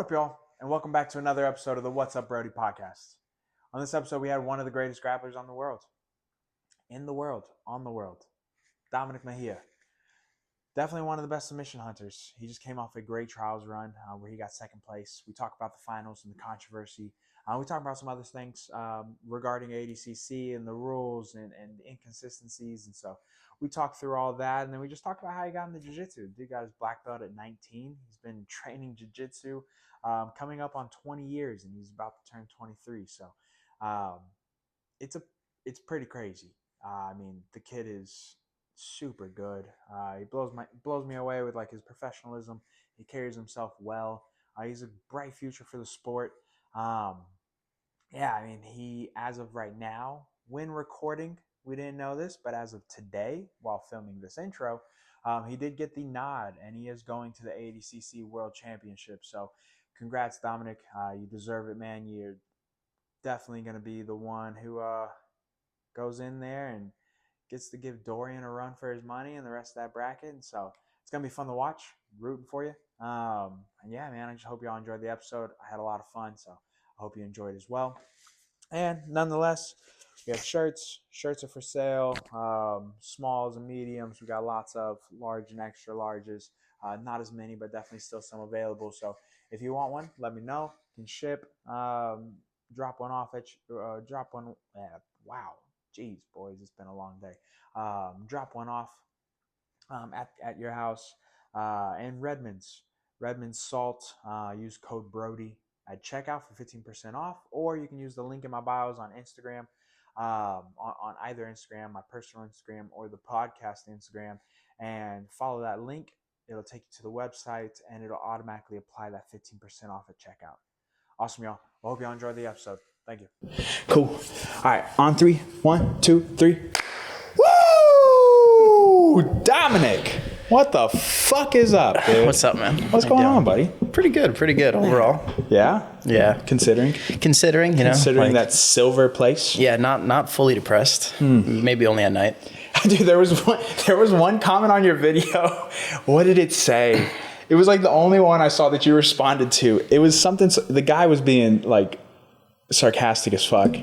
up, y'all? And welcome back to another episode of the What's Up, Brodey podcast. On this episode, we had one of the greatest grapplers on the world. Dominic Mejia. Definitely one of the best submission hunters. He just came off a great trials run where he got second place. We talk about the finals and the controversy. We talk about some other things regarding ADCC and the rules and inconsistencies. And so we talked through all that. And then we just talked about how he got into jiu-jitsu. Dude got his black belt at 19. He's been training jiu-jitsu coming up on 20 years, and he's about to turn 23. So it's pretty crazy. I mean, the kid is super good. He blows me away with like his professionalism. He carries himself well. He's a bright future for the sport. I mean, he, as of right now, when recording, we didn't know this, but as of today, while filming this intro, he did get the nod, and he is going to the ADCC World Championship. So congrats, Dominic. You deserve it, man. You're definitely going to be the one who goes in there and gets to give Dorian a run for his money and the rest of that bracket. And so it's going to be fun to watch. Rooting for you. And yeah, man, I just hope y'all enjoyed the episode. I had a lot of fun, so I hope you enjoyed as well. And nonetheless, we have shirts. Shirts are for sale. Smalls and mediums. We got lots of large and extra larges. Not as many, but definitely still some available. So if you want one, let me know. You can ship. Drop one off wow. Jeez, boys, it's been a long day. Drop one off at your house. And Redmond's Salt. Use code Brodey at checkout for 15% off. Or you can use the link in my bios on Instagram. On either Instagram, my personal Instagram or the podcast Instagram. And follow that link. It'll take you to the website, and it'll automatically apply that 15% off at checkout. Awesome, y'all. I hope y'all enjoyed the episode. Thank you. Cool. All right, on three. 1, 2, 3. Woo! Dominic, what the fuck is up, dude? What's up, man? What's going on, buddy? Pretty good overall. Yeah? Yeah. Considering, that silver place? Yeah, not fully depressed. Maybe only at night. Dude, there was one comment on your video. What did it say? It was like the only one I saw that you responded to. It was something, the guy was being like sarcastic as fuck.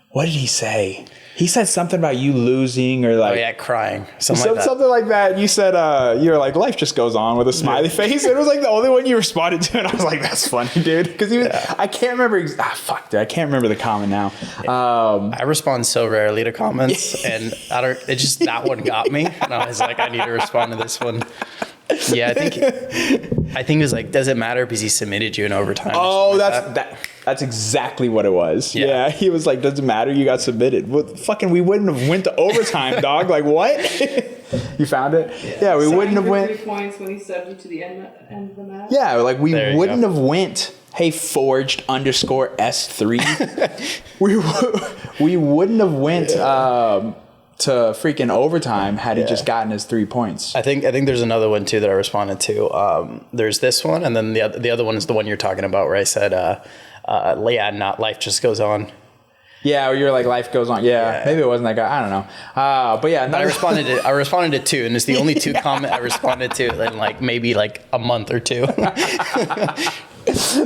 What did he say? He said something about you losing or like... Oh, yeah, crying. Something like that. You said, you're like, life just goes on with a smiley face. It was like the only one you responded to. And I was like, that's funny, dude. Because I can't remember... I can't remember the comment now. I respond so rarely to comments. And that one got me. And I was like, I need to respond to this one. Yeah, I think it was like, does it matter because he submitted you in overtime? Oh, that's exactly what it was. Yeah, he was like, does it matter? You got submitted. Well, we wouldn't have went to overtime, dog. Like, what? You found it? Yeah, we wouldn't have went 3 points when he subbed you to the end of the match. Yeah, like we wouldn't have went. Hey, forged _S3. we wouldn't have went. To freaking overtime had he just gotten his 3 points. I think there's another one too that I responded to. There's this one, and then the other one is the one you're talking about where I said, life just goes on. Yeah, or you're like, life goes on. Yeah, maybe it wasn't that guy. I don't know. But yeah, I responded to 2, and it's the only 2 comment I responded to in like maybe like a month or 2.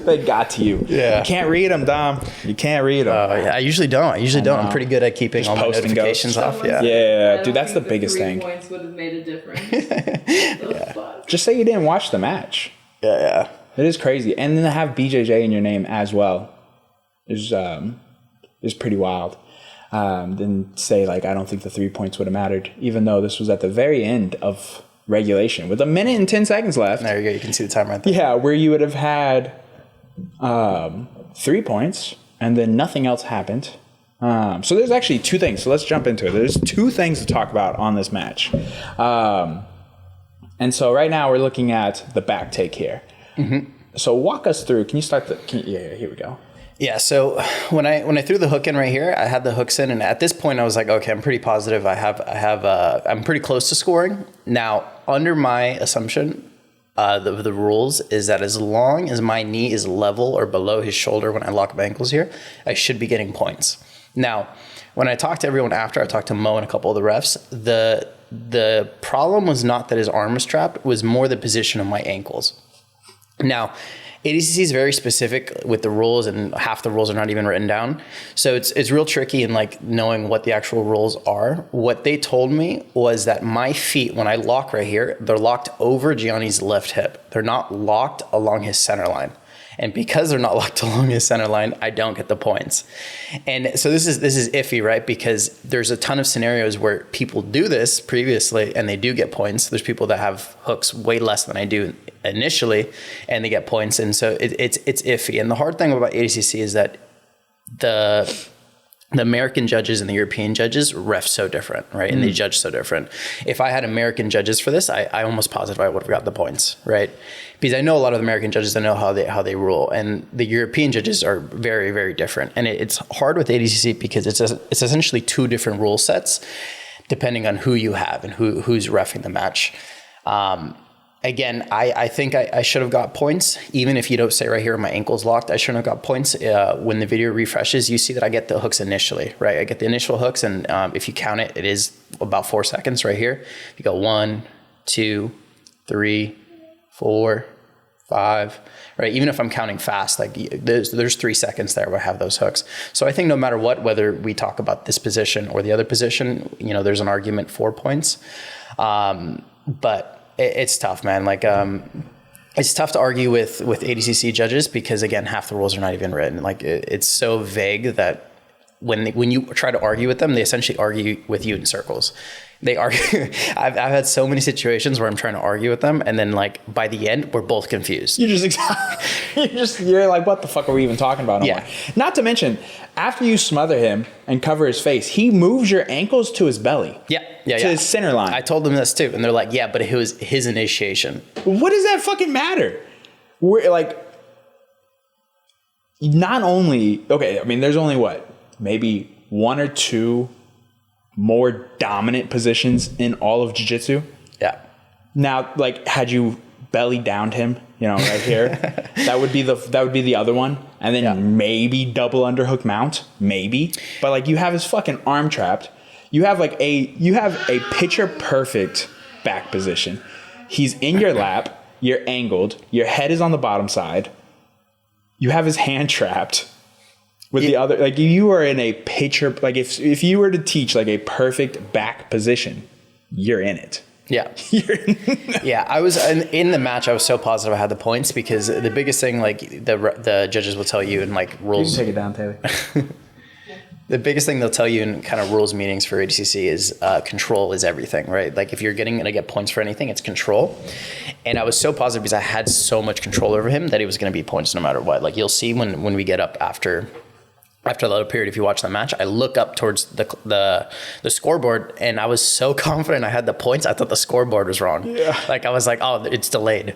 They got to you. Yeah. You can't read them, Dom. You can't read them. Yeah, I usually don't. I'm pretty good at keeping all my notifications off. Yeah, dude, that's the biggest thing. 3 points would have made a difference. Just say you didn't watch the match. Yeah. It is crazy. And then to have BJJ in your name as well is pretty wild. Then say, like, I don't think the 3 points would have mattered, even though this was at the very end of regulation with 1 minute and 10 seconds left. There you go. You can see the time right there. Yeah, where you would have had 3 points and then nothing else happened. So there's actually 2 things. So let's jump into it. There's 2 things to talk about on this match. And so right now we're looking at the back take here. Mm-hmm. So walk us through. Can you start here we go. Yeah, so when I threw the hook in right here, I had the hooks in, and at this point I was like, okay, I'm pretty positive I'm pretty close to scoring. Now, under my assumption, the rules is that as long as my knee is level or below his shoulder when I lock my ankles here, I should be getting points. Now, when I talked to everyone after, I talked to Mo and a couple of the refs, the problem was not that his arm was trapped, it was more the position of my ankles. Now, ADCC is very specific with the rules, and half the rules are not even written down. So it's real tricky in like knowing what the actual rules are. What they told me was that my feet, when I lock right here, they're locked over Gianni's left hip. They're not locked along his center line. And because they're not locked along his center line, I don't get the points. And so this is iffy, right? Because there's a ton of scenarios where people do this previously and they do get points. There's people that have hooks way less than I do initially and they get points. And so it's iffy. And the hard thing about ADCC is that the American judges and the European judges ref so different, right? And they judge so different. If I had American judges for this, I almost positive I would have got the points, right? Because I know a lot of the American judges, I know how they rule, and the European judges are very, very different. And it's hard with ADCC because it's essentially two different rule sets, depending on who you have and who's reffing the match. Again, I think I should have got points. Even if you don't say right here, my ankle's locked, I shouldn't have got points. When the video refreshes, you see that I get the hooks initially, right? I get the initial hooks, and if you count it, it is about 4 seconds right here. You go 1, 2, 3, 4, 5, right? Even if I'm counting fast, like there's 3 seconds there where I have those hooks. So I think no matter what, whether we talk about this position or the other position, there's an argument for points. But it's tough, man. Like, it's tough to argue with ADCC judges because, again, half the rules are not even written. Like, it's so vague that when you try to argue with them, they essentially argue with you in circles. They argue. I've had so many situations where I'm trying to argue with them, and then like by the end, we're both confused. You're like, what the fuck are we even talking about? Yeah. Not to mention, after you smother him and cover his face, he moves your ankles to his belly. Yeah. To his center line. I told them this too, and they're like, yeah, but it was his initiation. What does that fucking matter? We're like, not only, okay, I mean, there's only what, maybe 1 or 2 more dominant positions in all of jiu-jitsu. Yeah. Now, like, had you belly downed him, right here, that would be the other one, and then maybe double underhook mount, maybe. But like, you have his fucking arm trapped. You have a picture perfect back position. He's in your lap. You're angled. Your head is on the bottom side. You have his hand trapped. With the other, like, you are in a picture, like if you were to teach like a perfect back position, you're in it. Yeah. Yeah. I was in the match. I was so positive I had the points because the biggest thing, like the judges will tell you in like rules. You can take it down, Taylor. The biggest thing they'll tell you in kind of rules meetings for ADCC is control is everything, right? Like if you're going to get points for anything, it's control. And I was so positive because I had so much control over him that it was going to be points no matter what. Like you'll see when we get up after the little period, if you watch the match, I look up towards the scoreboard and I was so confident I had the points. I thought the scoreboard was wrong. Yeah. Like I was like, oh, it's delayed.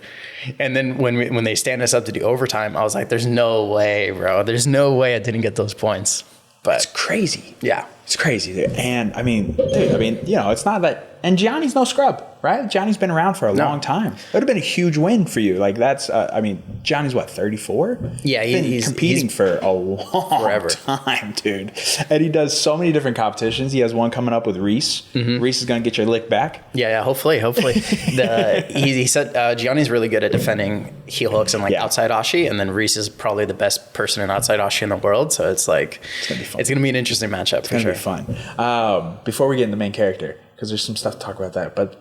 And then when they stand us up to do overtime, I was like, there's no way, bro. There's no way I didn't get those points. But it's crazy. Yeah. It's crazy, dude. And I mean, it's not that. And Gianni's no scrub, right? Gianni's been around for a long time. It would have been a huge win for you. Like that's, Gianni's what, 34? Yeah, he's competing for a long time, dude. And he does so many different competitions. He has one coming up with Reese. Mm-hmm. Reese is going to get your lick back. Yeah, hopefully. He said Gianni's really good at defending heel hooks and outside ashi, and then Reese is probably the best person in outside ashi in the world. So it's like it's going to be an interesting matchup for sure. It's going to be fun. Before we get into the main character, because there's some stuff to talk about that, but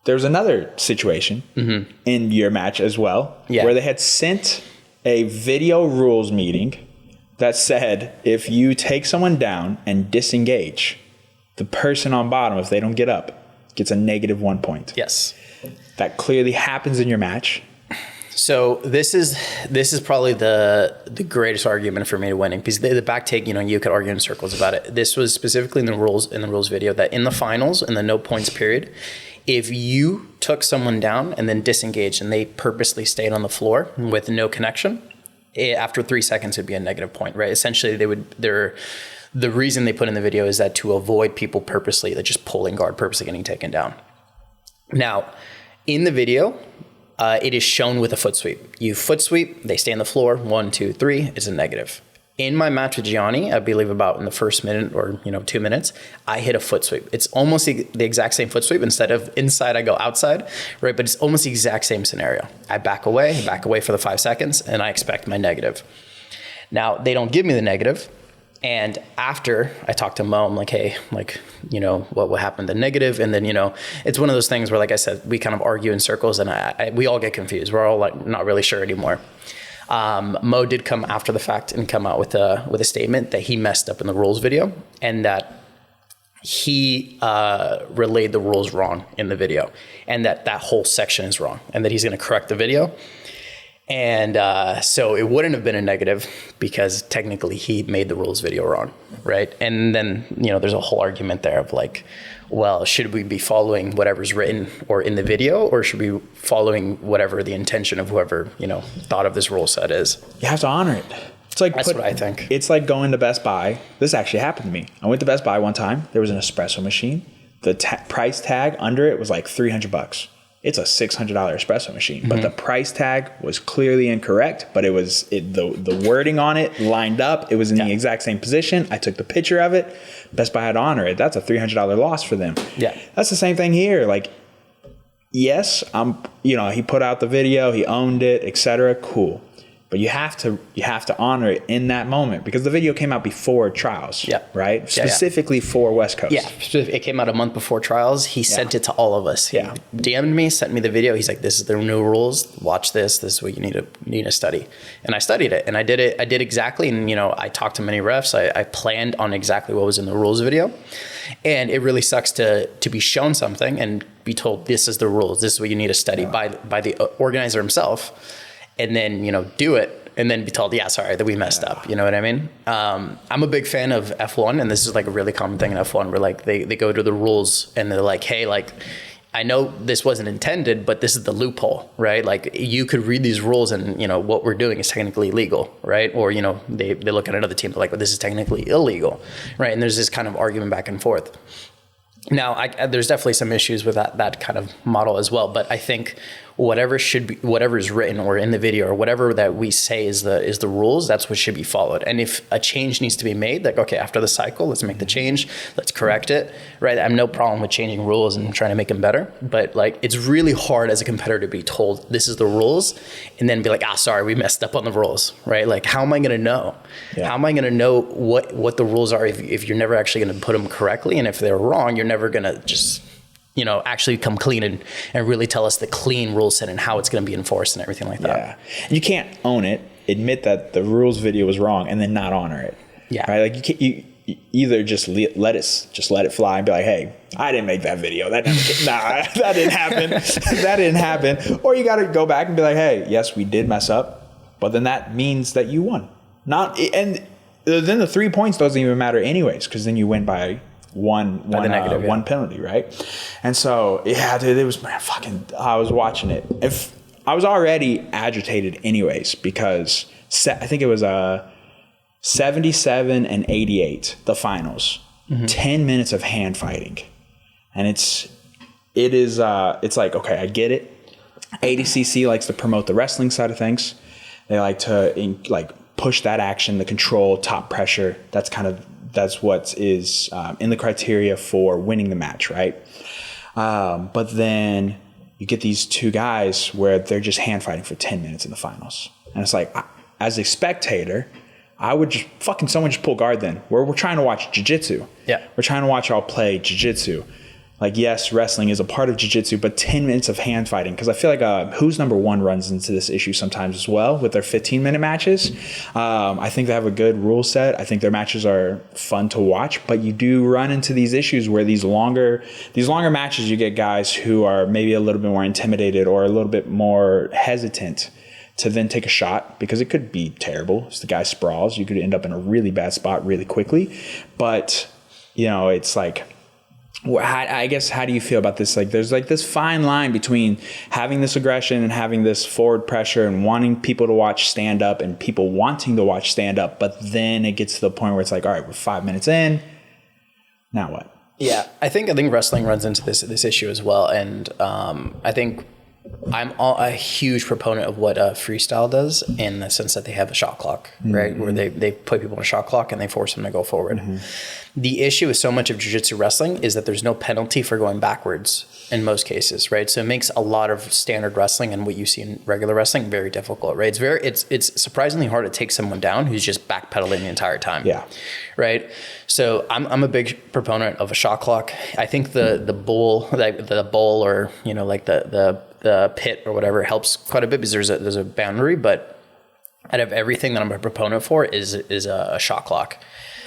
there was another situation in your match as well, where they had sent a video rules meeting that said if you take someone down and disengage, the person on bottom, if they don't get up, gets a -1 point. Yes. That clearly happens in your match. So this is probably the greatest argument for me to winning, because the back take, you could argue in circles about it. This was specifically in the rules video that in the finals, in the no points period, if you took someone down and then disengaged and they purposely stayed on the floor with no connection, after 3 seconds it'd be a -1 point, right? Essentially the reason they put in the video is that to avoid people purposely that just pulling guard, purposely getting taken down. Now, in the video, it is shown with a foot sweep. You foot sweep, they stay on the floor, 1, 2, 3, it's a negative. In my match with Gianni, I believe about in the first minute or 2 minutes, I hit a foot sweep. It's almost the exact same foot sweep. Instead of inside, I go outside, right? But it's almost the exact same scenario. I back away for the 5 seconds, and I expect my negative. Now, they don't give me the negative. And after I talked to Mo, I'm like, hey, what happened to the negative? And then, it's one of those things where, like I said, we kind of argue in circles, and we all get confused. We're all like not really sure anymore. Mo did come after the fact and come out with a statement that he messed up in the rules video and that he relayed the rules wrong in the video and that whole section is wrong and that he's going to correct the video. And so it wouldn't have been a negative because technically he made the rules video wrong, right? And then, there's a whole argument there of like, well, should we be following whatever's written or in the video, or should we be following whatever the intention of whoever, thought of this rule set is? You have to honor it. It's like That's what I think. It's like going to Best Buy. This actually happened to me. I went to Best Buy one time. There was an espresso machine. The price tag under it was like $300. It's a $600 espresso machine, but the price tag was clearly incorrect, but the wording on it lined up. It was in the exact same position. I took the picture of it. Best Buy had to honor it. That's a $300 loss for them. Yeah. That's the same thing here. Like, yes, he put out the video, he owned it, etc. Cool. But you have to honor it in that moment because the video came out before trials, right? Specifically for West Coast. Yeah, it came out a month before trials. He sent it to all of us. He DM'd me, sent me the video. He's like, "This is the new rules. Watch this. This is what you need to study." And I studied it, and I did it. I did exactly. And I talked to many refs. I planned on exactly what was in the rules video, and it really sucks to be shown something and be told this is the rules. This is what you need to study by the organizer himself. And then, do it and then be told, yeah, sorry that we messed up. You know what I mean? I'm a big fan of F1, and this is like a really common thing in F1 where like they go to the rules and they're like, hey, like, I know this wasn't intended, but this is the loophole, right? Like you could read these rules and, what we're doing is technically illegal, right? Or, they look at another team, they're like, well, this is technically illegal, right? And there's this kind of argument back and forth. Now, there's definitely some issues with that kind of model as well, but I think whatever is written or in the video or whatever that we say is the rules, that's what should be followed. And if a change needs to be made, like, okay, after the cycle, let's make the change, let's correct it, right? I have no problem with changing rules and trying to make them better, but like, it's really hard as a competitor to be told this is the rules and then be like, sorry, we messed up on the rules, right? Like, how am I going to know? Yeah. How am I going to know what the rules are if you're never actually going to put them correctly? And if they're wrong, you're never going to just actually come clean and really tell us the clean rule set and how it's going to be enforced and everything like that. Yeah. You can't own it, admit that the rules video was wrong, and then not honor it. Yeah. Right? Like you either just let it fly and be like, hey, I didn't make that video. That didn't happen. That didn't happen. Or you got to go back and be like, hey, yes, we did mess up, but then that means that you won. And then the 3 points doesn't even matter anyways, because then you win by one penalty, right? And so, yeah, dude, it was, I was watching it. If I was already agitated anyways, because I think it was 77 and 88, the finals, 10 minutes of hand fighting. And it's like, okay, I get it. ADCC likes to promote the wrestling side of things. They like to push that action, the control, top pressure. That's what is in the criteria for winning the match, right? But then you get these two guys where they're just hand fighting for 10 minutes in the finals. And it's like, as a spectator, I would just someone just pull guard then. We're trying to watch jiu-jitsu. Yeah. We're trying to watch y'all play jiu-jitsu. Like, yes, wrestling is a part of jiu-jitsu, but 10 minutes of hand fighting. Because I feel like Who's Number One runs into this issue sometimes as well with their 15-minute matches. I think they have a good rule set. I think their matches are fun to watch, but you do run into these issues where these longer matches, you get guys who are maybe a little bit more intimidated or a little bit more hesitant to then take a shot because it could be terrible. If the guy sprawls, you could end up in a really bad spot really quickly. But, it's like, I guess, how do you feel about this? Like, there's like this fine line between having this aggression and having this forward pressure and wanting people to watch stand up and people wanting to watch stand up. But then it gets to the point where it's like, all right, we're 5 minutes in. Now what? Yeah, I think wrestling runs into this issue as well. And I think I'm a huge proponent of what freestyle does, in the sense that they have a shot clock, right? Where they put people in a shot clock and they force them to go forward. The issue with so much of jiu-jitsu wrestling is that there's no penalty for going backwards in most cases, right? So it makes a lot of standard wrestling and what you see in regular wrestling very difficult, right? It's surprisingly hard to take someone down who's just backpedaling the entire time. Yeah. Right. So I'm a big proponent of a shot clock. I think the bowl, like the bowl, or like the pit or whatever, helps quite a bit because there's a boundary. But out of everything that I'm a proponent for is a shot clock.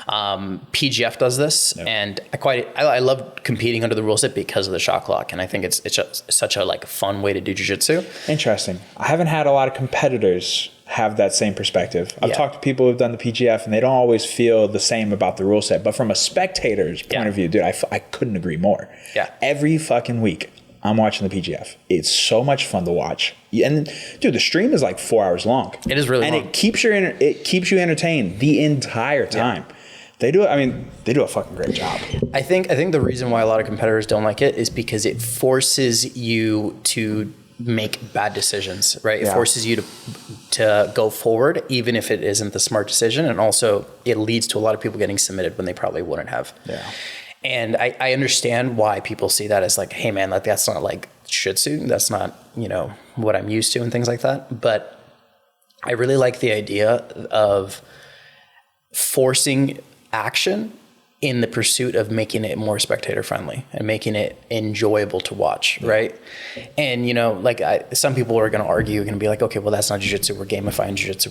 PGF does this, and I love competing under the rule set because of the shot clock, and I think it's such a like fun way to do jiu-jitsu. Interesting. I haven't had a lot of competitors have that same perspective. I've talked to people who've done the PGF, and they don't always feel the same about the rule set. But from a spectator's point of view, dude, I couldn't agree more. Yeah. Every fucking week, I'm watching the PGF. It's so much fun to watch. And dude, the stream is like 4 hours long. It is really long. And it keeps you entertained the entire time. Yeah. They do a fucking great job. I think the reason why a lot of competitors don't like it is because it forces you to make bad decisions, right? It forces you to go forward, even if it isn't the smart decision. And also it leads to a lot of people getting submitted when they probably wouldn't have. Yeah. And I understand why people see that as like, hey man, like that's not like jiu-jitsu. That's not, what I'm used to and things like that. But I really like the idea of forcing action in the pursuit of making it more spectator friendly and making it enjoyable to watch, right? And some people are going to argue, going to be like, okay, well that's not jiu-jitsu, we're gamifying jiu-jitsu,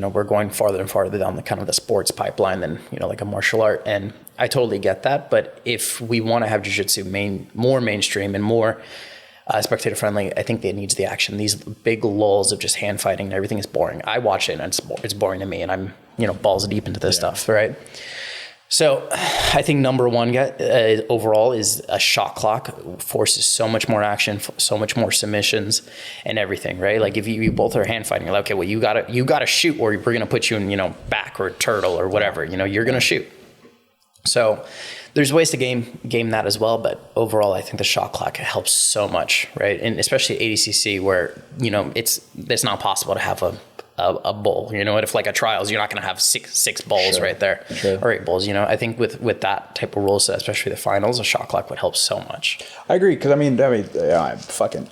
we're going farther and farther down the kind of the sports pipeline than like a martial art. And I totally get that, but if we want to have jiu-jitsu more mainstream and more spectator friendly, I think it needs the action. These big lulls of just hand fighting and everything is boring. I watch it and it's boring to me, and I'm balls deep into this stuff, right? So I think number one overall is a shot clock. Forces so much more action, so much more submissions and everything, right? Like if you both are hand fighting, you're like, okay, well you gotta shoot, or we're gonna put you in back or turtle or whatever. You're gonna shoot. So there's ways to game that as well, but overall I think the shot clock helps so much, right? And especially ADCC, where it's not possible to have a bowl. If like a trials, you're not going to have six bowls right there, or 8 bowls. I think with that type of rules, especially the finals, a shot clock would help so much. I agree, because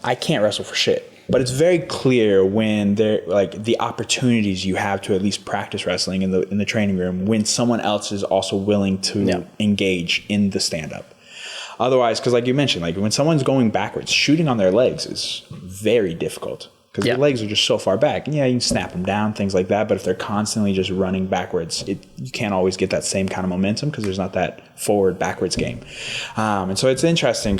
I can't wrestle for shit, but it's very clear when there like the opportunities you have to at least practice wrestling in the training room when someone else is also willing to engage in the stand up. Otherwise, because like you mentioned, like when someone's going backwards, shooting on their legs is very difficult. Because their legs are just so far back. And you can snap them down, things like that. But if they're constantly just running backwards, you can't always get that same kind of momentum because there's not that forward-backwards game. And so it's interesting.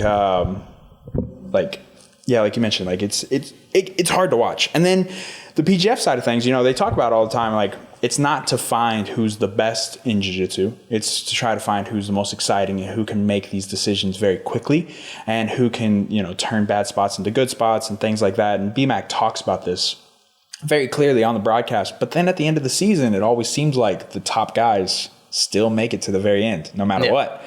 Like you mentioned, like it's hard to watch. And then the PGF side of things, they talk about all the time, like it's not to find who's the best in jiu-jitsu. It's to try to find who's the most exciting and who can make these decisions very quickly and who can, turn bad spots into good spots and things like that. And BMAC talks about this very clearly on the broadcast. But then at the end of the season, it always seems like the top guys still make it to the very end, no matter what.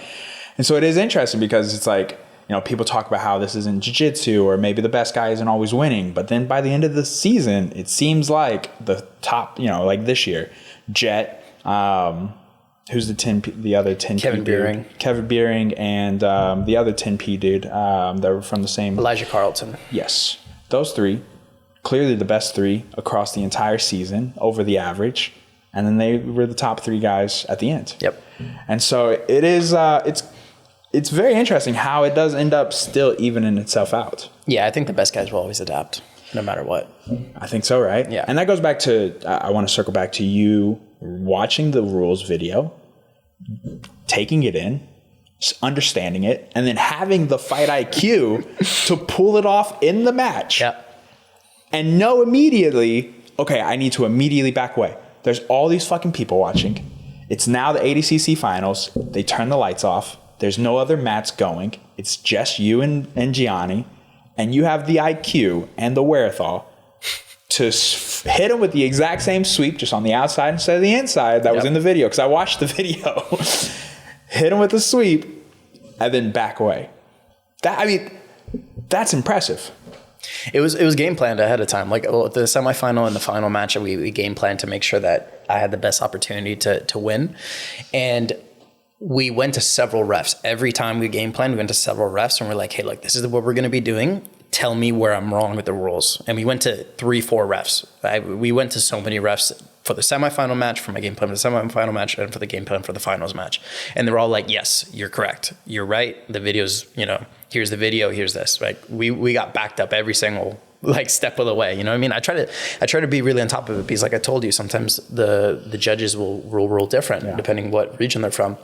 And so it is interesting because it's like, people talk about how this isn't jiu-jitsu or maybe the best guy isn't always winning. But then by the end of the season, it seems like the top, like this year, Jet, who's the other 10P Kevin Beering. Kevin Beering and the other 10P dude that were from the same. Elijah Carlton. Yes. Those 3, clearly the best 3 across the entire season over the average. And then they were the top 3 guys at the end. Yep. And so it is, it's very interesting how it does end up still evening itself out. Yeah, I think the best guys will always adapt, no matter what. I think so, right? Yeah. And that goes back to, I want to circle back to you watching the rules video, taking it in, understanding it, and then having the fight IQ to pull it off in the match. Yep. And know immediately, okay, I need to immediately back away. There's all these fucking people watching. It's now the ADCC finals. They turn the lights off. There's no other mats going. It's just you and Gianni. And you have the IQ and the wherewithal to hit him with the exact same sweep, just on the outside instead of the inside that was in the video. Because I watched the video. Hit him with the sweep and then back away. That's impressive. It was game planned ahead of time. Like the semifinal and the final match, we game planned to make sure that I had the best opportunity to win. And we went to several refs. Every time we game planned, we went to several refs and we're like, hey, look, this is what we're going to be doing. Tell me where I'm wrong with the rules. And we went to 3-4 refs. We went to so many refs for the semifinal match, for my game plan for the semifinal match, and for the game plan for the finals match. And they're all like, yes, you're correct. You're right. The video's, here's the video, here's this. Like we got backed up every single step of the way. You know what I mean? I try to be really on top of it because like I told you, sometimes the judges will rule different depending what region they're from.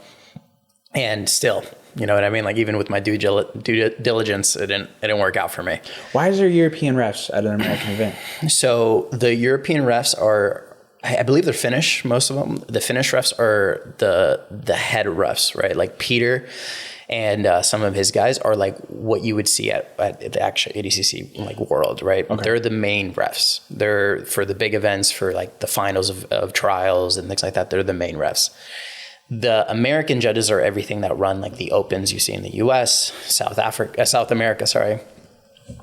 And still, you know what I mean? Like even with my due diligence, it didn't work out for me. Why is there European refs at an American event? So the European refs are, I believe they're Finnish, most of them. The Finnish refs are the head refs, right? Like Peter and some of his guys are like what you would see at the actual ADCC world, right? Okay. They're the main refs. They're for the big events, for like the finals of trials and things like that. They're the main refs. The American judges are everything that run like the opens you see in the US, South America,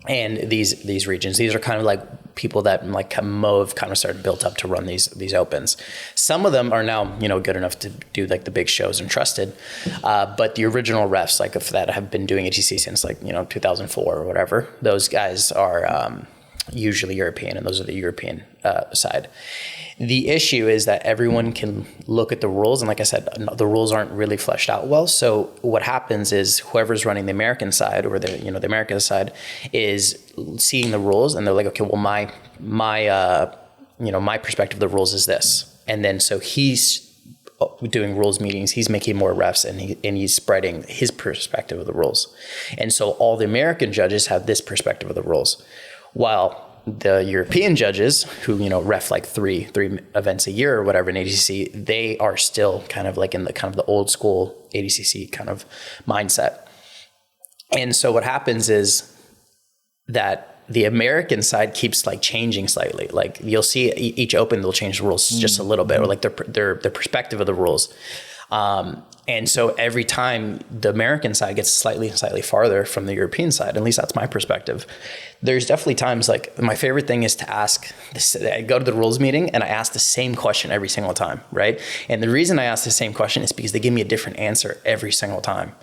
and these regions. These are kind of like people that like Mo have kind of started built up to run these opens. Some of them are now good enough to do like the big shows and trusted, but the original refs like that have been doing ADCC since 2004 or whatever. Those guys are usually European, and those are the European side. The issue is that everyone can look at the rules, and like I said, the rules aren't really fleshed out well. So what happens is whoever's running the American side or the American side is seeing the rules, and they're like, okay, well my perspective of the rules is this, and then so he's doing rules meetings, he's making more refs, and he's spreading his perspective of the rules, and so all the American judges have this perspective of the rules, while the European judges who, ref like three events a year or whatever in ADCC, they are still kind of like in the kind of the old school ADCC kind of mindset. And so what happens is that the American side keeps like changing slightly. Like you'll see each open, they'll change the rules just a little bit, or like their perspective of the rules. And so every time the American side gets slightly farther from the European side, at least that's my perspective. There's definitely times like my favorite thing is to ask this, I go to the rules meeting and I ask the same question every single time, right? And the reason I ask the same question is because they give me a different answer every single time,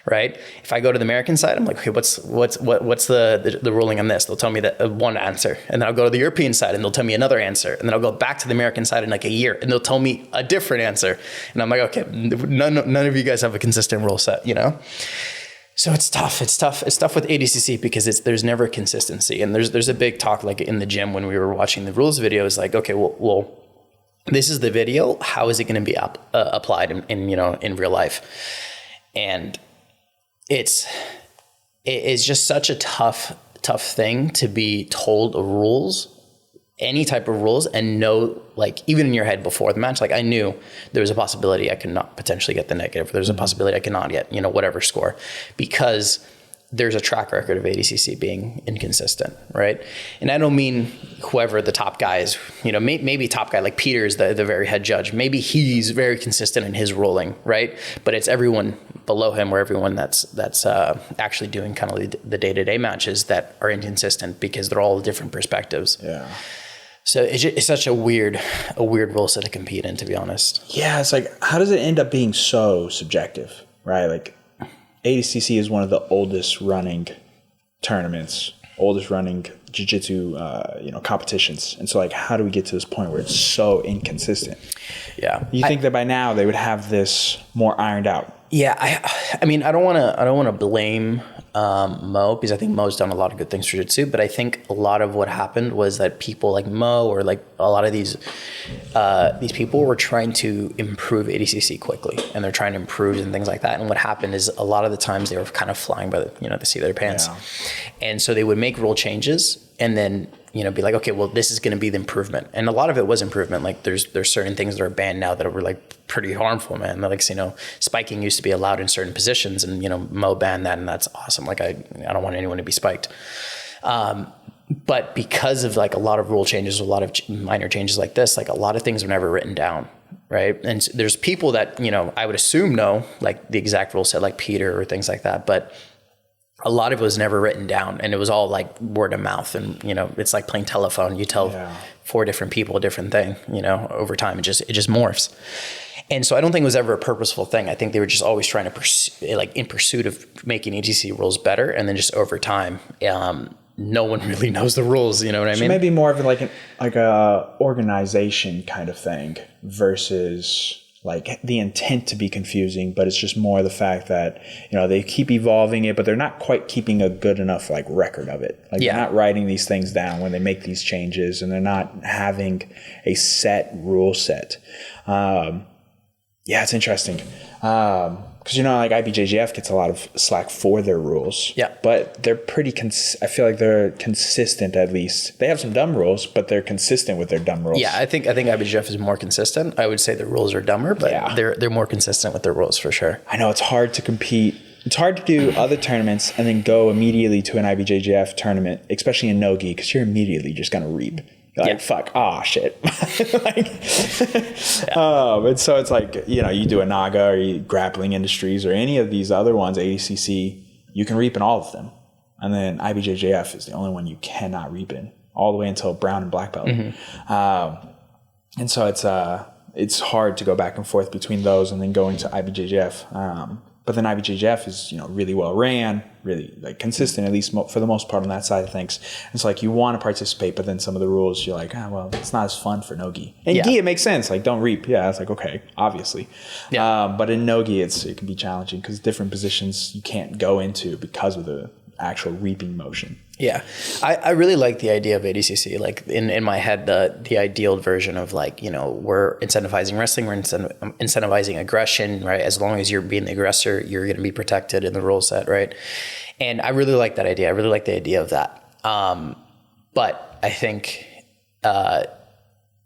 right? If I go to the American side, I'm like, okay, what's the ruling on this? They'll tell me that one answer, and then I'll go to the European side and they'll tell me another answer, and then I'll go back to the American side in like a year and they'll tell me a different answer, and I'm like, okay, none of you guys have a consistent rule set, So it's tough. It's tough with ADCC because there's never consistency, and there's a big talk like in the gym when we were watching the rules videos, like, okay, well, this is the video. How is it going to be applied in real life? And it's just such a tough thing to be told rules, any type of rules, and know, like, even in your head before the match, like I knew there was a possibility I could not potentially get the negative. There's a possibility I could not get, whatever score, because there's a track record of ADCC being inconsistent, right? And I don't mean whoever the top guy is, maybe top guy like Peter is the very head judge. Maybe he's very consistent in his ruling, right? But it's everyone below him, or everyone that's actually doing kind of the day-to-day matches that are inconsistent because they're all different perspectives. Yeah. So it's such a weird rule set to compete in, to be honest. Yeah, it's like, how does it end up being so subjective, right? Like, ADCC is one of the oldest running tournaments, oldest running jiu-jitsu, competitions. And so, like, how do we get to this point where it's so inconsistent? Yeah. You think that by now they would have this more ironed out? Yeah, I mean, I don't want to blame Mo, because I think Mo's done a lot of good things for jiu-jitsu, but I think a lot of what happened was that people like Mo, or like a lot of these people were trying to improve ADCC quickly, and they're trying to improve and things like that. And what happened is a lot of the times they were kind of flying by the seat of their pants. Yeah. And so they would make rule changes and then be like, okay, well, this is going to be the improvement. And a lot of it was improvement. Like there's certain things that are banned now that were like pretty harmful, man. Like, spiking used to be allowed in certain positions, and, Mo banned that, and that's awesome. Like I don't want anyone to be spiked. But because of like a lot of rule changes, a lot of minor changes like this, like a lot of things were never written down. Right. And there's people that, I would assume know like the exact rule set, like Peter or things like that. But a lot of it was never written down, and it was all like word of mouth. And, you know, it's like playing telephone. You tell 4 different people a different thing, you know, over time, it just morphs. And so I don't think it was ever a purposeful thing. I think they were just always trying to pursue, like in pursuit of making ADCC rules better. And then just over time, no one really knows the rules. You know what I mean? Maybe more of like a organization kind of thing versus like the intent to be confusing, but it's just more the fact that, you know, they keep evolving it, but they're not quite keeping a good enough like record of it. Like they're not writing these things down when they make these changes, and they're not having a set rule set. Yeah, it's interesting. Because, you know, like IBJJF gets a lot of slack for their rules. Yeah. But they're pretty, I feel like they're consistent at least. They have some dumb rules, but they're consistent with their dumb rules. Yeah, I think IBJJF is more consistent. I would say the rules are dumber, but they're more consistent with their rules for sure. I know it's hard to compete. It's hard to do other tournaments and then go immediately to an IBJJF tournament, especially in no-gi, because you're immediately just going to reap. Like, fuck, shit. And so it's like, you know, you do a Naga or you Grappling Industries or any of these other ones, ADCC, you can reap in all of them. And then IBJJF is the only one you cannot reap in, all the way until brown and black belt. Mm-hmm. And so it's hard to go back and forth between those and then going to IBJJF. But then IBJJF is, you know, really well ran, really like consistent, at least for the most part on that side of things. It's like you want to participate, but then some of the rules you're like, well, it's not as fun for no-gi. In gi, it makes sense. Like, don't reap. Yeah, it's like, okay, obviously. Yeah. But in no-gi, it can be challenging because different positions you can't go into because of the actual reaping motion. Yeah. I really like the idea of ADCC. Like in my head, the ideal version of like, you know, we're incentivizing wrestling, we're incentivizing aggression, right? As long as you're being the aggressor, you're going to be protected in the rule set, right? And I really like that idea. I really like the idea of that. But I think it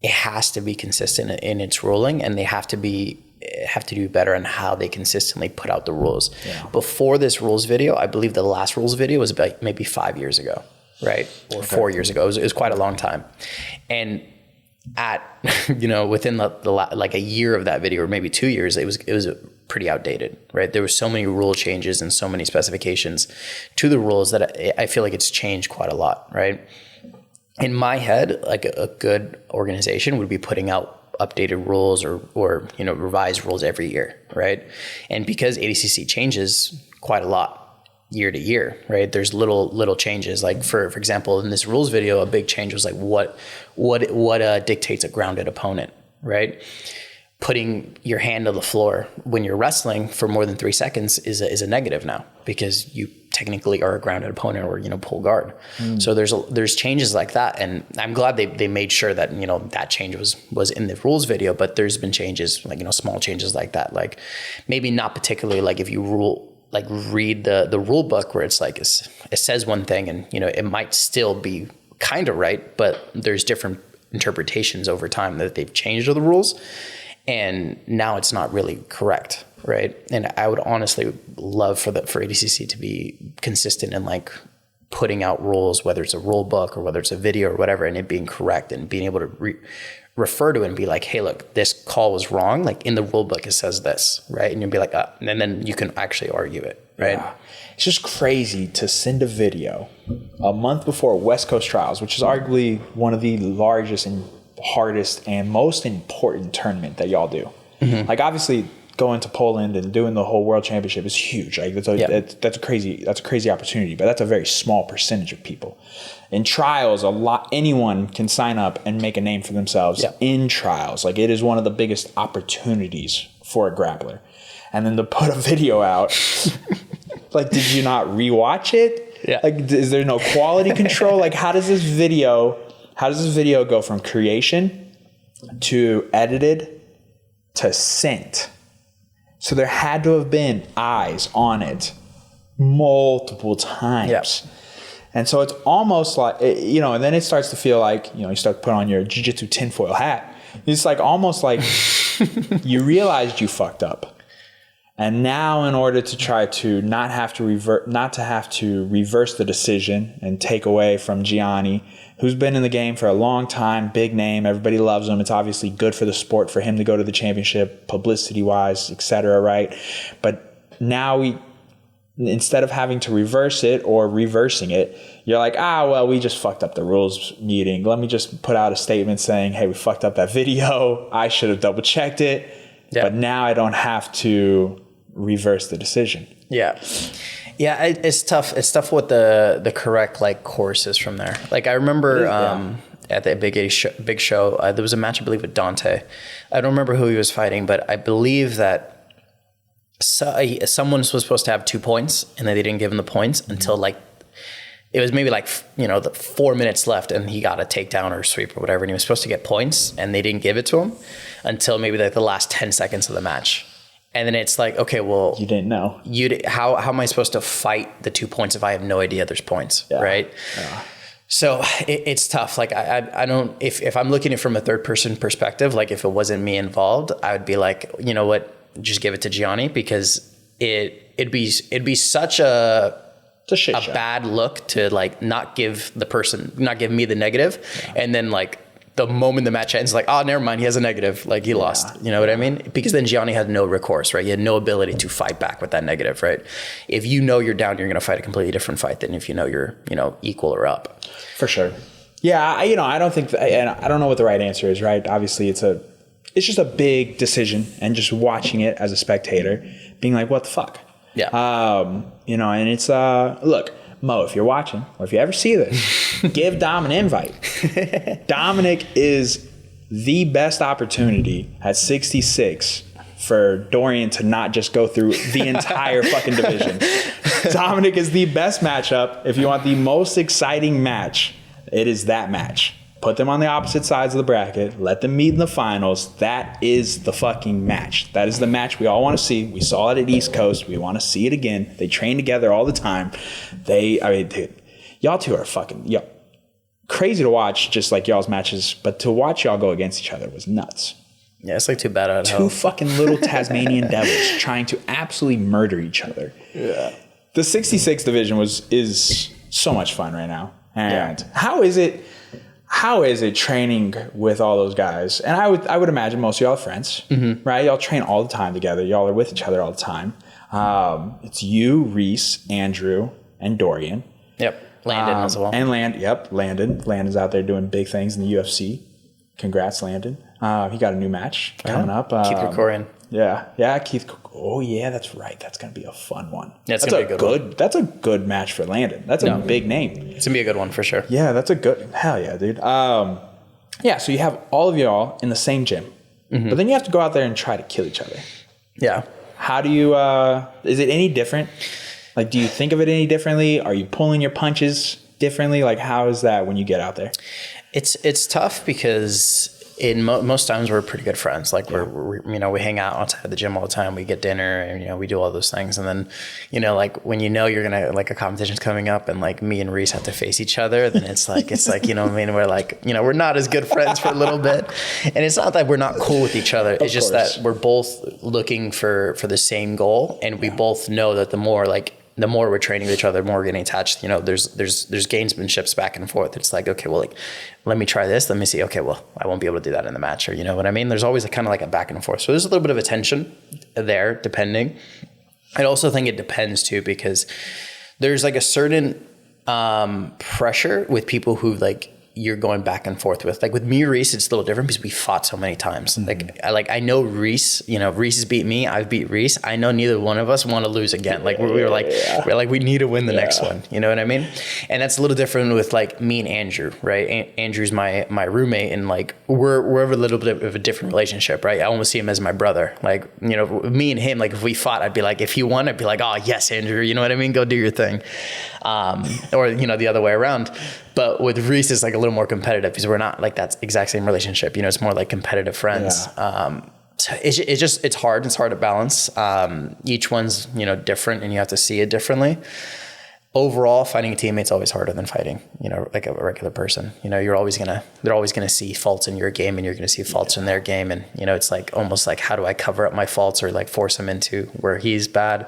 has to be consistent in its ruling, and they have to do better on how they consistently put out the rules. Yeah. Before this rules video, I believe the last rules video was about maybe 5 years ago, right? Or 4 years ago. It was quite a long time. And you know, within like a year of that video, or maybe 2 years, it was pretty outdated, right? There were so many rule changes and so many specifications to the rules that I feel like it's changed quite a lot, right? In my head, like a good organization would be putting out updated rules or you know, revised rules every year, right? And because ADCC changes quite a lot year to year, right? There's little changes. Like for example, in this rules video, a big change was like what dictates a grounded opponent, right? Putting your hand on the floor when you're wrestling for more than 3 seconds is a negative now, because you technically are a grounded opponent, or, you know, pull guard. So there's changes like that, and I'm glad they made sure that, you know, that change was in the rules video. But there's been changes, like, you know, small changes like that, like maybe not particularly like if you read the rule book where it's like it says one thing, and, you know, it might still be kind of right, but there's different interpretations over time that they've changed the rules. And now it's not really correct, right? And I would honestly love for ADCC to be consistent in like putting out rules, whether it's a rule book or whether it's a video or whatever, and it being correct and being able to refer to it and be like, hey, look, this call was wrong. Like in the rule book, it says this, right? And you'll be like, and then you can actually argue it, right? Yeah. It's just crazy to send a video a month before West Coast Trials, which is arguably one of the largest and hardest and most important tournament that y'all do. Mm-hmm. Like obviously going to Poland and doing the whole World Championship is huge. Like that's a crazy opportunity, but that's a very small percentage of people. In trials, anyone can sign up and make a name for themselves in trials. Like it is one of the biggest opportunities for a grappler. And then to put a video out, like, did you not rewatch it? Yeah. Like, is there no quality control? Like, how does this video go from creation to edited to sent? So there had to have been eyes on it multiple times. Yep. And so it's almost like, you know, and then it starts to feel like, you know, you start to put on your jiu-jitsu tinfoil hat. It's like almost like you realized you fucked up. And now in order to try to not to have to reverse the decision and take away from Gianni, who's been in the game for a long time, big name, everybody loves him. It's obviously good for the sport for him to go to the championship, publicity-wise, etc., right? But now instead of having to reverse it or reversing it, you're like, well, we just fucked up the rules meeting. Let me just put out a statement saying, hey, we fucked up that video. I should have double checked it. Yeah. But now I don't have to reverse the decision. Yeah. Yeah, it's tough. It's tough what the correct like course is from there. Like I remember at the big show, there was a match I believe with Dante. I don't remember who he was fighting, but I believe that someone was supposed to have 2 points, and they didn't give him the points until like it was maybe like the 4 minutes left, and he got a takedown or a sweep or whatever, and he was supposed to get points, and they didn't give it to him until maybe like the last 10 seconds of the match. And then it's like, okay, well, you didn't know. How am I supposed to fight the 2 points if I have no idea there's points, right? Yeah. So it's tough. Like I don't, if I'm looking at it from a third person perspective, like if it wasn't me involved, I would be like, you know what, just give it to Gianni, because it'd be such a bad look to like not give me the negative, and then like the moment the match ends, like, oh, never mind, he has a negative, like he lost. You know what I mean? Because then Gianni had no recourse, right? He had no ability to fight back with that negative, right? If you know you're down, you're going to fight a completely different fight than if you know you're, equal or up. For sure. Yeah, I don't think, and I don't know what the right answer is, right? Obviously, it's just a big decision, and just watching it as a spectator, being like, what the fuck? Yeah. And it's, look, Mo, if you're watching, or if you ever see this, give Dom an invite. Dominic is the best opportunity at 66 for Dorian to not just go through the entire fucking division. Dominic is the best matchup. If you want the most exciting match, it is that match. Put them on the opposite sides of the bracket. Let them meet in the finals. That is the fucking match. That is the match we all want to see. We saw it at East Coast. We want to see it again. They train together all the time. Dude, y'all two are fucking crazy to watch, just like y'all's matches. But to watch y'all go against each other was nuts. Yeah, it's like too bad out of Two fucking little Tasmanian devils trying to absolutely murder each other. Yeah. The 66 division is so much fun right now. And how is it training with all those guys? And I would imagine most of y'all are friends, right? Y'all train all the time together. Y'all are with each other all the time. It's you, Reese, Andrew, and Dorian. Yep. Landon as well. And Landon. Landon's out there doing big things in the UFC. Congrats, Landon. He got a new match coming up. Keith Krikorian. Yeah, Keith. Oh yeah, that's right. That's gonna be a fun one. Yeah, that's gonna be a good one. That's a good match for Landon. That's a big name. It's gonna be a good one for sure. Yeah, that's a good. Hell yeah, dude. So you have all of y'all in the same gym, but then you have to go out there and try to kill each other. Yeah. How do you? Is it any different? Like, do you think of it any differently? Are you pulling your punches differently? Like, how is that when you get out there? It's tough because most times we're pretty good friends. Like we hang out outside the gym all the time. We get dinner and, we do all those things. And then, like when you're going to, like a competition's coming up and like me and Reese have to face each other, then it's like, we're like, we're not as good friends for a little bit. And it's not that we're not cool with each other. It's just that we're both looking for the same goal. And we both know that the more we're training with each other, the more we're getting attached. There's gamesmanships back and forth. It's like, okay, well, like, let me try this. Let me see. Okay, well, I won't be able to do that in the match, or you know what I mean? There's always kind of like a back and forth. So there's a little bit of a tension there, depending. I also think it depends too, because there's like a certain pressure with people who like you're going back and forth with. Like with me, Reese, it's a little different because we fought so many times. I know Reese, Reese has beat me. I've beat Reese. I know neither one of us want to lose again. Like we're like, we need to win the next one. You know what I mean? And that's a little different with like me and Andrew, right? Andrew's my roommate, and like we're a little bit of a different relationship, right? I almost see him as my brother. Like, me and him, like if we fought, I'd be like, if he won, I'd be like, oh yes, Andrew, you know what I mean? Go do your thing. Or, the other way around. But with Reese, it's like a little more competitive because we're not like that exact same relationship. It's more like competitive friends. Yeah. So it's hard. It's hard to balance. Each one's, different, and you have to see it differently. Overall, fighting a teammate's always harder than fighting, like a regular person. They're always gonna see faults in your game, and you're gonna see faults in their game. And, it's like almost like, how do I cover up my faults or like force him into where he's bad?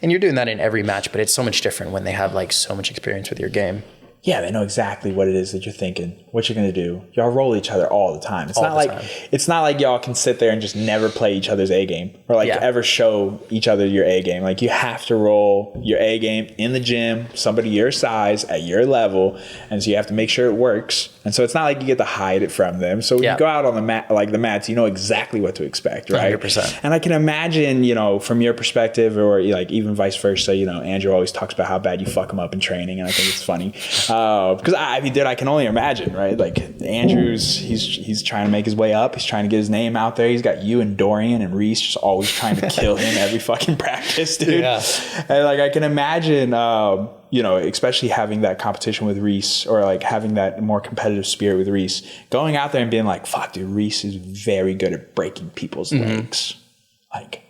And you're doing that in every match, but it's so much different when they have like so much experience with your game. yeah, they know exactly what it is that you're thinking, what you're gonna do. Y'all roll each other all the time. It's not like y'all can sit there and just never play each other's A game or like ever show each other your A game. Like you have to roll your A game in the gym, somebody your size at your level, and so you have to make sure it works. And so it's not like you get to hide it from them. So when you go out on the mat, like the mats, you know exactly what to expect, right? 100%. And I can imagine, you know, from your perspective, or like even vice versa, you know, Andrew always talks about how bad you fuck him up in training, and I think it's funny. Because I mean, dude, I can only imagine, right? Like Andrew's, he's trying to make his way up. He's trying to get his name out there. He's got you and Dorian and Reese just always trying to kill him every fucking practice, dude. Yeah. And like I can imagine, you know, especially having that competition with Reese, or like having that more competitive spirit with Reese, going out there and being like, fuck, dude, Reese is very good at breaking people's legs. Like,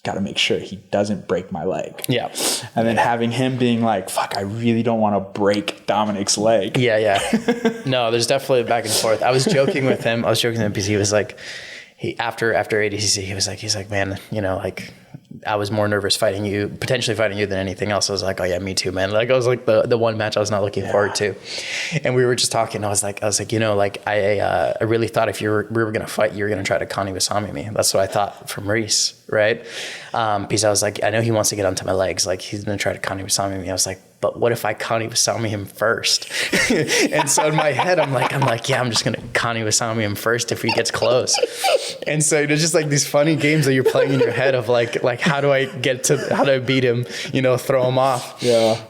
got to make sure he doesn't break my leg. Yeah. And then having him being like, fuck, I really don't want to break Dominic's leg. Yeah. No, there's definitely a back and forth. I was joking with him because he was like, after ADCC, he's like, man, you know, like I was more nervous potentially fighting you than anything else. I was like, oh yeah, me too, man. Like I was like the one match I was not looking forward to. And we were just talking. I was like, you know, like I really thought if we were going to fight, you were going to try to Kani Wasami me. That's what I thought from Reese, right? Because I was like, I know he wants to get onto my legs. Like he's going to try to Kani Wasami me. I was like, but what if I Kani Wasami him first? And so in my head, I'm like, yeah, I'm just going to Kani Wasami him first if he gets close. And so there's just like these funny games that you're playing in your head of like how do I beat him, you know, throw him off. Yeah.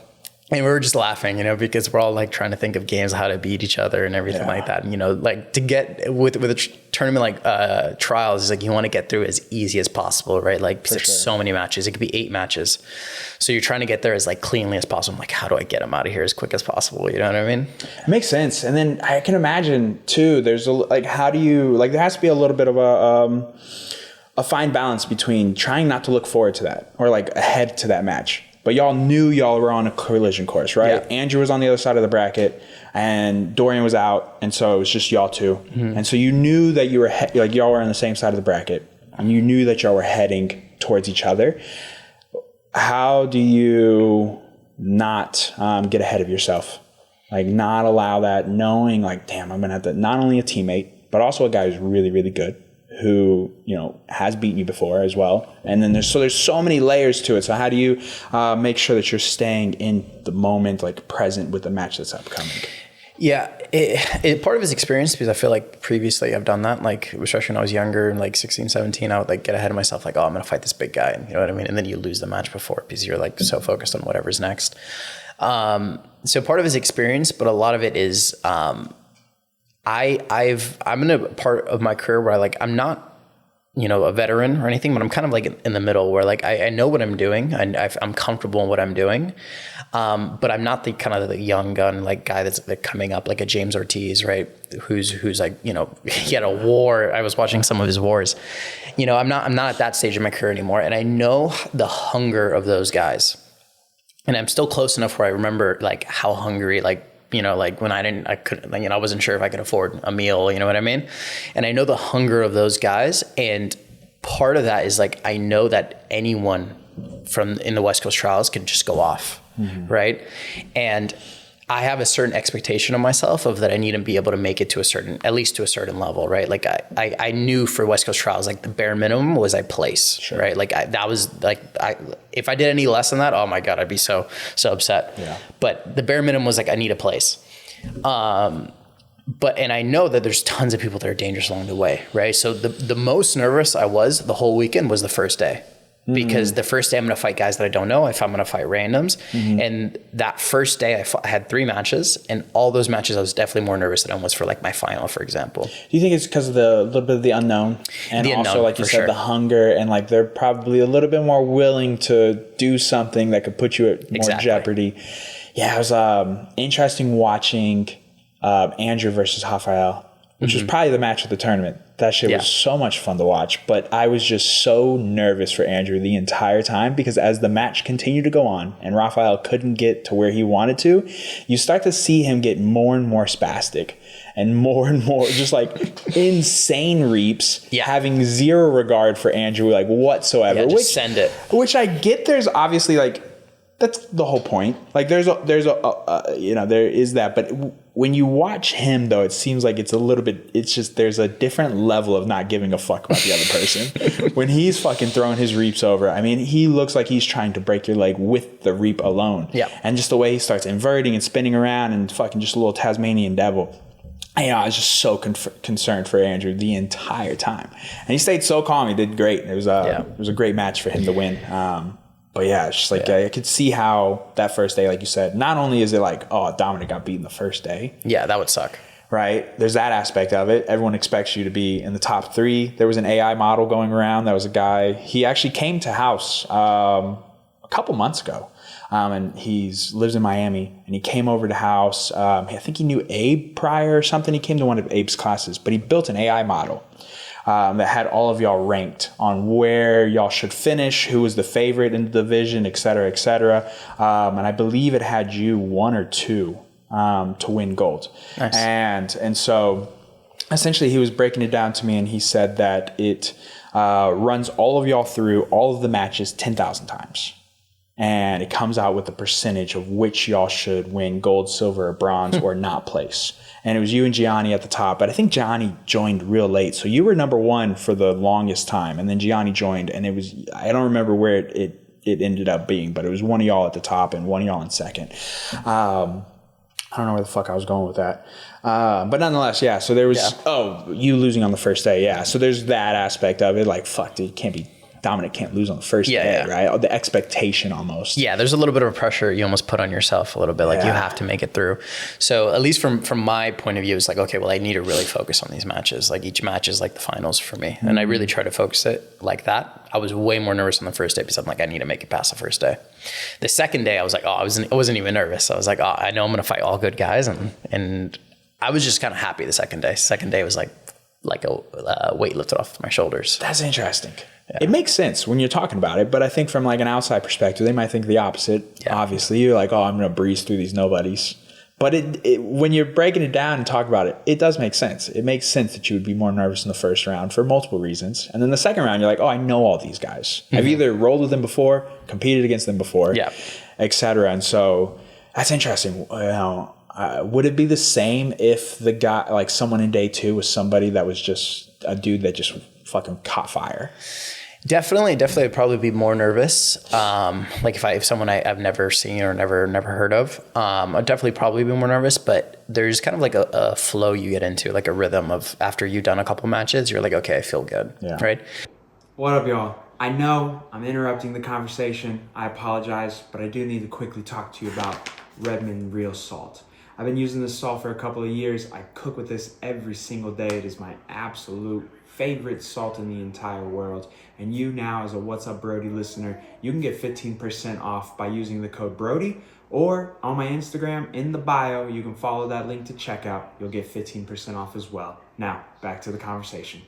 And we were just laughing, you know, because we're all like trying to think of games, how to beat each other and everything like that. And, you know, like to get with a tournament like trials, is like you want to get through as easy as possible, right? Like because so many matches, it could be 8 matches. So you're trying to get there as like cleanly as possible. I'm like, how do I get him out of here as quick as possible? You know what I mean? It makes sense. And then I can imagine too, there's how do you, like there has to be a little bit of a fine balance between trying not to look forward to that or like ahead to that match. But y'all knew y'all were on a collision course, right? Yeah. Andrew was on the other side of the bracket, and Dorian was out, and so it was just y'all two. Mm-hmm. And so you knew that you were y'all were on the same side of the bracket, and you knew that y'all were heading towards each other. How do you not get ahead of yourself? Like not allow that, knowing like, damn, I'm gonna have to, not only a teammate, but also a guy who's really, really good, who, you know, has beaten you before as well. And then there's so many layers to it. So how do you make sure that you're staying in the moment, like present with the match that's upcoming? Yeah, part of his experience, because I feel like previously I've done that, like especially when I was younger, like 16, 17, I would like get ahead of myself, like, oh, I'm going to fight this big guy. And you know what I mean? And then you lose the match before because you're like so focused on whatever's next. So part of his experience, but a lot of it is, I'm in a part of my career where I'm not, you know, a veteran or anything, but I'm kind of like in the middle where like, I know what I'm doing and I'm comfortable in what I'm doing. But I'm not the kind of the young gun, like guy that's coming up like a James Ortiz, right? Who's like, you know, he had a war. I was watching some of his wars, you know, I'm not at that stage of my career anymore. And I know the hunger of those guys, and I'm still close enough where I remember like how hungry, like, you know, like when I couldn't, you know, I wasn't sure if I could afford a meal, you know what I mean? And I know the hunger of those guys. And part of that is like, I know that anyone in the West Coast trials could just go off. Mm-hmm. Right. And I have a certain expectation of myself of that I need to be able to make it to at least to a certain level. Right. Like I knew for West Coast trials, like the bare minimum was I place. Sure. Right. Like that was like, if I did any less than that, oh my God, I'd be so upset. Yeah. But the bare minimum was like, I need a place. And I know that there's tons of people that are dangerous along the way. Right. So the most nervous I was the whole weekend was the first day. Because the first day I'm going to fight guys that I don't know, if I'm going to fight randoms. Mm-hmm. And that first day I had 3 matches, and all those matches I was definitely more nervous than I was for like my final, for example. Do you think it's because of the little bit of the unknown? And the also, like you said, the hunger, and like they're probably a little bit more willing to do something that could put you at more jeopardy. Yeah, it was interesting watching Andrew versus Rafael, which was probably the match of the tournament. That shit was so much fun to watch, but I was just so nervous for Andrew the entire time, because as the match continued to go on and Rafael couldn't get to where he wanted to, you start to see him get more and more spastic and more just like insane reaps, having zero regard for Andrew like whatsoever. Just send it. Which I get, there's obviously like that's the whole point. Like there is that, but when you watch him though, it seems like it's a little bit, it's just, there's a different level of not giving a fuck about the other person. When he's fucking throwing his reaps over, I mean, he looks like he's trying to break your leg with the reap alone. Yeah. And just the way he starts inverting and spinning around and fucking just a little Tasmanian devil. I was just so concerned for Andrew the entire time. And he stayed so calm. He did great. It was a great match for him to win. But yeah, it's just like I could see how that first day, like you said, not only is it like, oh, Dominic got beaten the first day. Yeah, that would suck. Right? There's that aspect of it. Everyone expects you to be in the top 3. There was an AI model going around. That was a guy. He actually came to house a couple months ago. And lives in Miami, and he came over to house. I think he knew Abe prior or something. He came to one of Abe's classes, but he built an AI model that had all of y'all ranked on where y'all should finish, who was the favorite in the division, et cetera, et cetera. And I believe it had you 1 or 2 to win gold. Nice. And so essentially he was breaking it down to me, and he said that it runs all of y'all through all of the matches 10,000 times. And it comes out with a percentage of which y'all should win gold, silver, or bronze, or not place. And it was you and Gianni at the top. But I think Gianni joined real late. So you were number 1 for the longest time. And then Gianni joined. And it was, I don't remember where it ended up being, but it was one of y'all at the top and one of y'all in second. I don't know where the fuck I was going with that. But nonetheless, yeah. So there was, you losing on the first day. Yeah. So there's that aspect of it. Like, fuck, dude, Dominic can't lose on the first day, right? The expectation almost. Yeah, there's a little bit of a pressure you almost put on yourself a little bit, like you have to make it through. So at least from my point of view, it's like, okay, well, I need to really focus on these matches. Like each match is like the finals for me. And I really try to focus it like that. I was way more nervous on the first day because I'm like, I need to make it past the first day. The second day, I was like, I wasn't even nervous. I was like, I know I'm going to fight all good guys. And I was just kind of happy the second day. Second day was like a weight lifted off my shoulders. That's interesting. Yeah. It makes sense when you're talking about it, but I think from like an outside perspective, they might think the opposite. Yeah. Obviously, you're like, oh, I'm going to breeze through these nobodies. But when you're breaking it down and talk about it, it does make sense. It makes sense that you would be more nervous in the first round for multiple reasons. And then the second round, you're like, oh, I know all these guys. Mm-hmm. I've either rolled with them before, competed against them before, et cetera. And so that's interesting. Would it be the same if the guy, like someone in day 2 was somebody that was just a dude that just fucking caught fire? Definitely would probably be more nervous. Like if someone I've never seen or never heard of, I'd definitely probably be more nervous, but there's kind of like a flow you get into, like a rhythm of after you've done a couple matches, you're like, okay, I feel good. Yeah. Right. What up, y'all? I know I'm interrupting the conversation. I apologize, but I do need to quickly talk to you about Redmond Real Salt. I've been using this salt for a couple of years. I cook with this every single day. It is my absolute favorite salt in the entire world. And you now, as a What's Up Brodey listener, you can get 15% off by using the code Brodey, or on my Instagram in the bio, you can follow that link to checkout. You'll get 15% off as well. Now, back to the conversation.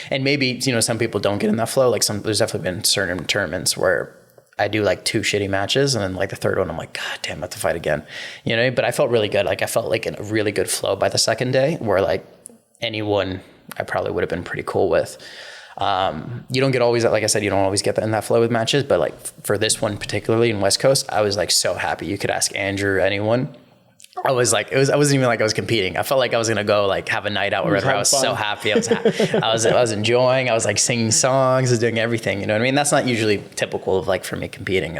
And maybe, some people don't get in that flow. Like there's definitely been certain tournaments where I do like 2 shitty matches, and then like the third one, I'm like, God damn, I have to fight again. But I felt really good. Like I felt like in a really good flow by the second day, where like anyone I probably would have been pretty cool with. You don't get always, like I said, you don't always get in that flow with matches, but like for this one particularly in West Coast, I was like so happy. You could ask Andrew or anyone. I was like, I wasn't even like I was competing. I felt like I was gonna go like have a night out wherever. I was so happy. I was enjoying. I was like singing songs, I was doing everything. You know what I mean? That's not usually typical of like for me competing.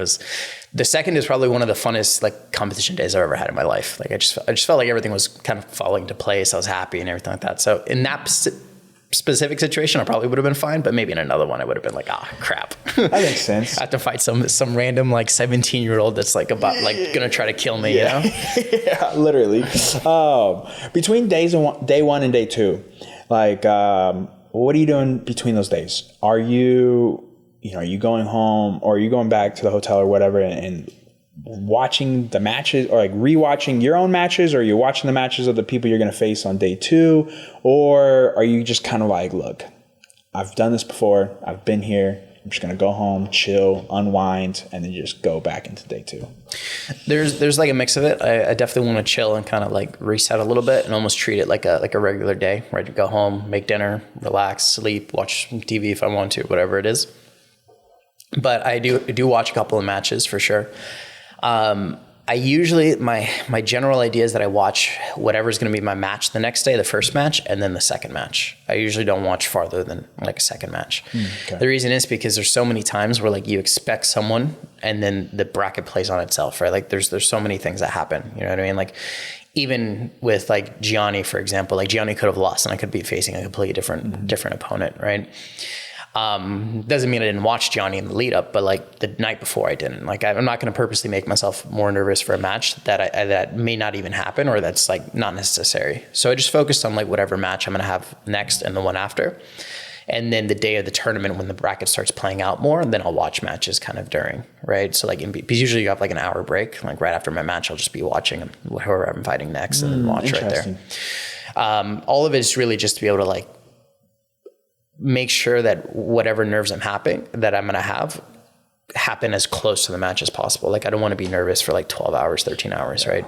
The second is probably one of the funnest like competition days I've ever had in my life. Like I just felt like everything was kind of falling into place. I was happy and everything like that. So in that specific situation, I probably would have been fine, but maybe in another one I would have been like, crap. That makes sense. I have to fight some random like 17-year-old that's like about like gonna try to kill me, Yeah, literally. Between day 1 and day 2, like what are you doing between those days? Are you going home, or are you going back to the hotel or whatever and watching the matches, or like rewatching your own matches, or are you watching the matches of the people you're going to face on day 2? Or are you just kind of like, look, I've done this before, I've been here, I'm just going to go home, chill, unwind, and then just go back into day 2? There's like a mix of it. I definitely want to chill and kind of like reset a little bit and almost treat it like a regular day, right? To go home, make dinner, relax, sleep, watch TV if I want to, whatever it is. But I do watch a couple of matches for sure. I usually, my general idea is that I watch whatever's going to be my match the next day, the first match, and then the second match. I usually don't watch farther than like a second match. Okay. The reason is because there's so many times where like you expect someone and then the bracket plays on itself, right? Like there's so many things that happen, you know what I mean? Like even with like Gianni, for example, like Gianni could have lost and I could be facing a completely different opponent, right? Doesn't mean I didn't watch Gianni in the lead up, but like the night before I didn't. Like I'm not going to purposely make myself more nervous for a match that may not even happen or that's like not necessary. So I just focused on like whatever match I'm going to have next and the one after. And then the day of the tournament when the bracket starts playing out more, then I'll watch matches kind of during, right? So like because usually you have like an hour break, like right after my match, I'll just be watching whoever I'm fighting next and then watch right there. All of it is really just to be able to like make sure that whatever nerves I'm going to have happen as close to the match as possible. Like I don't want to be nervous for like 12 hours, 13 hours, right?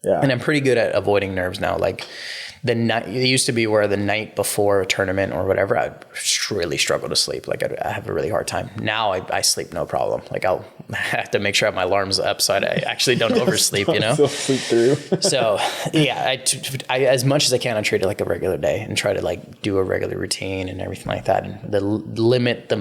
Yeah. And I'm pretty good at avoiding nerves now. Like it used to be where the night before a tournament or whatever, I really struggle to sleep. Like I have a really hard time. Now I sleep no problem. Like I'll have to make sure I have my alarms up so I actually don't oversleep, you know? Still sleep through. So yeah, I as much as I can, I treat it like a regular day and try to like do a regular routine and everything like that. And limit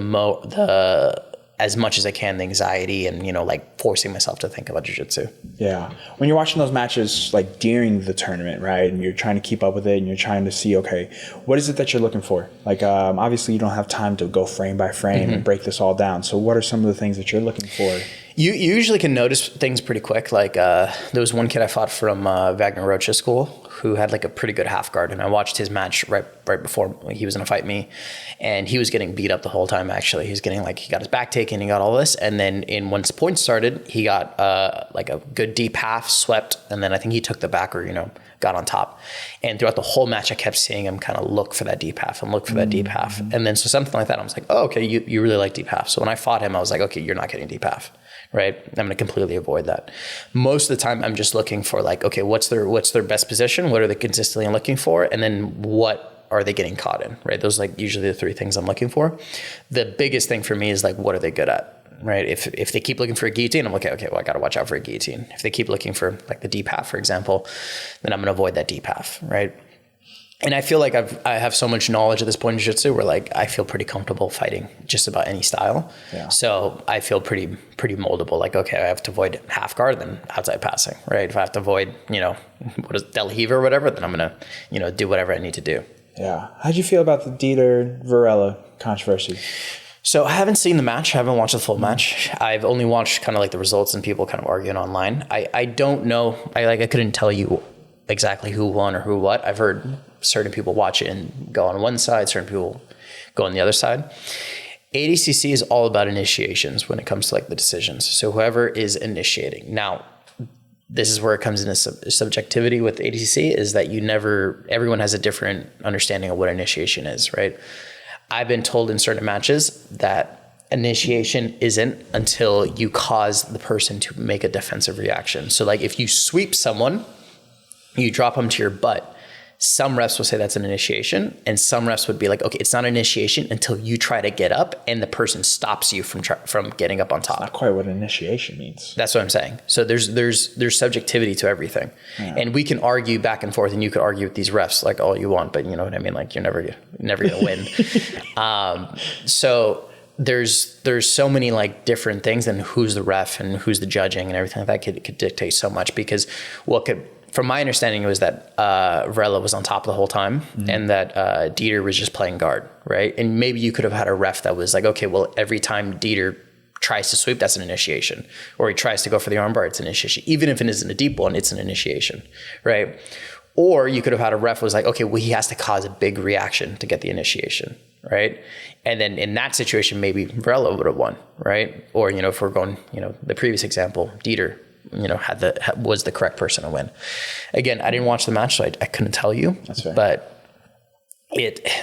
as much as I can, the anxiety and, you know, like forcing myself to think about jiu-jitsu. Yeah. When you're watching those matches, like during the tournament, right, and you're trying to keep up with it and you're trying to see, okay, what is it that you're looking for? Like, obviously you don't have time to go frame by frame and break this all down. So what are some of the things that you're looking for? You usually can notice things pretty quick. Like there was one kid I fought from Wagner Rocha school who had like a pretty good half guard, and I watched his match right before he was going to fight me, and he was getting beat up the whole time. Actually, he was getting like he got his back taken, he got all this, and then once the points started, he got like a good deep half, swept, and then I think he took the back or got on top. And throughout the whole match, I kept seeing him kind of look for that deep half and look for that deep half, and then so something like that, I was like, oh, okay, you really like deep half. So when I fought him, I was like, okay, you're not getting deep half. Right? I'm going to completely avoid that. Most of the time, I'm just looking for like, okay, what's their best position? What are they consistently looking for? And then what are they getting caught in? Right? Those are like usually the three things I'm looking for. The biggest thing for me is like, what are they good at? Right? If they keep looking for a guillotine, I'm like, okay, well, I got to watch out for a guillotine. If they keep looking for like the deep half, for example, then I'm going to avoid that deep half. Right? And I feel like I have so much knowledge at this point in jiu-jitsu where like I feel pretty comfortable fighting just about any style. Yeah. So I feel pretty moldable. Like, okay, I have to avoid half guard, then outside passing, right? If I have to avoid, what is Del Heave or whatever, then I'm going to, do whatever I need to do. Yeah. How'd you feel about the Dieter Varela controversy? So I haven't seen the match. I haven't watched the full match. I've only watched kind of like the results and people kind of arguing online. I don't know. I couldn't tell you exactly who won or who what. I've heard certain people watch it and go on one side, certain people go on the other side. ADCC is all about initiations when it comes to like the decisions. So whoever is initiating. Now, this is where it comes into subjectivity with ADCC is that everyone has a different understanding of what initiation is, right? I've been told in certain matches that initiation isn't until you cause the person to make a defensive reaction. So like if you sweep someone, you drop them to your butt, some refs will say that's an initiation, and some refs would be like, okay, it's not an initiation until you try to get up and the person stops you from getting up on top. That's not quite what initiation means. That's what I'm saying. So there's subjectivity to everything. Yeah. And we can argue back and forth, and you could argue with these refs like all you want, but you know what I mean? Like you're never gonna win. So there's so many like different things, and who's the ref and who's the judging and everything like that could dictate so much, because from my understanding, it was that Varela was on top the whole time, and that Dieter was just playing guard, right? And maybe you could have had a ref that was like, okay, well, every time Dieter tries to sweep, that's an initiation. Or he tries to go for the armbar, it's an initiation. Even if it isn't a deep one, it's an initiation, right? Or you could have had a ref who was like, okay, well, he has to cause a big reaction to get the initiation, right? And then in that situation, maybe Varela would have won, right? Or, if we're going, the previous example, Dieter, was the correct person to win. Again, I didn't watch the match, so I couldn't tell you. That's fair. But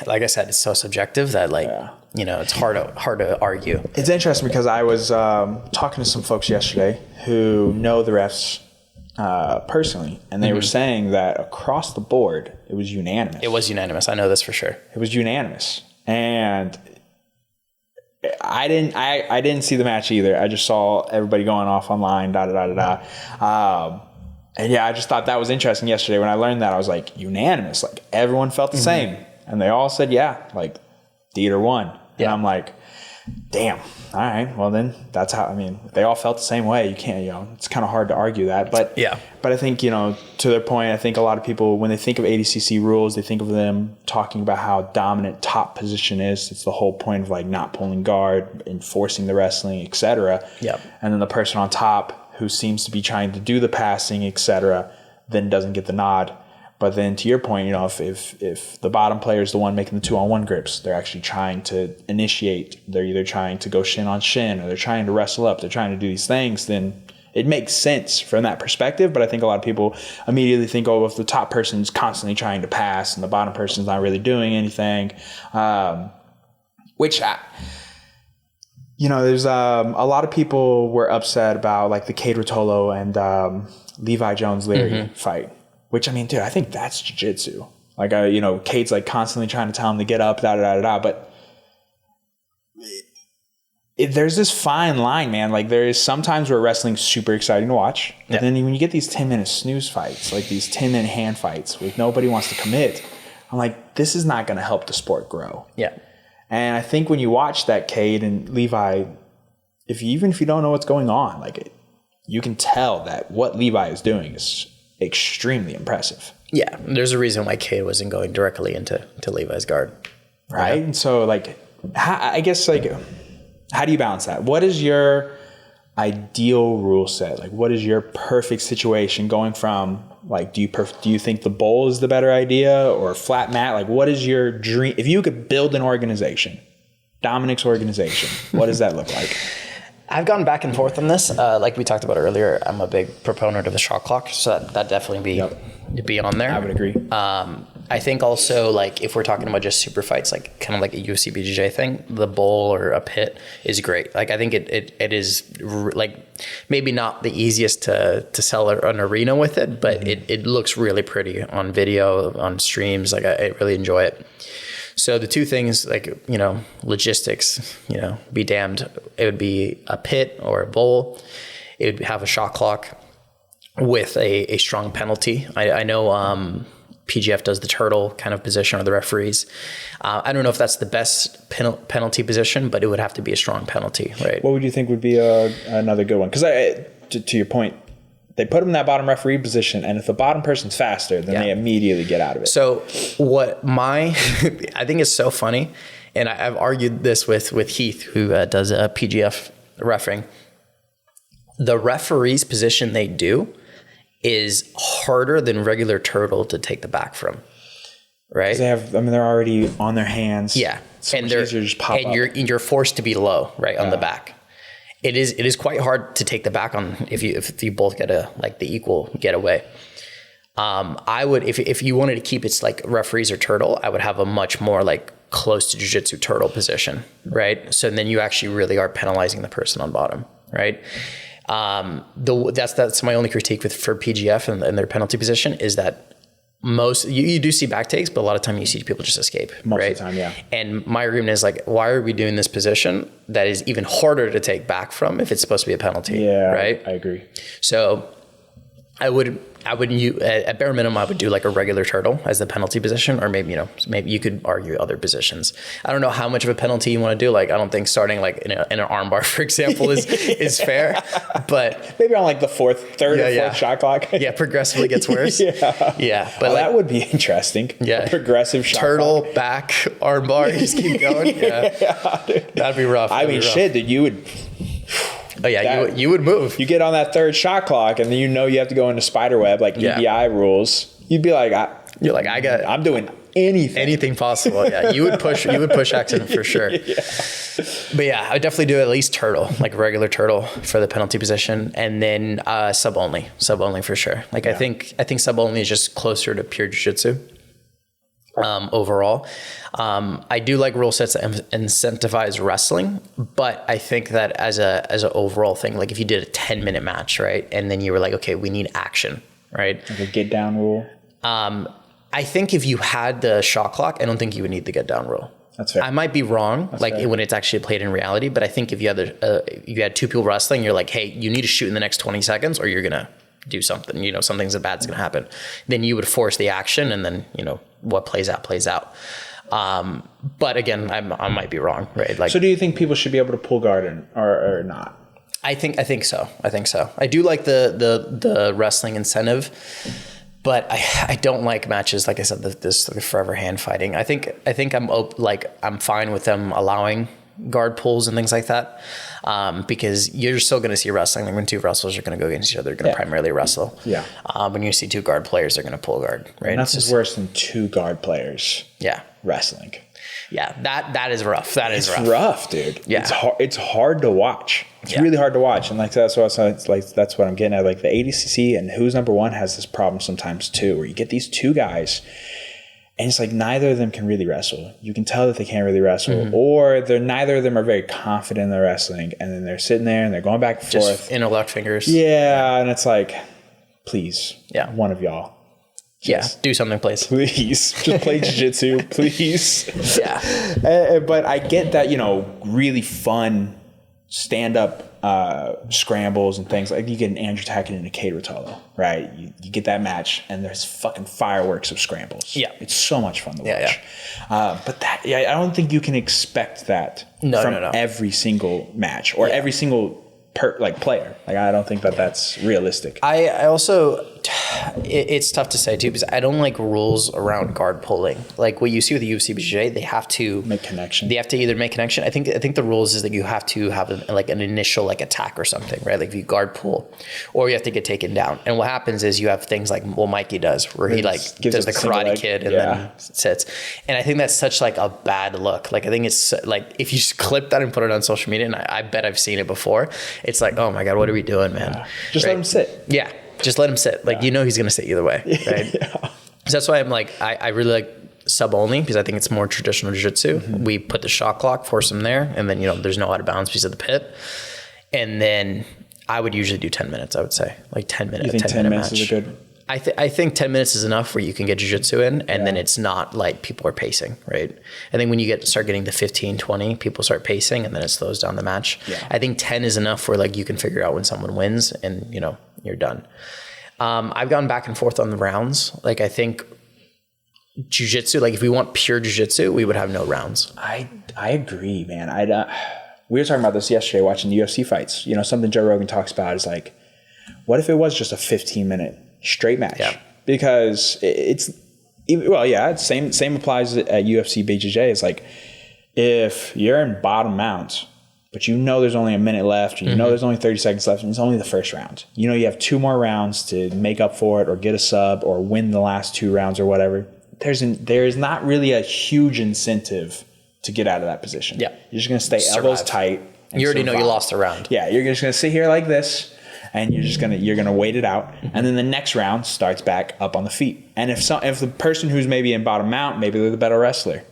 like I said, it's so subjective that it's hard to argue. It's interesting because I was talking to some folks yesterday who know the refs personally, and they were saying that across the board, it was unanimous. It was unanimous. I know this for sure. It was unanimous. And I didn't see the match either. I just saw everybody going off online, and yeah, I just thought that was interesting yesterday. When I learned that, I was like, unanimous. Like, everyone felt the same. And they all said, yeah, like, Dieter won. And I'm like, damn. All right. Well, then that's how, I mean, they all felt the same way. You can't, it's kind of hard to argue that. But but I think, to their point, I think a lot of people, when they think of ADCC rules, they think of them talking about how dominant top position is. It's the whole point of like not pulling guard, enforcing the wrestling, etc. And then the person on top who seems to be trying to do the passing, etc., then doesn't get the nod. But then to your point, if the bottom player is the one making the 2-on-1 grips, they're actually trying to initiate. They're either trying to go shin on shin, or they're trying to wrestle up. They're trying to do these things. Then it makes sense from that perspective. But I think a lot of people immediately think, oh, if the top person's constantly trying to pass and the bottom person's not really doing anything, which there's a lot of people were upset about like the Cade Rotolo and Levi Jones-Leary fight. Which, I mean, dude, I think that's jiu-jitsu. Like, Cade's like constantly trying to tell him to get up, but there's this fine line, man. Like, there is sometimes where wrestling's super exciting to watch. And then when you get these 10-minute snooze fights, like these 10-minute hand fights where nobody wants to commit, I'm like, this is not going to help the sport grow. And I think when you watch that Cade and Levi, even if you don't know what's going on, like, you can tell that what Levi is doing is extremely impressive. There's a reason why Cade wasn't going directly into Levi's guard. Right? And so, like, I guess, like, how do you balance that? What is your ideal rule set? Like, what is your perfect situation going from, like, do you think the bowl is the better idea or flat mat? Like, what is your dream? If you could build an organization, Dominic's organization, what does that look like? I've gone back and forth on this. Like we talked about earlier, I'm a big proponent of the shot clock, so that definitely be on there. I would agree. I think also, like, if we're talking about just super fights, like kind of like a UFC BJJ thing, the bowl or a pit is great. Like, I think it is like maybe not the easiest to sell an arena with it, but it looks really pretty on video, on streams. Like, I really enjoy it. So the two things, like, logistics, be damned. It would be a pit or a bowl. It would have a shot clock with a strong penalty. I know PGF does the turtle kind of position, or the referees. I don't know if that's the best penalty position, but it would have to be a strong penalty, right? What would you think would be another good one? Because to your point, they put them in that bottom referee position, and if the bottom person's faster, then they immediately get out of it. So what I think is so funny, and I've argued this with Heath, who does a PGF refereeing. The referee's position they do is harder than regular turtle to take the back from, right? They're already on their hands. Yeah, so and they're just pop up. You're forced to be low, right, on the back. It is quite hard to take the back on if you both get the equal getaway. I would, if you wanted to keep it like referees or turtle, I would have a much more like close to jiu-jitsu turtle position, right? So then you actually really are penalizing the person on bottom, right? That's my only critique for PGF and their penalty position is that you do see back takes, but a lot of time you see people just escape. Most right? of the time, yeah. And my argument is like, why are we doing this position that is even harder to take back from if it's supposed to be a penalty? Yeah, right. I agree. So I would at bare minimum, I would do like a regular turtle as the penalty position, or maybe you could argue other positions. I don't know how much of a penalty you want to do. Like, I don't think starting like in an arm bar, for example, is fair. But maybe on like the third or fourth shot clock. Yeah, progressively gets worse. Yeah. But that would be interesting. Yeah, a progressive shot turtle clock. Back arm bar. You just keep going. Yeah, that'd be rough. Shit, dude, you would. Oh yeah, you would move. You get on that third shot clock, and then you have to go into spiderweb like EBI rules. You'd be like, I'm doing anything possible. Yeah, you would push accident for sure. But yeah, I would definitely do at least turtle, like a regular turtle for the penalty position, and then sub only for sure. Like I think sub only is just closer to pure jiu-jitsu. Overall, I do like rule sets that incentivize wrestling, but I think that as an overall thing, like if you did a 10-minute match, right, and then you were like, okay, we need action, right? Like a get down rule. I think if you had the shot clock, I don't think you would need the get down rule. That's fair. I might be wrong, fair. when it's actually played in reality. But I think if you had two people wrestling, you're like, hey, you need to shoot in the next 20 seconds, or you're gonna do something. Something's bad's gonna happen. Then you would force the action, and then what plays out plays out. But again, I might be wrong, right? Like, so do you think people should be able to pull guard or not? I think so. I do like the wrestling incentive, but I don't like matches, like I said, this forever hand fighting. I think I'm fine with them allowing guard pulls and things like that, because you're still going to see wrestling. Like when two wrestlers are going to go against each other, they're going to primarily wrestle. Yeah. When you see two guard players, they're going to pull guard. Right. Nothing's worse than two guard players. Yeah. Wrestling. Yeah, that is rough. It's rough, dude. Yeah, it's hard to watch. It's really hard to watch, and that's what I'm getting at. Like the ADCC and who's number one has this problem sometimes too, where you get these two guys, and it's like neither of them can really wrestle. You can tell that they can't really wrestle, or neither of them are very confident in their wrestling, and then they're sitting there and they're going back and forth, interlocked fingers. Yeah, and it's like, please, one of y'all. Do something, please. Please, just play jiu-jitsu, please. Yeah. But I get that, really fun stand-up scrambles and things. Like you get an Andrew Tackett and a Kate Rotolo, right? You get that match, and there's fucking fireworks of scrambles. Yeah. It's so much fun to watch. But I don't think you can expect that from every single match or every single player. Like I don't think that's realistic. I also, it's tough to say too, because I don't like rules around guard pulling. Like what you see with the UFC BJJ, they have to make connection. They have to either make connection. I think the rules is that you have to have an initial attack or something, right? Like if you guard pull, or you have to get taken down. And what happens is you have things like Mikey does, where he does the Karate Kid and then sits. And I think that's such a bad look. Like I think it's like if you just clip that and put it on social media, and I bet I've seen it before. It's like, oh my God, what are we doing, man? Just let him sit. Yeah. Just let him sit. Like, he's going to sit either way. Right. So that's why I'm I really like sub only, because I think it's more traditional jiu-jitsu. We put the shot clock, force him there. And then, there's no out of bounds piece of the pit. And then I would usually do 10 minutes, I would say. Like 10 minutes. You think 10 minutes match. Is a good? I think 10 minutes is enough where you can get jiu-jitsu in, and then it's not like people are pacing, right? I think when you start getting to 15, 20, people start pacing, and then it slows down the match. Yeah. I think 10 is enough where you can figure out when someone wins, and you're done. I've gone back and forth on the rounds. Like I think jiu-jitsu, if we want pure jiu-jitsu, we would have no rounds. I agree, man. We were talking about this yesterday watching the UFC fights. Something Joe Rogan talks about is what if it was just a 15-minute straight match? Yeah. Because it's same applies at UFC BJJ. It's if you're in bottom mount, but there's only a minute left, and there's only 30 seconds left, and it's only the first round. You have 2 more rounds to make up for it, or get a sub, or win the last 2 rounds, or whatever. There's not really a huge incentive to get out of that position. Yeah, you're just gonna stay elbows tight. You already know you lost a round. Yeah, you're just gonna sit here like this, and you're gonna wait it out, and then the next round starts back up on the feet. And if the person who's maybe in bottom mount, maybe they're the better wrestler,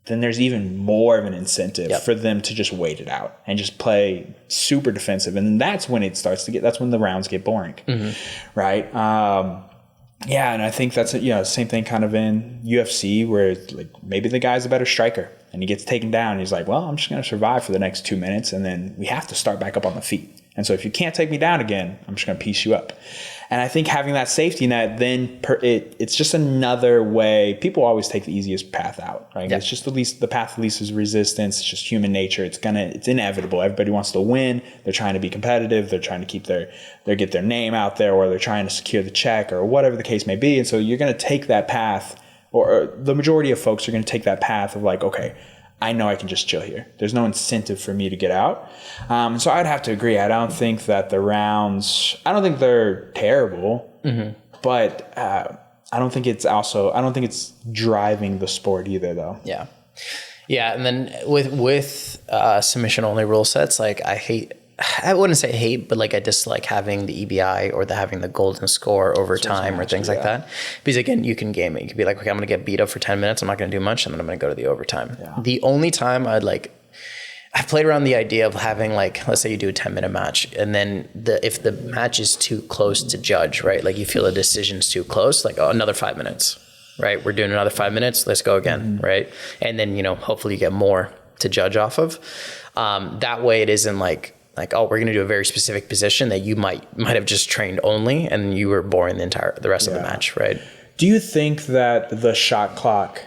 then there's even more of an incentive for them to just wait it out and just play super defensive. And that's when that's when the rounds get boring. Right. And I think that's same thing kind of in UFC, where maybe the guy's a better striker and he gets taken down and he's like, well, I'm just going to survive for the next 2 minutes, and then we have to start back up on the feet. And so if you can't take me down again, I'm just going to piece you up. And I think having that safety net, then it's just another way. People always take the easiest path out, right? It's just the path of least resistance. It's just human nature. It's inevitable. Everybody wants to win. They're trying to be competitive. They're trying to keep get their name out there, or they're trying to secure the check, or whatever the case may be. And so you're going to take that path, or the majority of folks are going to take that path of okay, I know I can just chill here. There's no incentive for me to get out. So I'd have to agree. I don't think that the rounds, I don't think they're terrible, but I don't think it's driving the sport either, though. Yeah. Yeah. And then with submission only rule sets, I wouldn't say hate, but I dislike having the EBI or having the golden score over time or things like that. Because again, you can game it. You can be like, okay, I'm going to get beat up for 10 minutes. I'm not going to do much. And then I'm going to go to the overtime. Yeah. The only time I've played around the idea of having let's say you do a 10-minute match, and then if the match is too close to judge, right? You feel the decision's too close, another 5 minutes. right? We're doing another 5 minutes. Let's go again, right? And then, hopefully you get more to judge off of. That way it isn't like, oh, we're going to do a very specific position that you might have just trained only, and you were boring the rest of the match, right? Do you think that the shot clock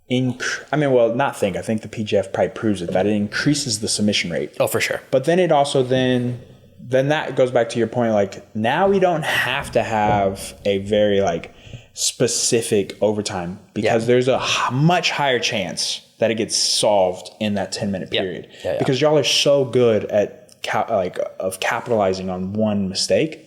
I think the PGF probably proves it, that it increases the submission rate. Oh, for sure. But then it also then that goes back to your point, like now we don't have to have a very like specific overtime because there's a much higher chance that it gets solved in that 10-minute period because y'all are so good at capitalizing on one mistake.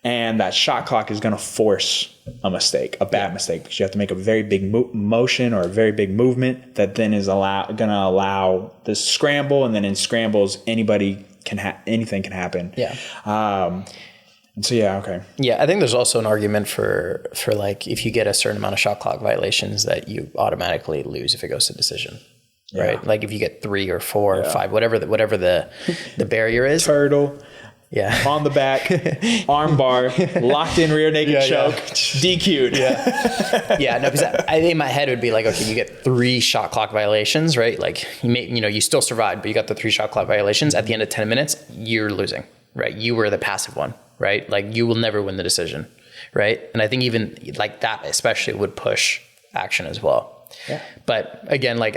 And that shot clock is going to force a mistake, a bad mistake, because you have to make a very big motion or a very big movement that then is going to allow this scramble. And then in scrambles, anything can happen. Yeah. And so, yeah, okay. Yeah, I think there's also an argument for like if you get a certain amount of shot clock violations that you automatically lose if it goes to decision. Right? Like if you get 3 or 4 or 5, whatever the barrier is. Turtle. Yeah. On the back, arm bar, locked in rear naked choke, DQ'd. Yeah. No, because in my head it would be like, okay, you get 3 shot clock violations, right? Like you still survived, but you got the 3 shot clock violations. At the end of 10 minutes, you're losing, right? You were the passive one, right? Like you will never win the decision, right? And I think even like that especially would push action as well. Yeah. But again, like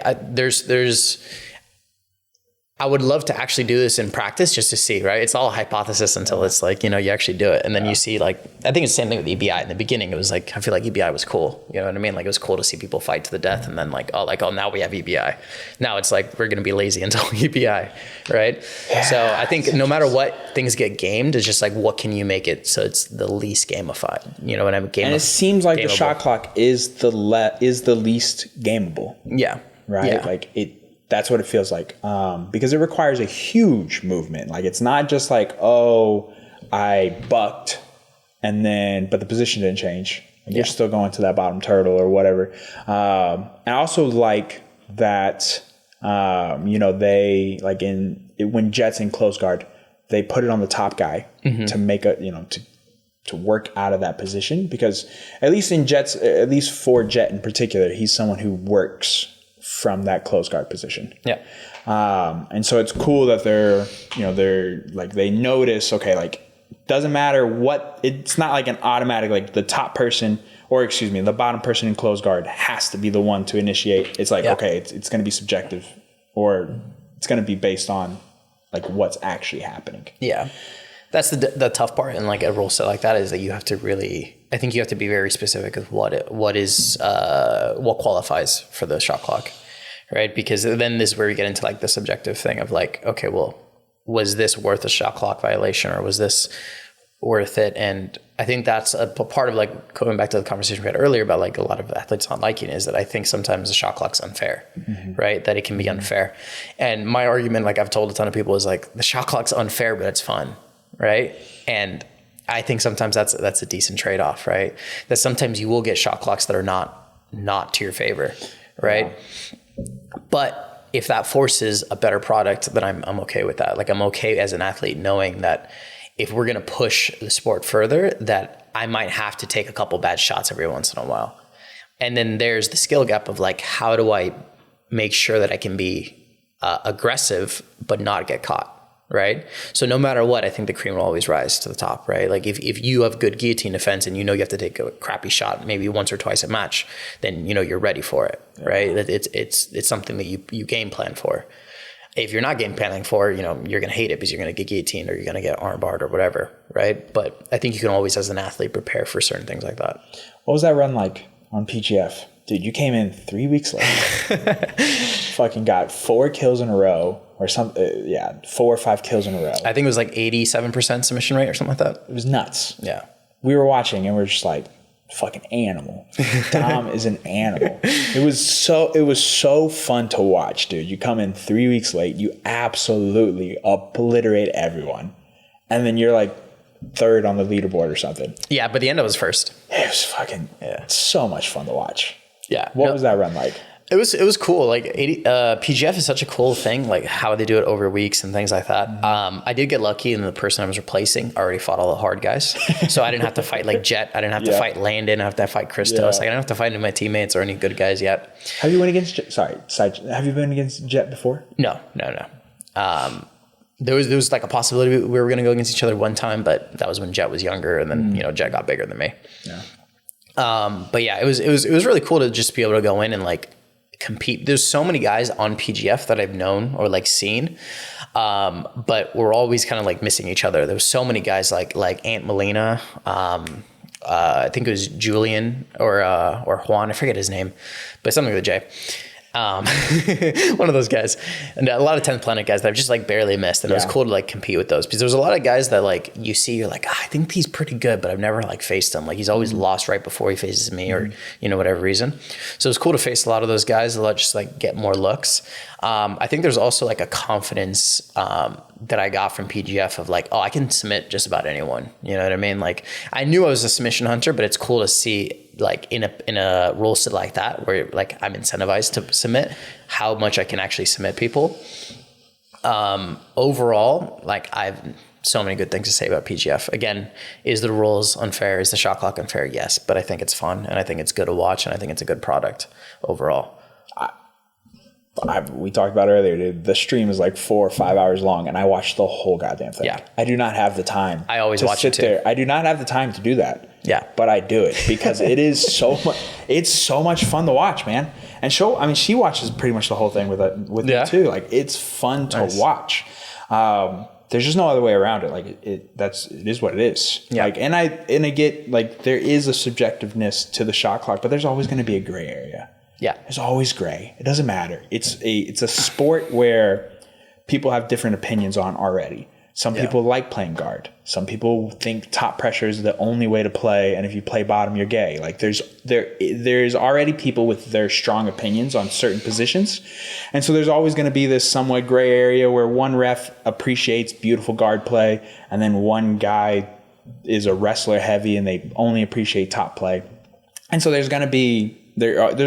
I would love to actually do this in practice just to see, right? It's all a hypothesis until it's like, you actually do it. And then you see like, I think it's the same thing with EBI. In the beginning, it was like, I feel like EBI was cool. You know what I mean? Like it was cool to see people fight to the death. And then now we have EBI. Now it's like, we're going to be lazy until EBI, right? Yeah. So I think no matter what things get gamed, it's just like, what can you make it so it's the least gamified? You know what I mean? And it seems like the shot clock is the least gameable. Yeah. Right? Yeah. Like that's what it feels like, because it requires a huge movement. Like it's not just like, oh, I bucked, but the position didn't change. And you're still going to that bottom turtle or whatever. I also like that, they like when Jets in close guard, they put it on the top guy to make to work out of that position, because at least in Jets, at least for Jet in particular, he's someone who works from that close guard position. Yeah. And so it's cool that they're like, they notice, okay, like doesn't matter what, it's not like an automatic, like the top person the bottom person in close guard has to be the one to initiate. It's like, okay, it's going to be subjective, or it's going to be based on like what's actually happening. Yeah. That's the tough part in like a rule set like that, is that you have to really, I think you have to be very specific with what qualifies for the shot clock, right? Because then this is where we get into like the subjective thing of like, okay, well, was this worth a shot clock violation, or was this worth it? And I think that's a part of like going back to the conversation we had earlier about like a lot of athletes not liking, is that I think sometimes the shot clock's unfair, right? That it can be unfair. And my argument, like I've told a ton of people, is like the shot clock's unfair, but it's fun. Right. And I think sometimes that's a decent trade-off, right? That sometimes you will get shot clocks that are not to your favor. Right. Yeah. But if that forces a better product, then I'm okay with that. Like I'm okay as an athlete knowing that if we're going to push the sport further, that I might have to take a couple bad shots every once in a while. And then there's the skill gap of like, how do I make sure that I can be aggressive, but not get caught? Right. So no matter what, I think the cream will always rise to the top, right? Like if you have good guillotine defense and you have to take a crappy shot maybe once or twice a match, then you're ready for it, right? It's something that you game plan for. If you're not game planning for, you're going to hate it because you're going to get guillotined or you're going to get arm barred or whatever, right? But I think you can always, as an athlete, prepare for certain things like that. What was that run like on PGF? Dude, you came in 3 weeks late. Fucking got 4 kills in a row. Or 4 or 5 kills in a row. I think it was like 87% submission rate or something like that. It was nuts. Yeah. We were watching and we're just like, fucking animal. Dom is an animal. It was so fun to watch, dude. You come in 3 weeks late, you absolutely obliterate everyone. And then you're like 3rd on the leaderboard or something. Yeah, but the end of was 1st. It was fucking so much fun to watch. Yeah. What was that run like? It was cool. Like PGF is such a cool thing, like how they do it over weeks and things like that. I did get lucky, and the person I was replacing already fought all the hard guys, so I didn't have to fight like Jet. I didn't have to fight Landon. I have to fight Christos. Like I didn't have to fight any of my teammates or any good guys yet. Have you went against Jet? Have you been against Jet before? No. There was like a possibility we were going to go against each other one time, but that was when Jet was younger, and then Jet got bigger than me. Yeah. But yeah, it was really cool to just be able to go in and like compete. There's so many guys on PGF that I've known or like seen, but we're always kind of like missing each other. There was so many guys like Aunt Melina, I think it was Julian or Juan, I forget his name, but something with a J. One of those guys, and a lot of 10th Planet guys that I've just like barely missed, and it was cool to like compete with those, because there's a lot of guys that like you see, you're like, I think he's pretty good, but I've never like faced him. Like he's always lost right before he faces me, or whatever reason. So it's cool to face a lot of those guys, a lot, just like get more looks. I think there's also like a confidence that I got from PGF of like, oh, I can submit just about anyone. You know what I mean? Like I knew I was a submission hunter, but it's cool to see like in a rule set like that, where like I'm incentivized to submit, how much I can actually submit people. Overall, like I've so many good things to say about PGF. Again, is the rules unfair? Is the shot clock unfair? Yes, but I think it's fun, and I think it's good to watch, and I think it's a good product overall. We talked about earlier, dude, the stream is like 4 or 5 hours long, and I watch the whole goddamn thing. Yeah. I do not have the time. I always watch it too. There. I do not have the time to do that. Yeah. But I do it because it is it's so much fun to watch, man. And she watches pretty much the whole thing with me too. Like it's fun to watch. There's just no other way around it. Like it is what it is. Yeah. Like, and I get like, there is a subjectiveness to the shot clock, but there's always going to be a gray area. Yeah. There's always gray. It doesn't matter. It's a sport where people have different opinions on already. Some people like playing guard. Some people think top pressure is the only way to play, and if you play bottom, you're gay. Like there's already people with their strong opinions on certain positions. And so there's always going to be this somewhat gray area where one ref appreciates beautiful guard play, and then one guy is a wrestler heavy and they only appreciate top play. And so there's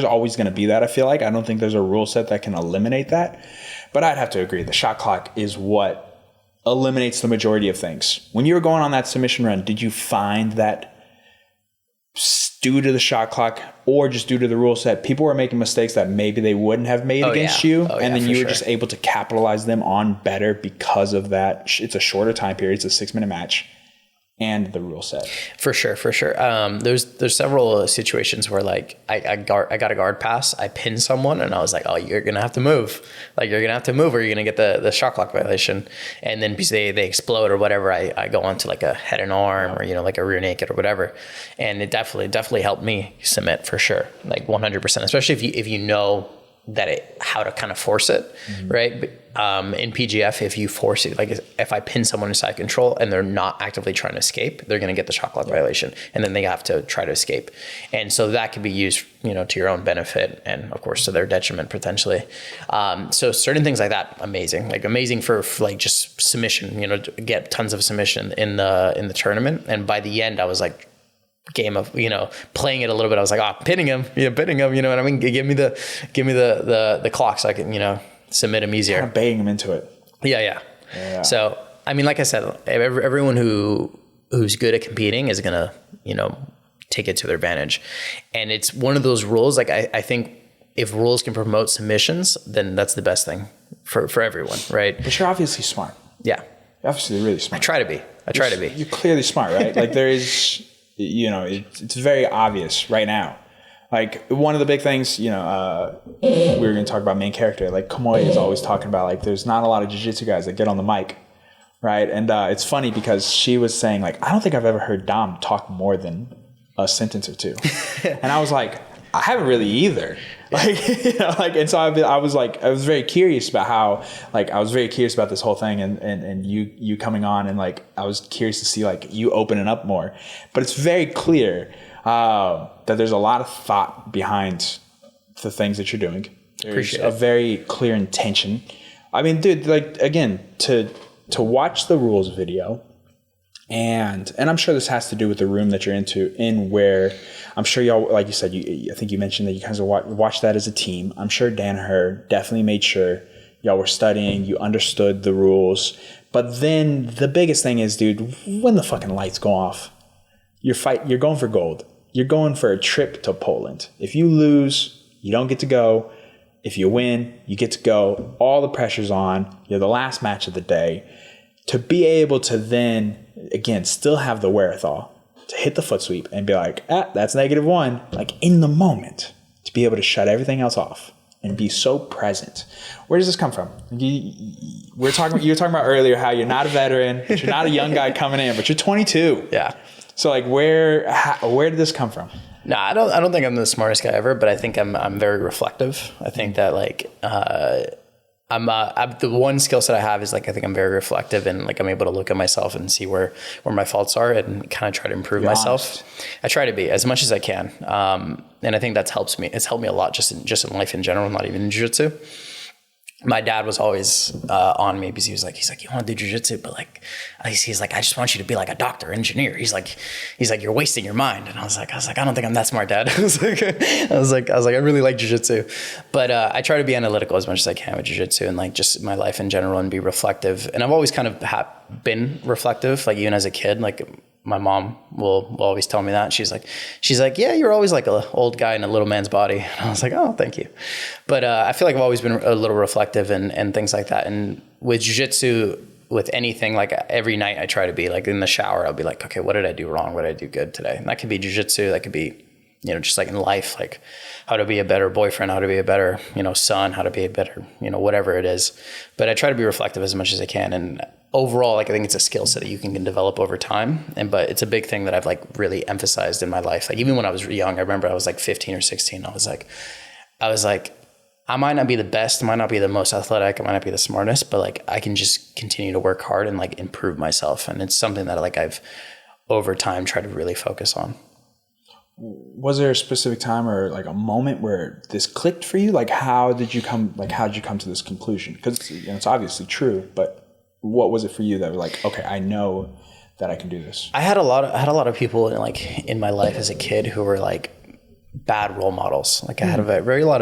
always going to be that, I feel like. I don't think there's a rule set that can eliminate that. But I'd have to agree. The shot clock is what eliminates the majority of things. When you were going on that submission run, did you find that due to the shot clock or just due to the rule set, people were making mistakes that maybe they wouldn't have made against you? And then you were just able to capitalize them on better because of that? It's a shorter time period. It's a 6-minute match. And the rule set. For sure. There's several situations where like I got a guard pass, I pinned someone, and I was like, oh, you're gonna have to move. Like you're gonna have to move, or you're gonna get the shot clock violation. And then because they explode or whatever, I go on to like a head and arm, or like a rear naked or whatever. And it definitely helped me submit for sure, like 100%. Especially if you know how to kind of force it, right? But, in PGF, if you force it, like if I pin someone inside control and they're not actively trying to escape, they're going to get the shot clock violation, and then they have to try to escape. And so that could be used, to your own benefit, and of course to their detriment potentially. So certain things like that, amazing for like just submission, to get tons of submission in the tournament. And by the end, I was like, game of playing it a little bit, I was like, pinning him, you know what I mean? Give me the clock so I can submit him easier, kind of baiting him into it. Yeah. So I mean, like I said, everyone who's good at competing is gonna take it to their advantage, and it's one of those rules. Like I think if rules can promote submissions, then that's the best thing for everyone, right? But you're obviously smart. Yeah, you're obviously really smart. I try to be. You're clearly smart, right? Like there is. It's very obvious right now. Like one of the big things, we were going to talk about main character. Like Kamoy is always talking about like there's not a lot of jiu-jitsu guys that get on the mic, right? And it's funny because she was saying like, I don't think I've ever heard Dom talk more than a sentence or two. And I was like, I haven't really either. And so I was very curious about this whole thing, and you coming on, and like I was curious to see like you opening up more. But it's very clear that there's a lot of thought behind the things that you're doing. There's a very clear intention. I mean, dude, like again, to watch the rules video And I'm sure this has to do with the room that you're in where I'm sure y'all, like you said, I think you mentioned that you kind of watched that as a team. I'm sure Danaher definitely made sure y'all were studying, you understood the rules. But then the biggest thing is, dude, when the fucking lights go off, you're going for gold. You're going for a trip to Poland. If you lose, you don't get to go. If you win, you get to go. All the pressure's on. You're the last match of the day. To be able to then, again, still have the wherewithal to hit the foot sweep and be like, that's -1. Like in the moment, to be able to shut everything else off and be so present. Where does this come from? You were talking about earlier how you're not a veteran, you're not a young guy coming in, but you're 22. Yeah. So like where did this come from? No, I don't think I'm the smartest guy ever, but I think I'm very reflective. I think that like I'm the one skill set I have is like I think I'm very reflective, and like I'm able to look at myself and see where my faults are and kind of try to improve myself. I try to be as much as I can, and I think that helps me. It's helped me a lot just in life in general, not even in jiu-jitsu. My dad was always on me because he's like, you want to do jiu-jitsu, but like, he's like, I just want you to be like a doctor, engineer. He's like, you're wasting your mind. And I was like, I don't think I'm that smart, Dad. I was like, I really like jiu-jitsu, but I try to be analytical as much as I can with jiu-jitsu and like just my life in general and be reflective. And I've always kind of been reflective, like even as a kid, like my mom will always tell me that. She's like, yeah, you're always like an old guy in a little man's body. And I was like, oh, thank you. But I feel like I've always been a little reflective and things like that. And with jiu-jitsu, with anything, like every night I try to be like in the shower, I'll be like, okay, what did I do wrong? What did I do good today? And that could be jiu-jitsu. That could be, just like in life, like how to be a better boyfriend, how to be a better, son, how to be a better, whatever it is. But I try to be reflective as much as I can. And overall, like I think it's a skill set that you can develop over time. But it's a big thing that I've like really emphasized in my life. Like even when I was young, I remember I was like 15 or 16. I was like, I might not be the best, I might not be the most athletic, I might not be the smartest, but like I can just continue to work hard and like improve myself. And it's something that like I've over time tried to really focus on. Was there a specific time or like a moment where this clicked for you? Like how did you come to this conclusion? Because it's obviously true, but what was it for you that was like, okay, I know that I can do this? I had a lot of people in my life as a kid who were like bad role models. Like I had a lot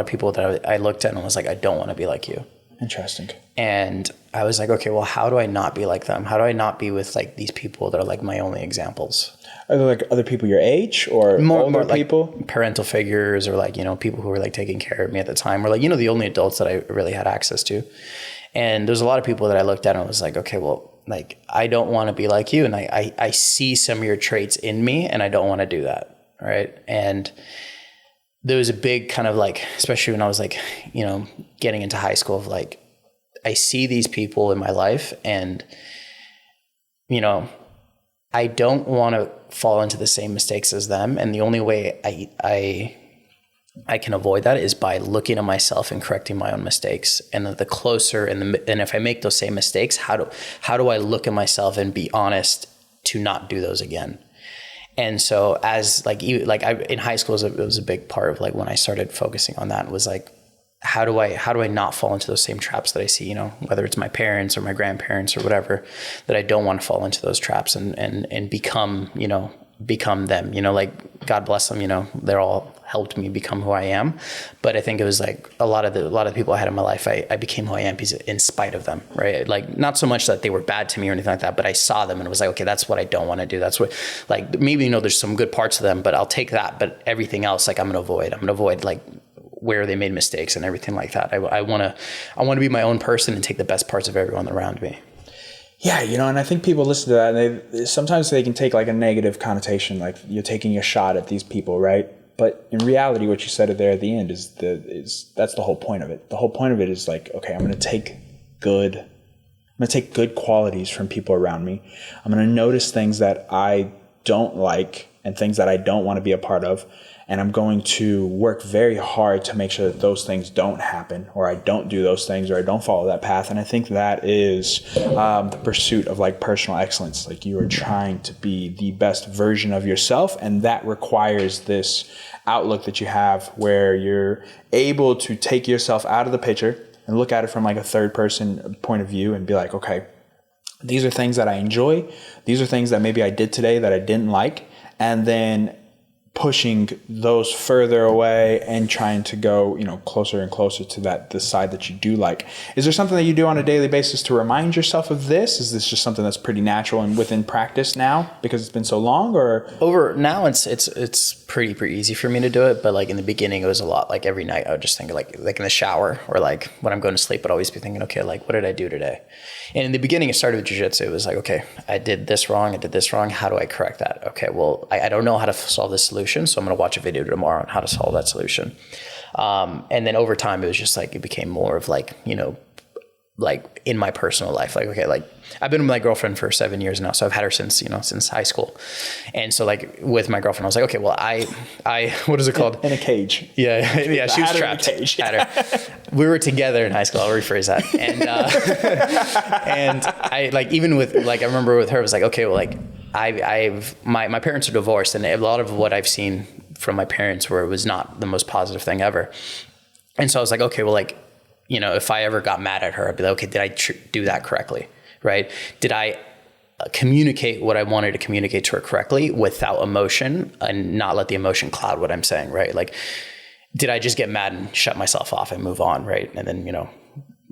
of people that I looked at and was like, I don't want to be like you. Interesting. And I was like, okay, well, how do I not be like them? How do I not be with like these people that are like my only examples? Are there like other people your age or more older like people? Parental figures or like, people who were like taking care of me at the time or like, the only adults that I really had access to. And there's a lot of people that I looked at and was like, okay, well, like I don't want to be like you. And I see some of your traits in me and I don't want to do that. Right. And there was a big kind of like, especially when I was like, getting into high school of like, I see these people in my life and, I don't want to fall into the same mistakes as them. And the only way I can avoid that is by looking at myself and correcting my own mistakes. And the closer and if I make those same mistakes, how do I look at myself and be honest to not do those again? And so as like in high school, it was a big part of like when I started focusing on that was like, how do I not fall into those same traps that I see, whether it's my parents or my grandparents or whatever, that I don't want to fall into those traps and become them, like God bless them, they're all helped me become who I am. But I think it was like a lot of the people I had in my life, I became who I am in spite of them, right? Like not so much that they were bad to me or anything like that, but I saw them and it was like, okay, that's what I don't want to do. That's what, like, maybe, there's some good parts of them, but I'll take that. But everything else, like I'm going to avoid like where they made mistakes and everything like that. I want to be my own person and take the best parts of everyone around me. Yeah, and I think people listen to that and sometimes they can take like a negative connotation, like you're taking a shot at these people, right? But in reality, what you said there at the end is that's the whole point of it. The whole point of it is like, okay, I'm going to take good qualities from people around me. I'm going to notice things that I don't like and things that I don't want to be a part of. And I'm going to work very hard to make sure that those things don't happen, or I don't do those things, or I don't follow that path. And I think that is the pursuit of like personal excellence. Like you are trying to be the best version of yourself. And that requires this outlook that you have where you're able to take yourself out of the picture and look at it from like a third person point of view and be like, okay, these are things that I enjoy. These are things that maybe I did today that I didn't like. And then pushing those further away and trying to go, closer and closer to the side that you do like. Is there something that you do on a daily basis to remind yourself of this? Is this just something that's pretty natural and within practice now because it's been so long? Or over now it's pretty easy for me to do it, but like in the beginning it was a lot. Like every night I would just think like in the shower or like when I'm going to sleep, I'd always be thinking, okay, like what did I do today? And in the beginning it started with jiu-jitsu. It was like, okay, I did this wrong. How do I correct that? Okay, well, I don't know how to solve this solution, so I'm going to watch a video tomorrow on how to solve that solution. And then over time, it was just like, it became more of like, like in my personal life, like, okay, like I've been with my girlfriend for 7 years now. So I've had her since high school. And so like with my girlfriend, I was like, okay, well, I what is it called? In a cage. Yeah. Yeah. She was trapped. Had her. We were together in high school. I'll rephrase that. And, and I like, even with like, I remember with her, it was like, okay, well, like my parents are divorced, and a lot of what I've seen from my parents was not the most positive thing ever. And so I was like, okay, well, like, if I ever got mad at her, I'd be like, okay, did I do that correctly? Right? Did I communicate what I wanted to communicate to her correctly without emotion and not let the emotion cloud what I'm saying? Right? Like, did I just get mad and shut myself off and move on? Right? And then,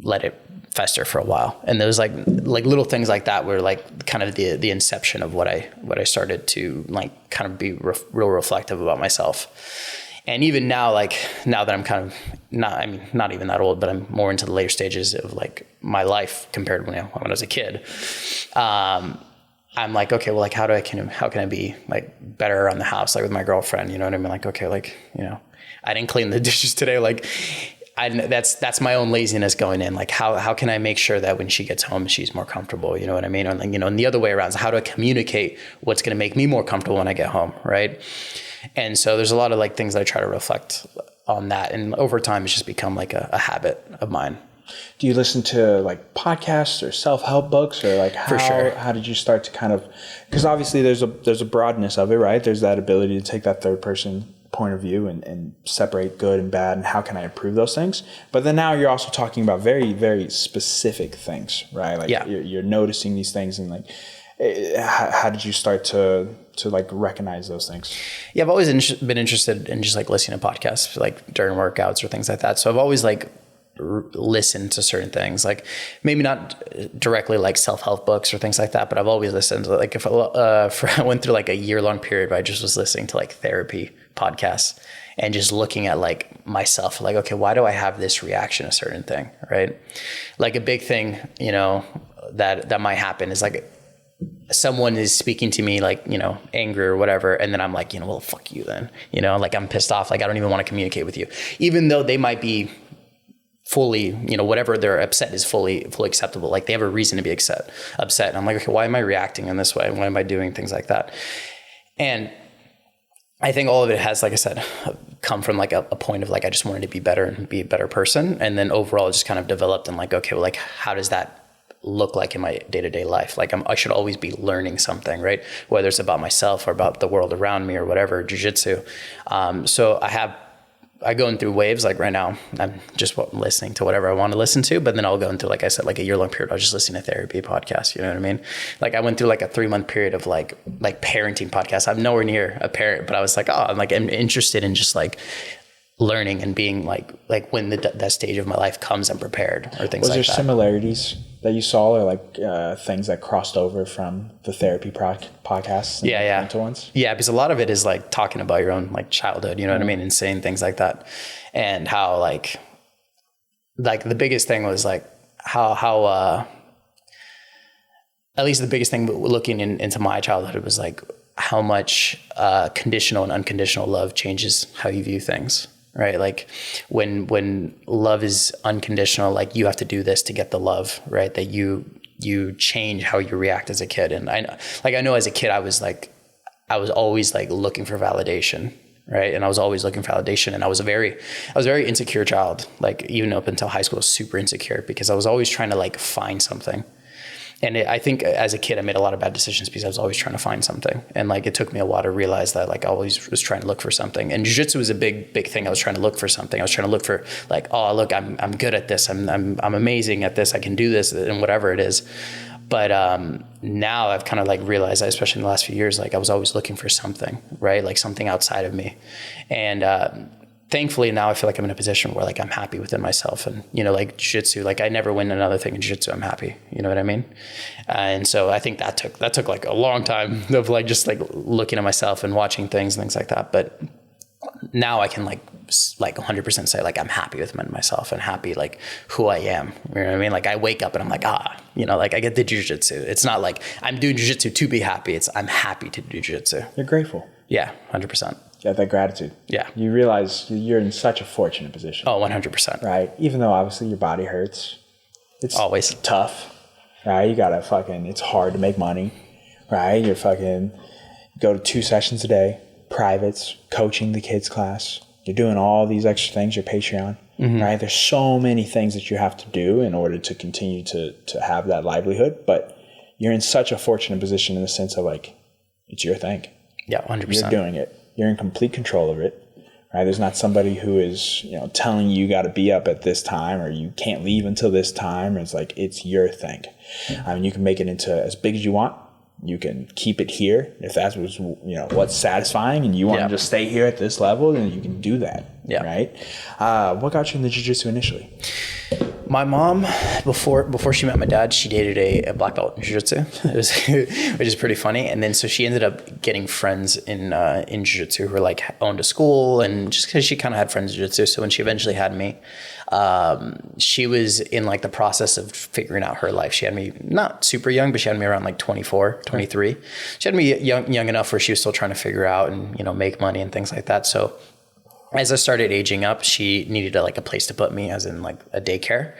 let it fester for a while. And there was like little things like that were like kind of the inception of what I started to like kind of be real reflective about myself. And even now, like now that I'm kind of not even that old, but I'm more into the later stages of like my life compared to when I was a kid. I'm like, okay, well, like how can I be like better around the house, like with my girlfriend, you know what I mean? Like, okay, like, I didn't clean the dishes today. Like that's my own laziness going in. Like how can I make sure that when she gets home, she's more comfortable, you know what I mean? And like, and the other way around is how do I communicate what's going to make me more comfortable when I get home. Right. And so there's a lot of like things that I try to reflect on that. And over time, it's just become like a habit of mine. Do you listen to like podcasts or self-help books, or like For sure. How did you start to kind of, because obviously there's a broadness of it, right? There's that ability to take that third person point of view and separate good and bad and how can I improve those things. But then now you're also talking about very, very specific things, right? Like you're noticing these things, and like, how did you start to like recognize those things? Yeah, I've always been interested in just like listening to podcasts like during workouts or things like that. So I've always like listened to certain things, like maybe not directly like self-help books or things like that, but I've always listened to like I went through like a year-long period where I just was listening to like therapy podcasts and just looking at like myself, like, okay, why do I have this reaction to a certain thing, right? Like a big thing, that might happen is like someone is speaking to me like, angry or whatever. And then I'm like, well, fuck you then, like I'm pissed off. Like, I don't even want to communicate with you, even though they might be fully, whatever they're upset is fully acceptable. Like they have a reason to be upset. And I'm like, okay, why am I reacting in this way? Why am I doing things like that? And I think all of it has, like I said, come from like a point of like, I just wanted to be better and be a better person. And then overall just kind of developed and like, okay, well, like, how does that look like in my day-to-day life? Like I should always be learning something, right? Whether it's about myself or about the world around me or whatever, jiu-jitsu. So I go in through waves. Like right now, I'm just listening to whatever I want to listen to, but then I'll go into, like I said, like a year-long period. I'll just listen to therapy podcasts. You know what I mean? Like I went through like a 3-month period of like parenting podcasts. I'm nowhere near a parent, but I was like, I'm interested in just like learning and being like when that stage of my life comes, I'm prepared or things like that. Was there similarities that you saw, or like things that crossed over from the therapy podcasts and the mental ones? Yeah, because a lot of it is like talking about your own like childhood, you know what I mean? And saying things like that. And how like the biggest thing was like how at least the biggest thing looking into my childhood was like how much conditional and unconditional love changes how you view things. Right? Like when love is unconditional, like you have to do this to get the love, right? That you change how you react as a kid. And I know as a kid, I was always like looking for validation, right? And I was always looking for validation. And I was a very insecure child. Like even up until high school, I was super insecure because I was always trying to like find something. And I think as a kid, I made a lot of bad decisions because I was always trying to find something. And like, it took me a while to realize that like I always was trying to look for something. And jiu-jitsu was a big thing. I was trying to look for something. I was trying to look for like, oh, look, I'm good at this. I'm amazing at this. I can do this and whatever it is. But now I've kind of like realized that, especially in the last few years, like I was always looking for something, right? Like something outside of me. And thankfully now I feel like I'm in a position where like I'm happy within myself. And, you know, like jiu-jitsu, like I never win another thing in jiu-jitsu. I'm happy. You know what I mean? And so I think that took like a long time of like just like looking at myself and watching things and things like that. But now I can like 100% say like I'm happy with myself and happy like who I am. You know what I mean? Like I wake up and I'm like, you know, like I get the jiu-jitsu. It's not like I'm doing jiu-jitsu to be happy. It's I'm happy to do jiu-jitsu. You're grateful. Yeah, 100%. You have that gratitude. Yeah. You realize you're in such a fortunate position. Oh, 100%. Right? Even though obviously your body hurts. It's always tough. Right? You gotta it's hard to make money. Right? You're go to 2 sessions a day, privates, coaching the kids class. You're doing all these extra things, your Patreon, right? There's so many things that you have to do in order to continue to have that livelihood. But you're in such a fortunate position in the sense of like, it's your thing. Yeah, 100%. You're doing it. You're in complete control of it, right? There's not somebody who is, you know, telling you got to be up at this time or you can't leave until this time. It's like, it's your thing. I mean, you can make it into as big as you want. You can keep it here if that's what's satisfying, and you want to just stay here at this level, then you can do that. Yeah. Right. What got you into jiu-jitsu initially? My mom, before she met my dad, she dated a black belt in jiu-jitsu, which is pretty funny. And then so she ended up getting friends in jiu-jitsu who were like owned a school, and just because she kind of had friends in jiu-jitsu. So when she eventually had me, she was in like the process of figuring out her life. She had me not super young, but she had me around like 24, 23. She had me young enough where she was still trying to figure out and, you know, make money and things like that. So as I started aging up, she needed a place to put me, as in like a daycare.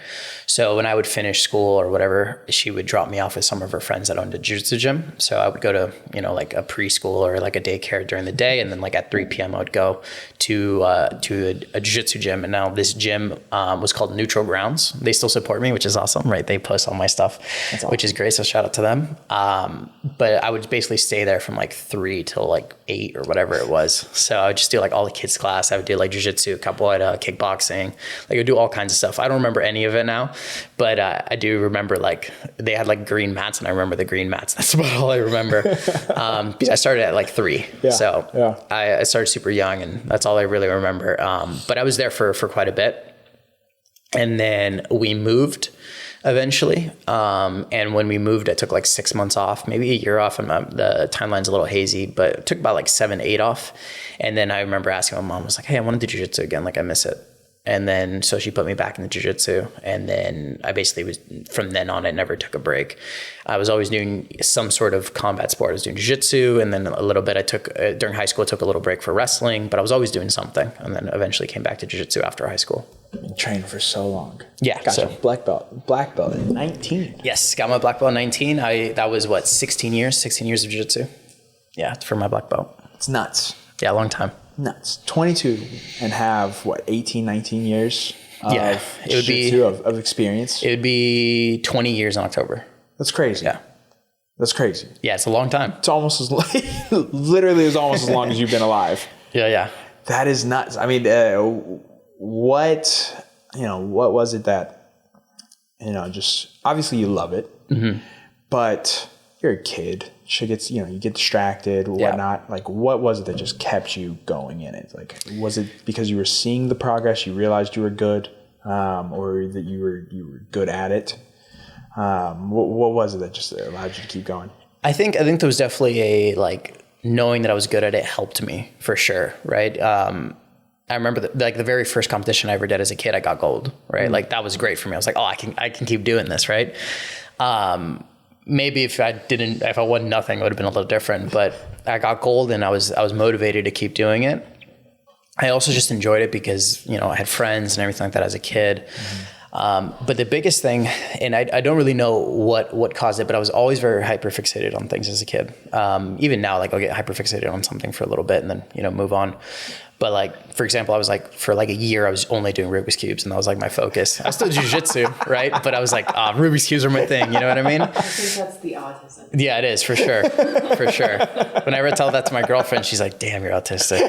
So when I would finish school or whatever, she would drop me off with some of her friends that owned a jiu-jitsu gym. So I would go to, you know, like a preschool or like a daycare during the day. And then like at 3 p.m. I would go to a jiu-jitsu gym. And now this gym was called Neutral Grounds. They still support me, which is awesome, right? They post all my stuff, awesome, which is great. So shout out to them. But I would basically stay there from like 3 till like 8 or whatever it was. So I would just do like all the kids class. I would do like jiu-jitsu, capoeira, kickboxing. Like I would do all kinds of stuff. I don't remember any of it now, but I do remember like they had like green mats, and I remember the green mats. That's about all I remember. Because I started at like 3. Yeah, so I started super young, and that's all I really remember. But I was there for quite a bit. And then we moved eventually. And when we moved, I took like 6 months off, maybe a year off, and the timeline's a little hazy, but it took about like 7, 8 off. And then I remember asking my mom, I was like, hey, I want to do jiu-jitsu again. Like I miss it. And then, so she put me back in the jiu-jitsu. And then I basically was, from then on, I never took a break. I was always doing some sort of combat sport. I was doing jiu-jitsu. And then a little bit, I took, during high school, I took a little break for wrestling, but I was always doing something. And then eventually came back to jiu-jitsu after high school. Been training for so long. Yeah. Got your black belt at 19. Yes. Got my black belt at 19. That was 16 years of jiu-jitsu. Yeah. For my black belt. It's nuts. Yeah. A long time. Nuts. 22 and have 18, 19 years of it would be of experience. It would be 20 years in October. That's crazy. Yeah. That's crazy. Yeah, it's a long time. It's almost literally is almost as long as you've been alive. Yeah. That is nuts. I mean, what was it that, just obviously you love it, but you're a kid. Shit gets, you get distracted, whatnot. Yeah. Like, what was it that just kept you going in it? Like, was it because you were seeing the progress, you realized you were good, or that you were good at it? What was it that just allowed you to keep going? I think there was definitely knowing that I was good at it helped me for sure. Right. I remember the very first competition I ever did as a kid, I got gold, right? Mm-hmm. Like that was great for me. I was like, oh, I can keep doing this. Right. Maybe if I won nothing, it would have been a little different, but I got gold and I was motivated to keep doing it. I also just enjoyed it because, I had friends and everything like that as a kid. Mm-hmm. But the biggest thing, and I don't really know what caused it, but I was always very hyperfixated on things as a kid. Even now, I'll get hyperfixated on something for a little bit and then, move on. But like, for example, I was like, for like a year, I was only doing Rubik's Cubes, and that was like my focus. I still jiu-jitsu, right? But I was like, Rubik's Cubes are my thing. You know what I mean? I think that's the autism. Yeah, it is, for sure. For sure. Whenever I tell that to my girlfriend, she's like, damn, you're autistic.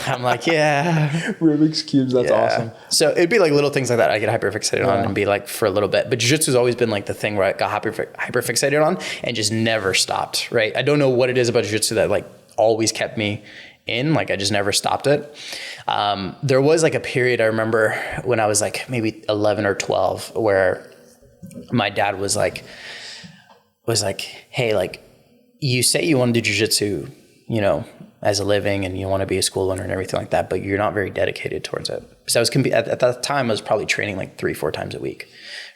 I'm like, yeah. Rubik's Cubes, that's awesome. So it'd be like little things like that I get hyperfixated on and be like for a little bit. But jiu-jitsu has always been like the thing where I got hyperfixated on and just never stopped, right? I don't know what it is about jiu-jitsu that like always kept me in, like I just never stopped it. There was like a period I remember when I was like maybe 11 or 12 where my dad was like, hey, like you say you want to do jiu-jitsu, you know, as a living and you want to be a school owner and everything like that, but you're not very dedicated towards it. So I was at that time I was probably training like 3-4 times a week,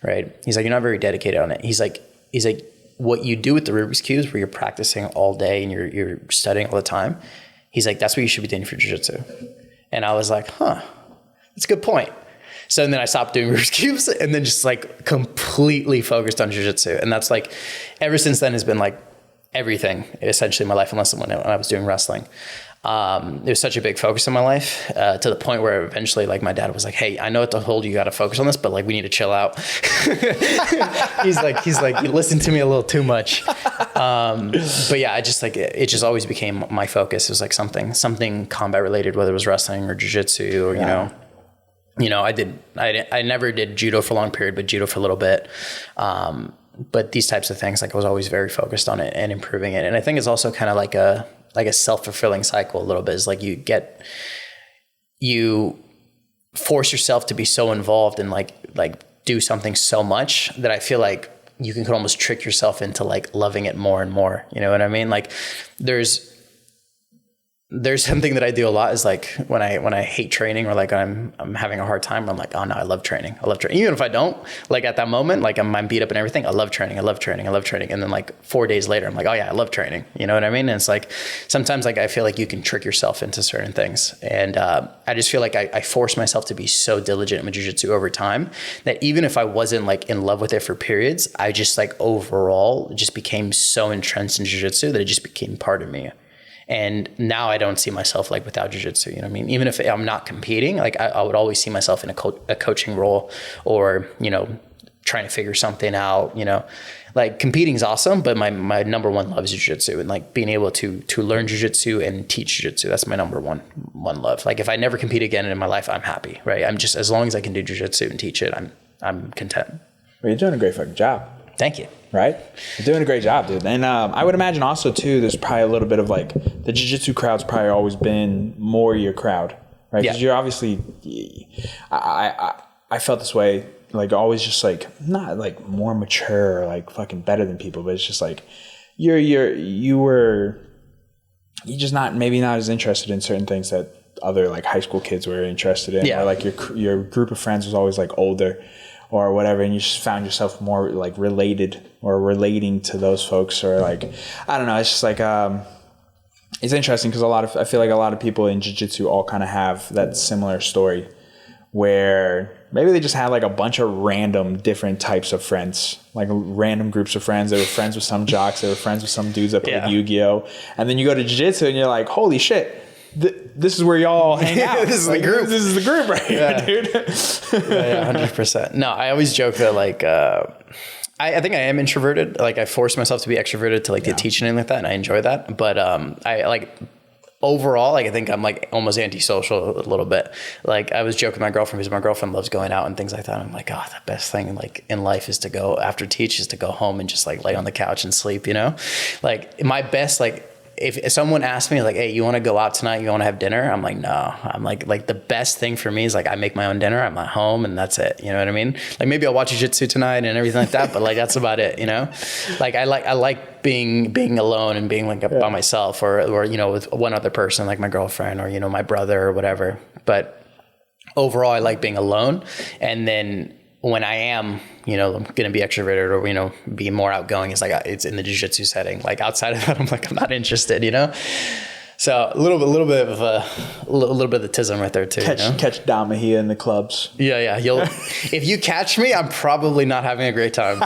right? He's like, you're not very dedicated on it. He's like, what you do with the Rubik's Cubes where you're practicing all day and you're studying all the time. He's like, that's what you should be doing for jiu-jitsu. And I was like, that's a good point. So then I stopped doing Rubik's Cubes and then just like completely focused on jiu-jitsu. And that's like, ever since then has been like everything essentially in my life, unless when I was doing wrestling. It was such a big focus in my life to the point where eventually like my dad was like, hey, I know what to hold you got to focus on this, but like we need to chill out. he's like, you listen to me a little too much. But yeah, I just like, it just always became my focus. It was like something combat related, whether it was wrestling or jiu-jitsu or, you know, I never did judo for a long period, but judo for a little bit. But these types of things, like I was always very focused on it and improving it. And I think it's also kind of like a self-fulfilling cycle a little bit. Is like you force yourself to be so involved and like do something so much that I feel like you can almost trick yourself into like loving it more and more. You know what I mean? Like there's something that I do a lot is like when I hate training or like I'm having a hard time, I'm like, oh no, I love training. Even if I don't, like at that moment, like I'm beat up and everything, I love training. And then like 4 days later, I'm like, oh yeah, I love training. You know what I mean? And it's like, sometimes like I feel like you can trick yourself into certain things. And I just feel like I force myself to be so diligent in jiu-jitsu over time that even if I wasn't like in love with it for periods, I just like overall just became so entrenched in jiu-jitsu that it just became part of me. And now I don't see myself like without jiu-jitsu, you know what I mean? Even if I'm not competing, like I would always see myself in a coaching role or, you know, trying to figure something out, you know, like competing is awesome, but my number one love is jiu-jitsu and like being able to learn jiu-jitsu and teach jiu-jitsu. That's my number one love. Like if I never compete again in my life, I'm happy, right? I'm just, as long as I can do jiu-jitsu and teach it, I'm content. Well, you're doing a great fucking job. Thank you. Right? You're doing a great job, dude. And I would imagine also, too, there's probably a little bit of like the jiu-jitsu crowd's probably always been more your crowd, right? Because you're obviously, I felt this way, like always just like, not like more mature or like fucking better than people, but it's just like you're just maybe not as interested in certain things that other like high school kids were interested in. Or like your group of friends was always like older or whatever, and you just found yourself more like related or relating to those folks, or like, I don't know, it's just like, it's interesting because I feel like a lot of people in jiu-jitsu all kind of have that similar story where maybe they just had like a bunch of random different types of friends, like random groups of friends. They were friends with some jocks, they were friends with some dudes that played Yu-Gi-Oh! And then you go to jiu-jitsu and you're like, holy shit, this is where y'all hang out. This is like, the group. This is the group right here, dude. 100%. No, I always joke that like, I think I am introverted. Like I force myself to be extroverted to like to teach and anything like that. And I enjoy that. But I like overall, like I think I'm like almost antisocial a little bit. Like I was joking with my girlfriend because my girlfriend loves going out and things like that. I'm like, oh, the best thing like in life is to go after teach is to go home and just like lay on the couch and sleep, you know? Like my best, like if someone asks me like, hey, you want to go out tonight? You want to have dinner? I'm like, no. I'm like the best thing for me is like I make my own dinner. I'm at home and that's it. You know what I mean? Like maybe I'll watch jiu-jitsu tonight and everything like that, but like that's about it. You know, like I like being alone and being like by myself or you know with one other person like my girlfriend or you know my brother or whatever. But overall, I like being alone, and then when I am, you know, I'm going to be extroverted or, you know, be more outgoing, it's like, it's in the jiu-jitsu setting. Like outside of that, I'm like, I'm not interested, you know? So a little bit of the tism right there too. Catch Dom Mejia in the clubs. Yeah. If you catch me, I'm probably not having a great time.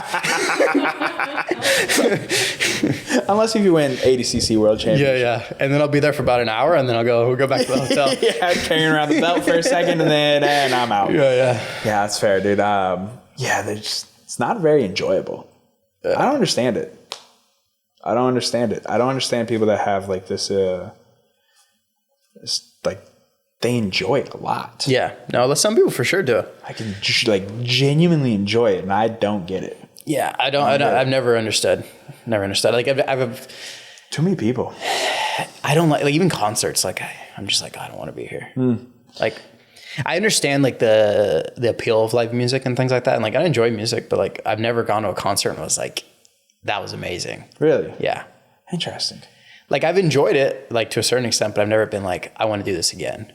Unless if you win ADCC World Championship. Yeah. And then I'll be there for about an hour, and then we'll go back to the hotel. Yeah, carrying around the belt for a second, and I'm out. Yeah. Yeah, that's fair, dude. It's not very enjoyable. I don't understand it. I don't understand people that have like this, like they enjoy it a lot. Yeah. No, some people for sure do. I can like genuinely enjoy it, and I don't get it. Yeah, I've never understood. Like I've too many people. I don't like even concerts. Like I'm just like, I don't want to be here. Like I understand like the appeal of live music and things like that. And like I enjoy music, but like I've never gone to a concert and was like, that was amazing. Really? Yeah. Interesting. Like I've enjoyed it like to a certain extent, but I've never been like, I want to do this again.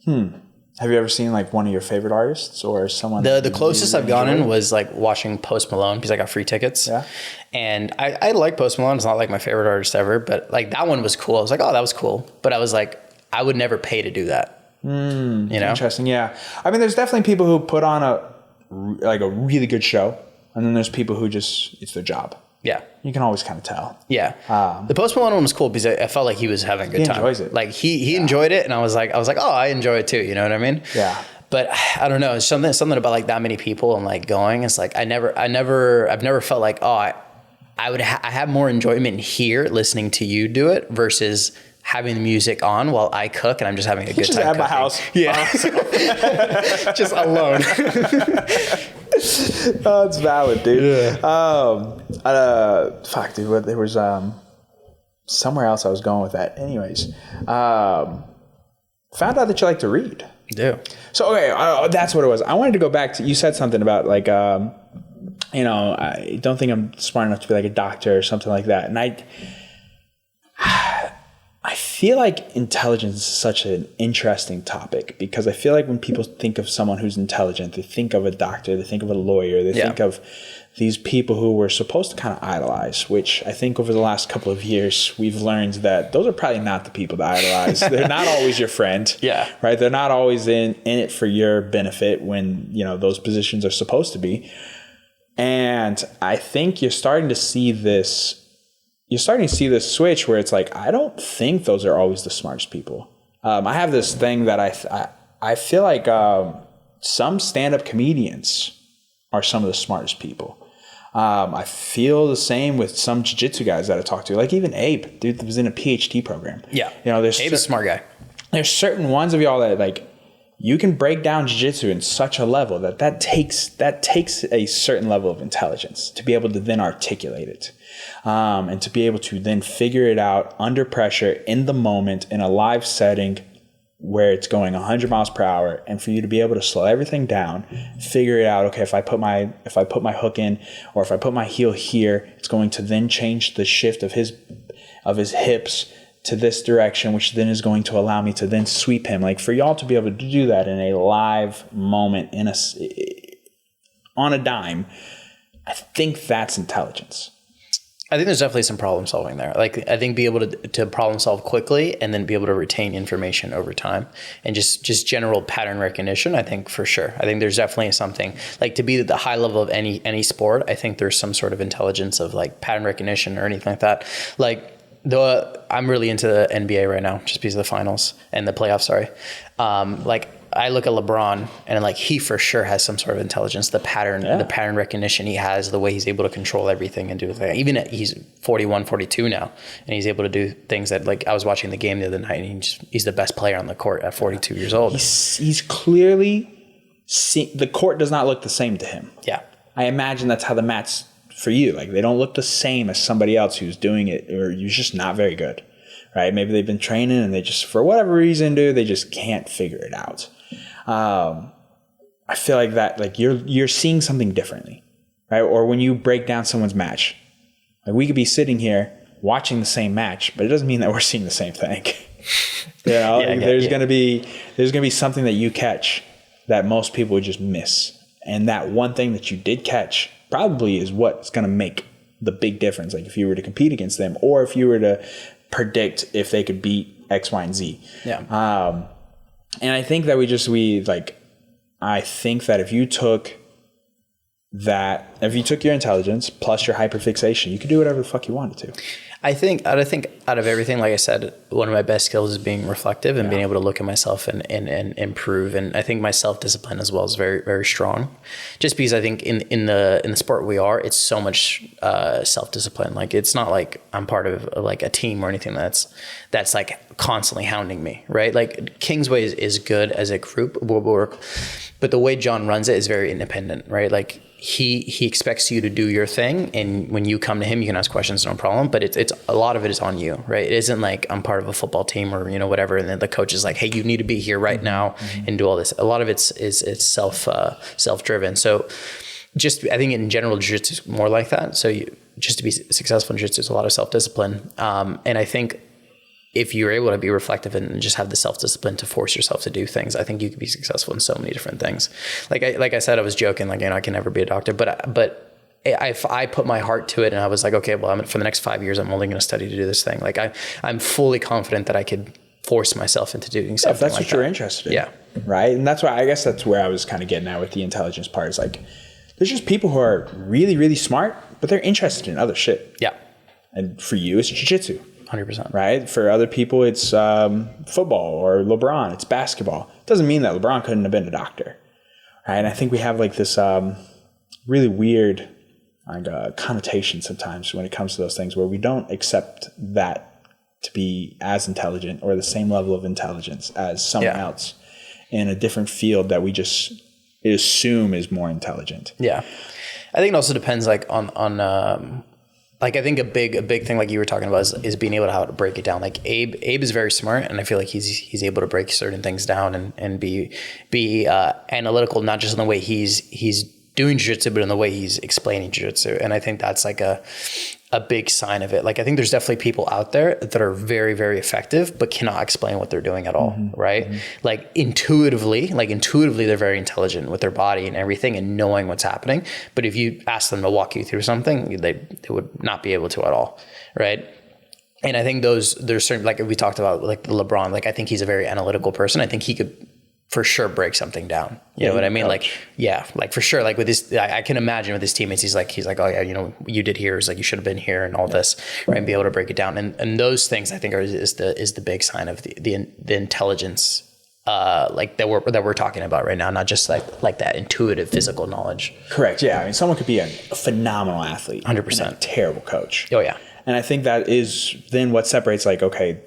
Have you ever seen like one of your favorite artists or someone? The closest I've gone in was like watching Post Malone because I got free tickets. Yeah. And I like Post Malone. It's not like my favorite artist ever, but like that one was cool. I was like, oh, that was cool. But I was like, I would never pay to do that. You know? Interesting. Yeah. I mean, there's definitely people who put on a really good show, and then there's people who just, it's their job. Yeah. You can always kind of tell. Yeah. The Post Malone one was cool because I felt like he was having a good time. He enjoys it. Like he enjoyed it, and I was like, oh, I enjoy it too. You know what I mean? Yeah. But I don't know. It's something about like that many people and like going. It's like I've never felt like, oh, I have more enjoyment here listening to you do it versus having the music on while I cook and I'm just having a good time. Just at my house. Yeah. Just alone. Oh, it's valid, dude. Yeah. Fuck, dude. There was somewhere else I was going with that. Anyways, found out that you like to read. I do. So okay, that's what it was. I wanted to go back to, you said something about like, I don't think I'm smart enough to be like a doctor or something like that. And I feel like intelligence is such an interesting topic because I feel like when people think of someone who's intelligent, they think of a doctor, they think of a lawyer, they think of these people who we're supposed to kind of idolize, which I think over the last couple of years, we've learned that those are probably not the people to idolize. They're not always your friend. Yeah. Right. They're not always in it for your benefit when, those positions are supposed to be. And I think you're starting to see this switch where it's like, I don't think those are always the smartest people. I have this thing that I feel like some stand-up comedians are some of the smartest people. I feel the same with some jiu-jitsu guys that I talk to, like even Abe, dude, that was in a PhD program. Yeah. There's Abe's a smart guy. There's certain ones of y'all that like, you can break down jiu-jitsu in such a level that takes a certain level of intelligence to be able to then articulate it. And to be able to then figure it out under pressure in the moment in a live setting where it's going 100 miles per hour, and for you to be able to slow everything down, figure it out. Okay, if I put my hook in, or if I put my heel here, it's going to then change the shift of his hips to this direction, which then is going to allow me to then sweep him. Like for y'all to be able to do that in a live moment on a dime, I think that's intelligence. I think there's definitely some problem solving there. Like I think be able to problem solve quickly and then be able to retain information over time and just general pattern recognition. I think for sure. I think there's definitely something like to be at the high level of any sport. I think there's some sort of intelligence of like pattern recognition or anything like that. Like I'm really into the NBA right now just because of the finals and the playoffs. Sorry. Like I look at LeBron and like he for sure has some sort of intelligence, the pattern recognition he has, the way he's able to control everything and do things. Even he's 41, 42 now, and he's able to do things that like I was watching the game the other night and he's the best player on the court at 42 years old. He's clearly the court does not look the same to him. Yeah. I imagine that's how the mats for you, like they don't look the same as somebody else who's doing it or who's just not very good, right? Maybe they've been training and they just, for whatever reason, dude, they just can't figure it out. I feel like that, like you're seeing something differently, right? Or when you break down someone's match, like we could be sitting here watching the same match, but it doesn't mean that we're seeing the same thing. There's going to be something that you catch that most people would just miss. And that one thing that you did catch probably is what's going to make the big difference. Like if you were to compete against them or if you were to predict if they could beat X, Y, and Z. Yeah. And I think that I think that if you took your intelligence plus your hyperfixation, you could do whatever the fuck you wanted to. I think out of everything, like I said, one of my best skills is being reflective and being able to look at myself and improve. And I think my self-discipline as well is very, very strong. Just because I think in the sport we are, it's so much self-discipline. Like it's not like I'm part of like a team or anything that's like constantly hounding me, right? Like Kingsway is good as a group, but the way John runs it is very independent, right? Like he expects you to do your thing, and when you come to him, you can ask questions, no problem. But it's a lot of it is on you, right? It isn't like I'm part of a football team or whatever, and then the coach is like, hey, you need to be here right now and do all this. A lot of it's self-driven. So just I think in general, jiu-jitsu is more like that. So just to be successful in jiu-jitsu is a lot of self-discipline, and I think if you're able to be reflective and just have the self-discipline to force yourself to do things, I think you can be successful in so many different things. Like I said, I was joking, like, I can never be a doctor, but if I put my heart to it and I was like, okay, well, for the next 5 years, I'm only going to study to do this thing. Like I'm fully confident that I could force myself into doing something. If that's like what you're interested in. Yeah. Right. And that's why, I guess that's where I was kind of getting at with the intelligence part. Is like, there's just people who are really, really smart, but they're interested in other shit. Yeah. And for you, it's jiu-jitsu. 100%. Right? For other people, it's football, or LeBron, it's basketball. It doesn't mean that LeBron couldn't have been a doctor. Right? And I think we have like this really weird connotation sometimes when it comes to those things, where we don't accept that to be as intelligent or the same level of intelligence as someone else in a different field that we just assume is more intelligent. Yeah. I think it also depends like on like I think a big thing like you were talking about is being able to how to break it down. Like Abe is very smart, and I feel like he's able to break certain things down and be analytical, not just in the way he's doing jiu-jitsu, but in the way he's explaining jiu-jitsu. And I think that's like a big sign of it. Like I think there's definitely people out there that are very, very effective, but cannot explain what they're doing at all. Right? Like intuitively, they're very intelligent with their body and everything and knowing what's happening. But if you ask them to walk you through something, they would not be able to at all. Right? And I think there's certain, like we talked about, like LeBron, like I think he's a very analytical person. I think he could for sure break something down. You know what I mean? Coach. Like for sure. Like with this, I can imagine with his teammates, he's like, oh yeah, you did here. It's like, you should have been here and all this, right? And be able to break it down. And those things I think is the big sign of the intelligence, like that we're talking about right now, not just like that intuitive physical knowledge. Correct. Yeah. I mean, someone could be a phenomenal athlete, 100%, and a terrible coach. Oh yeah. And I think that is then what separates, like, okay,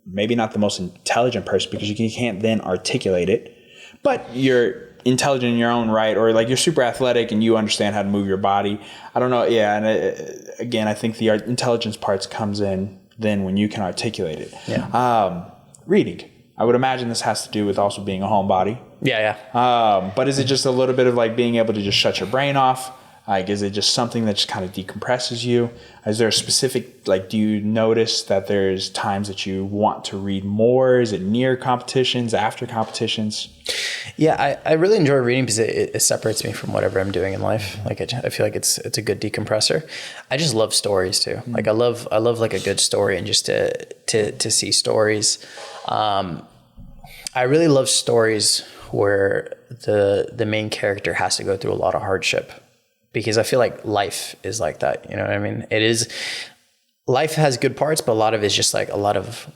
maybe not the most intelligent person, because you can't then articulate it, but you're intelligent in your own right, or like you're super athletic and you understand how to move your body. I don't know. Yeah. And again, I think the intelligence parts comes in then when you can articulate it. Yeah. Reading. I would imagine this has to do with also being a homebody. Yeah. But is it just a little bit of like being able to just shut your brain off? Like, is it just something that just kind of decompresses you? Is there a specific, like, do you notice that there's times that you want to read more? Is it near competitions, after competitions? Yeah, I really enjoy reading because it separates me from whatever I'm doing in life. Like, I feel like it's a good decompressor. I just love stories too. Like I love like a good story, and just to see stories. I really love stories where the main character has to go through a lot of hardship. Because I feel like life is like that. You know what I mean? Life has good parts, but a lot of it is just like a lot of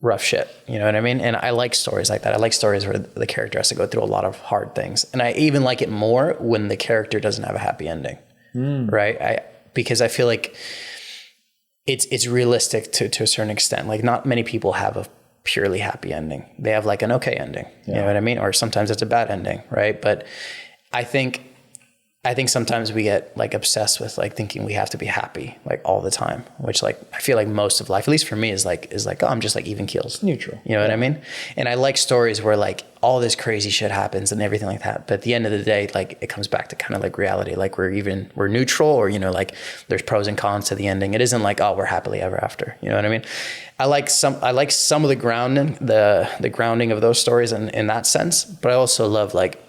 rough shit. You know what I mean? And I like stories like that. I like stories where the character has to go through a lot of hard things. And I even like it more when the character doesn't have a happy ending. Right? Because I feel like it's realistic to a certain extent. Like not many people have a purely happy ending. They have like an okay ending. You know what I mean? Or sometimes it's a bad ending, right? But I think sometimes we get like obsessed with like thinking we have to be happy like all the time, which like I feel like most of life, at least for me, is like oh, I'm just like even keels, neutral. You know what I mean? And I like stories where like all this crazy shit happens and everything like that. But at the end of the day, like it comes back to kind of like reality. Like we're neutral, or like there's pros and cons to the ending. It isn't like, oh, we're happily ever after. You know what I mean? I like some of the grounding, the grounding of those stories in that sense. But I also love like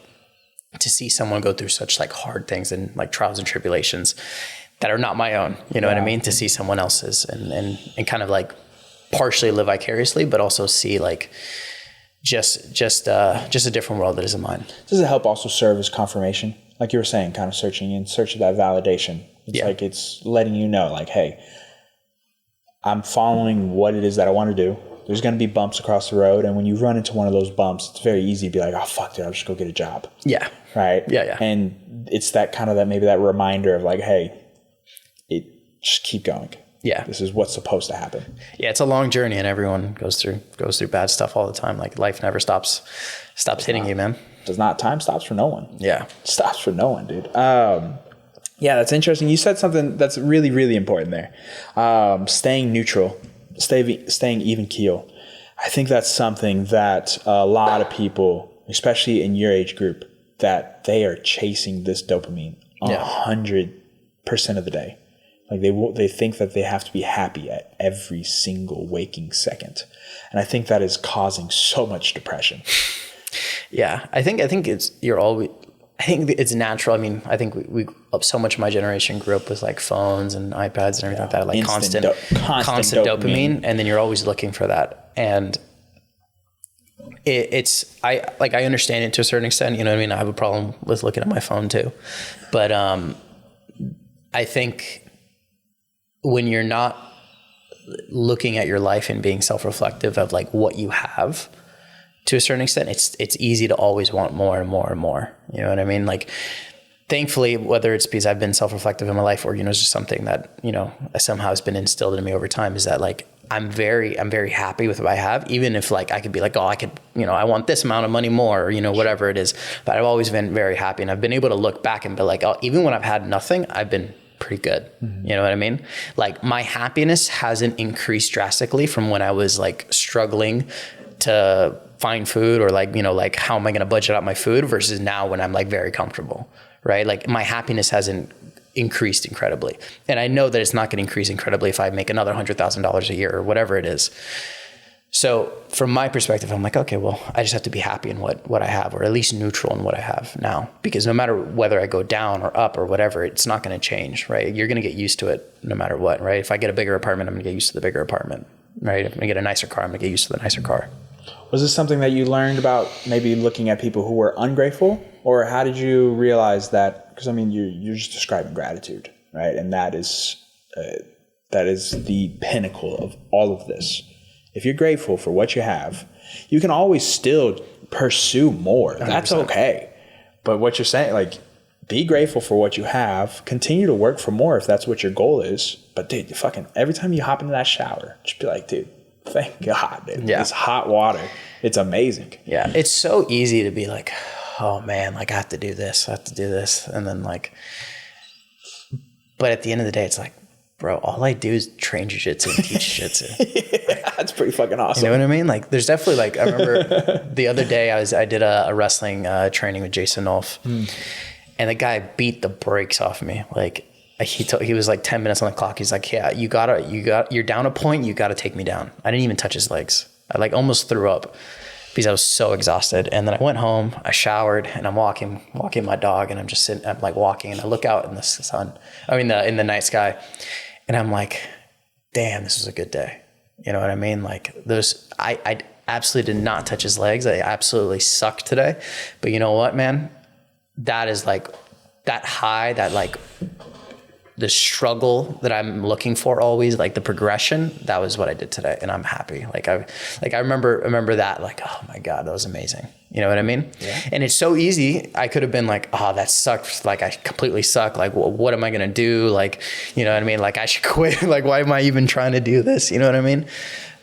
to see someone go through such like hard things and like trials and tribulations that are not my own, you know what I mean? To see someone else's and kind of like partially live vicariously, but also see like just a different world that isn't mine. Does it help also serve as confirmation? Like you were saying, kind of searching in search of that validation. It's like it's letting you know, like, hey, I'm following what it is that I want to do. There's going to be bumps across the road. And when you run into one of those bumps, it's very easy to be like, oh, fuck, dude, I'll just go get a job. Yeah. Right? Yeah. And it's that kind of that, maybe that reminder of like, hey, just keep going. Yeah. This is what's supposed to happen. Yeah. It's a long journey and everyone goes through bad stuff all the time. Like life never stops hitting you, man. Does not. Time stops for no one. Yeah. Stops for no one, dude. Yeah, that's interesting. You said something that's really, really important there. Staying neutral, staying even keel. I think that's something that a lot of people, especially in your age group, that they are chasing this dopamine 100% of the day. Like they think that they have to be happy at every single waking second. And I think that is causing so much depression. Yeah. I think I think it's natural. I mean, I think we so much of my generation grew up with like phones and iPads and everything like that, like constant dopamine. And then you're always looking for that. And I understand it to a certain extent, you know what I mean? I have a problem with looking at my phone too. But, I think when you're not looking at your life and being self-reflective of like what you have, to a certain extent, it's easy to always want more and more and more. You know what I mean? Like, thankfully, whether it's because I've been self-reflective in my life or, you know, it's just something that, you know, somehow has been instilled in me over time, is that like, I'm very happy with what I have, even if like, I could be like, oh, I could, you know, I want this amount of money more, or, you know, whatever it is. But I've always been very happy. And I've been able to look back and be like, oh, even when I've had nothing, I've been pretty good. Mm-hmm. You know what I mean? Like my happiness hasn't increased drastically from when I was like struggling to find food, or like, you know, like how am I going to budget out my food, versus now when I'm like very comfortable, right? Like my happiness hasn't increased incredibly. And I know that it's not going to increase incredibly if I make another $100,000 a year or whatever it is. So from my perspective, I'm like, okay, well, I just have to be happy in what I have, or at least neutral in what I have now, because no matter whether I go down or up or whatever, it's not going to change, right? You're going to get used to it no matter what, right? If I get a bigger apartment, I'm going to get used to the bigger apartment, right? If I get a nicer car, I'm going to get used to the nicer car. Was this something that you learned about maybe looking at people who were ungrateful, or how did you realize that? Because I mean, you're just describing gratitude, right? And that is the pinnacle of all of this. If you're grateful for what you have, you can always still pursue more. 100%. That's okay. But what you're saying, like, be grateful for what you have. Continue to work for more if that's what your goal is. But dude, fucking every time you hop into that shower, just be like, dude, thank God, dude. Yeah. This hot water, it's amazing. Yeah, it's so easy to be like, oh man, like I have to do this, and then like, but at the end of the day, it's like, bro, all I do is train jiu-jitsu and teach jiu-jitsu. Yeah, that's pretty fucking awesome. You know what I mean? Like, there's definitely like, I remember the other day I did a wrestling training with Jason Nolf, and the guy beat the brakes off me. Like, he was like 10 minutes on the clock. He's like, yeah, you're down a point. You got to take me down. I didn't even touch his legs. I like almost threw up because I was so exhausted. And then I went home, I showered, and I'm walking my dog, and I'm just sitting, I'm like walking, and I look out in the sun, in the night sky, and I'm like, damn, this was a good day. You know what I mean? Like I absolutely did not touch his legs. I absolutely sucked today. But you know what, man? That is like that high, that like the struggle that I'm looking for always, like the progression, that was what I did today. And I'm happy. I remember that, like, oh my God, that was amazing. You know what I mean? Yeah. And it's so easy. I could have been like, oh, that sucks. Like I completely suck. Like, well, what am I going to do? Like, you know what I mean? Like I should quit. Like, why am I even trying to do this? You know what I mean?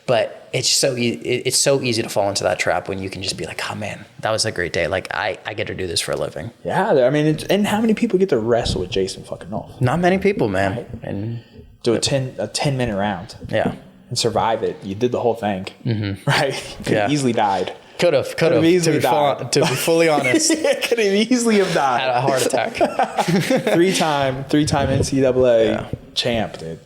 But it's so easy to fall into that trap when you can just be like, oh man, that was a great day. Like I get to do this for a living. Yeah. I mean, and how many people get to wrestle with Jason fucking Nolf? Not many people, man. Right? And do a 10-minute round. Yeah. And survive it. You did the whole thing. Mm-hmm. Right. Could have easily died. Could have easily died. To be fully honest. Could have easily have died. Had a heart attack. three-time NCAA champ, dude.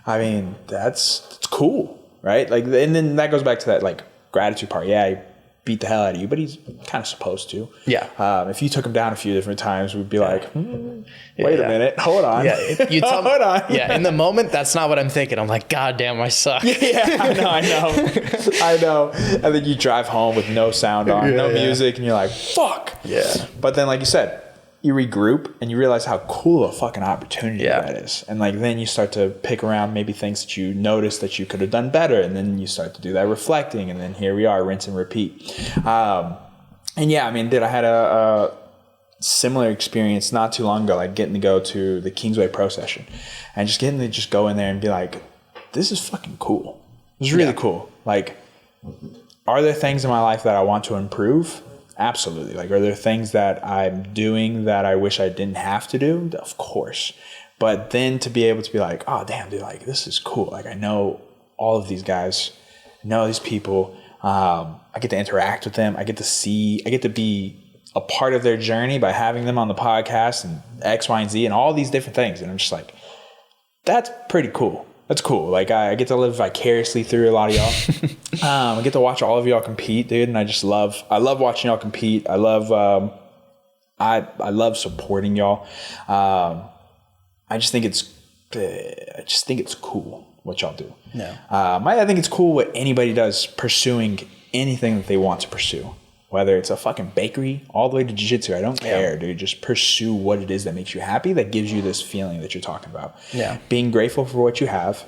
I mean, it's cool. Right? Like, and then that goes back to that like gratitude part. Yeah, beat the hell out of you, but he's kind of supposed to. Yeah. If you took him down a few different times, we'd be like, wait a minute, hold on. Yeah. You tell hold on. Yeah. In the moment, that's not what I'm thinking. I'm like, God damn, I suck. Yeah, I know. And then you drive home with no sound on, no music, and you're like, fuck. Yeah. But then, like you said, you regroup and you realize how cool a fucking opportunity that is. And like, then you start to pick around maybe things that you noticed that you could have done better. And then you start to do that reflecting. And then here we are, rinse and repeat. And yeah, I mean, I had a similar experience not too long ago, like getting to go to the Kingsway Pro Session and just getting to just go in there and be like, this is fucking cool. This is really cool. Like, are there things in my life that I want to improve? Absolutely. Like, are there things that I'm doing that I wish I didn't have to do? Of course. But then to be able to be like, oh, damn, dude, like, this is cool. Like, I know all of these guys, I know these people. I get to interact with them. I get to be a part of their journey by having them on the podcast and X, Y, and Z and all these different things. And I'm just like, that's pretty cool. That's cool. Like, I get to live vicariously through a lot of y'all. I get to watch all of y'all compete, dude. And I love watching y'all compete. I love supporting y'all. I just think it's cool what y'all do. Yeah. I think it's cool what anybody does pursuing anything that they want to pursue. Whether it's a fucking bakery all the way to jiu-jitsu, I don't care, dude. Just pursue what it is that makes you happy, that gives you this feeling that you're talking about. Yeah. Being grateful for what you have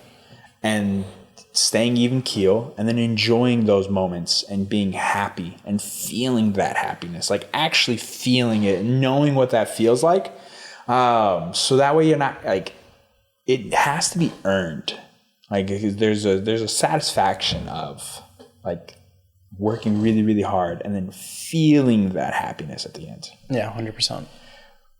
and staying even keel and then enjoying those moments and being happy and feeling that happiness, like actually feeling it, knowing what that feels like. So that way you're not like, it has to be earned. Like there's a satisfaction of like working really, really hard and then feeling that happiness at the end. Yeah, 100%.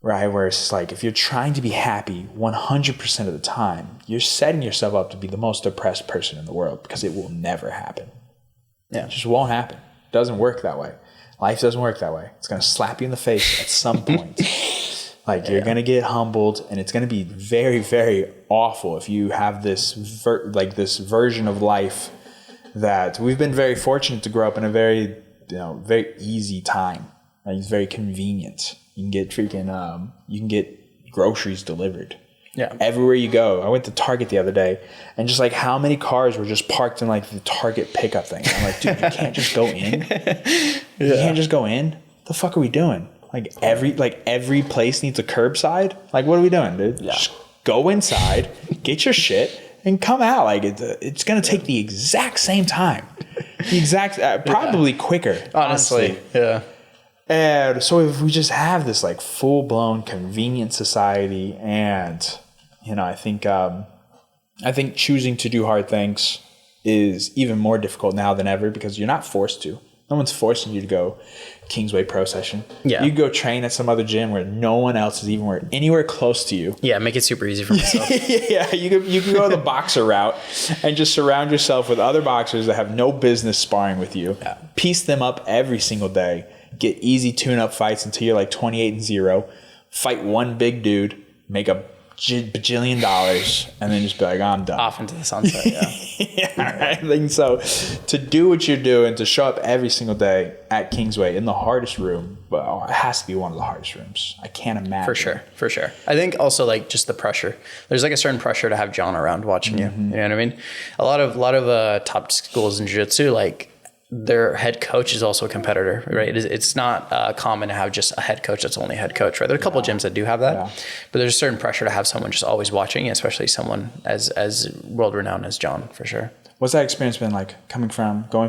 Right? Where it's like, if you're trying to be happy 100% of the time, you're setting yourself up to be the most depressed person in the world because it will never happen. Yeah. It just won't happen. It doesn't work that way. Life doesn't work that way. It's going to slap you in the face at some point. Like you're going to get humbled and it's going to be very, very awful if you have this this version of life that we've been very fortunate to grow up in a very, very easy time. Like it's very convenient. You can get you can get groceries delivered. Yeah. Everywhere you go. I went to Target the other day and just like how many cars were just parked in like the Target pickup thing. I'm like, dude, you can't just go in. You can't just go in. What the fuck are we doing? Like every place needs a curbside. Like what are we doing, dude? Yeah. Just go inside, get your shit, and come out. Like it's gonna take the exact same time, probably quicker. Honestly. Yeah. And so if we just have this like full blown convenient society, and I think choosing to do hard things is even more difficult now than ever because you're not forced to. No one's forcing you to go Kingsway Pro Session. Yeah. You go train at some other gym where no one else is even anywhere close to you. Yeah, make it super easy for myself. Yeah, you can go the boxer route and just surround yourself with other boxers that have no business sparring with you. Yeah. Piece them up every single day. Get easy tune-up fights until you're like 28-0. Fight one big dude, make a bajillion dollars, and then just be like, I'm done. Off into the sunset, yeah. Right? Like, so to do what you're doing, to show up every single day at Kingsway in the hardest room, well, it has to be one of the hardest rooms. I can't imagine. For sure. I think also like just the pressure. There's like a certain pressure to have John around watching you. You know what I mean? A lot of top schools in jiu-jitsu, like their head coach is also a competitor, right? It's not common to have just a head coach that's only a head coach, right? There are a couple of gyms that do have that, but there's a certain pressure to have someone just always watching, especially someone as world-renowned as John, for sure. What's that experience been like going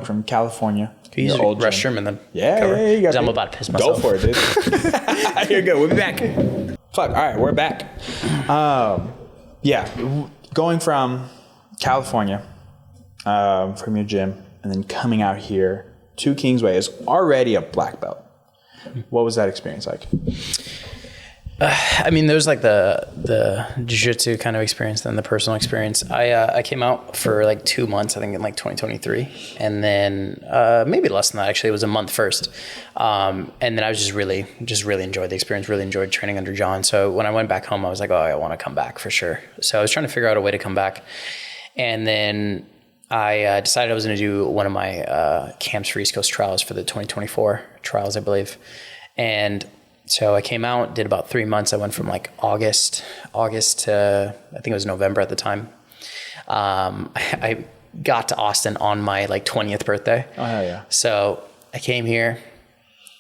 from California? Can you old restroom and then you got I'm about to piss myself. Go for it, dude. You're good. We'll be back. Fuck. All right, we're back. Going from California, from your gym, and then coming out here to Kingsway is already a black belt. What was that experience like? I mean, there's like the jiu-jitsu kind of experience, then the personal experience. I came out for like 2 months, I think in like 2023. And then maybe less than that, actually. It was a month first. And then I was just really enjoyed the experience, really enjoyed training under John. So when I went back home, I was like, oh, I want to come back for sure. So I was trying to figure out a way to come back. And then I decided I was going to do one of my camps for East Coast trials for the 2024 trials, I believe. And so I came out, did about 3 months. I went from like August to, I think it was November at the time. I got to Austin on my like 20th birthday. Oh, hell yeah. So I came here.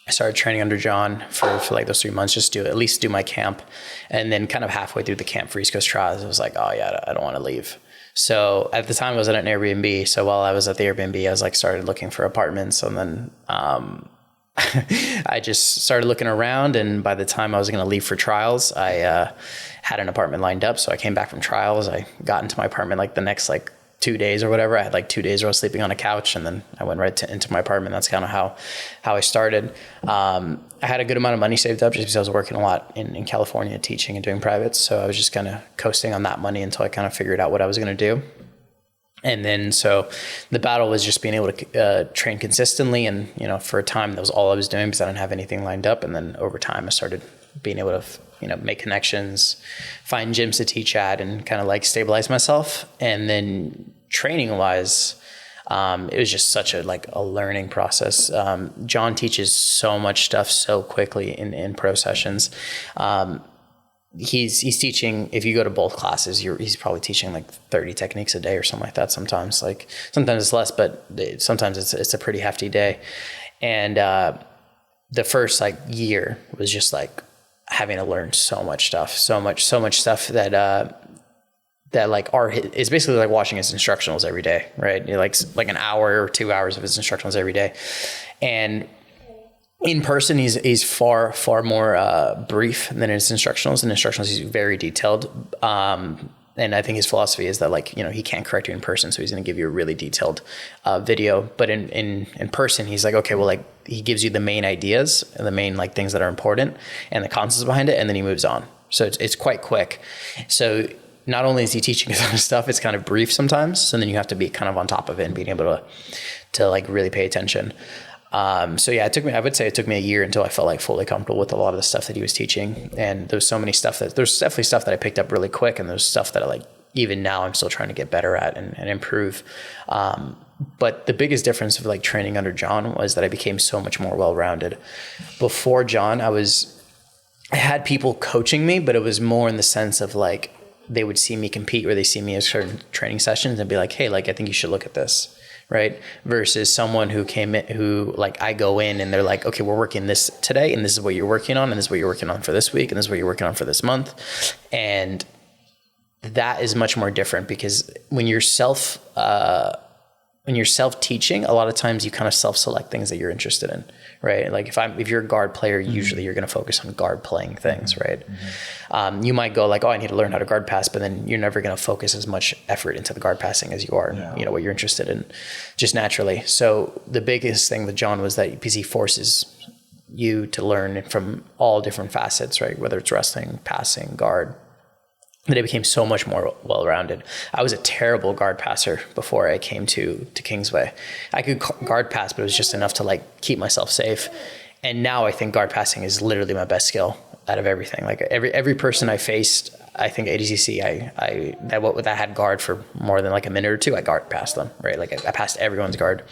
I started training under John for like those 3 months, just at least do my camp. And then kind of halfway through the camp for East Coast trials, I was like, oh yeah, I don't want to leave. So at the time I was at an Airbnb. So while I was at the Airbnb, I was like started looking for apartments, and then I just started looking around. And by the time I was going to leave for trials, I had an apartment lined up. So I came back from trials. I got into my apartment like the next like 2 days or whatever. I had like 2 days where I was sleeping on a couch, and then I went right into my apartment. That's kind of how I started. I had a good amount of money saved up just because I was working a lot in California, teaching and doing privates. So I was just kind of coasting on that money until I kind of figured out what I was going to do. And then, so the battle was just being able to train consistently. And, for a time, that was all I was doing because I didn't have anything lined up. And then over time, I started being able to, make connections, find gyms to teach at, and kind of like stabilize myself. And then training wise, it was just such a learning process. John teaches so much stuff so quickly in pro sessions. He's teaching, if you go to both classes, he's probably teaching like 30 techniques a day or something like that. Sometimes it's less, but sometimes it's a pretty hefty day. And the first year was just like having to learn so much stuff that it's basically like watching his instructionals every day, right? Like an hour or 2 hours of his instructionals every day. And in person, he's far more brief than his instructionals. In instructionals, he's very detailed. And I think his philosophy is that he can't correct you in person, so he's going to give you a really detailed video. But in person, he's like, okay, well, he gives you the main ideas and the main things that are important and the concepts behind it, and then he moves on. So it's quite quick. So not only is he teaching a ton of stuff, it's kind of brief sometimes. So then you have to be kind of on top of it and being able to really pay attention. So yeah, I would say it took me a year until I felt fully comfortable with a lot of the stuff that he was teaching. And there's definitely stuff that I picked up really quick. And there's stuff that even now I'm still trying to get better at and improve. But the biggest difference of training under John was that I became so much more well-rounded. Before John, I had people coaching me, but it was more in the sense of they would see me compete, or they see me at certain training sessions and be like, hey, I think you should look at this. Right. Versus someone who came in, who I go in and they're like, okay, we're working this today, and this is what you're working on, and this is what you're working on for this week, and this is what you're working on for this month. And that is much more different, because when you're self-teaching, a lot of times you kind of self-select things that you're interested in, right? If you're a guard player, usually you're going to focus on guard playing things, right? Mm-hmm. You might go I need to learn how to guard pass, but then you're never going to focus as much effort into the guard passing as you are, what you're interested in, just naturally. So the biggest thing with John was that because he forces you to learn from all different facets, right? Whether it's wrestling, passing, guard, that it became so much more well-rounded. I was a terrible guard passer before I came to Kingsway. I could guard pass, but it was just enough to keep myself safe. And now I think guard passing is literally my best skill out of everything. Every person I faced, I think ADCC, that had guard for more than a minute or two, I guard passed them, right? I passed everyone's guard.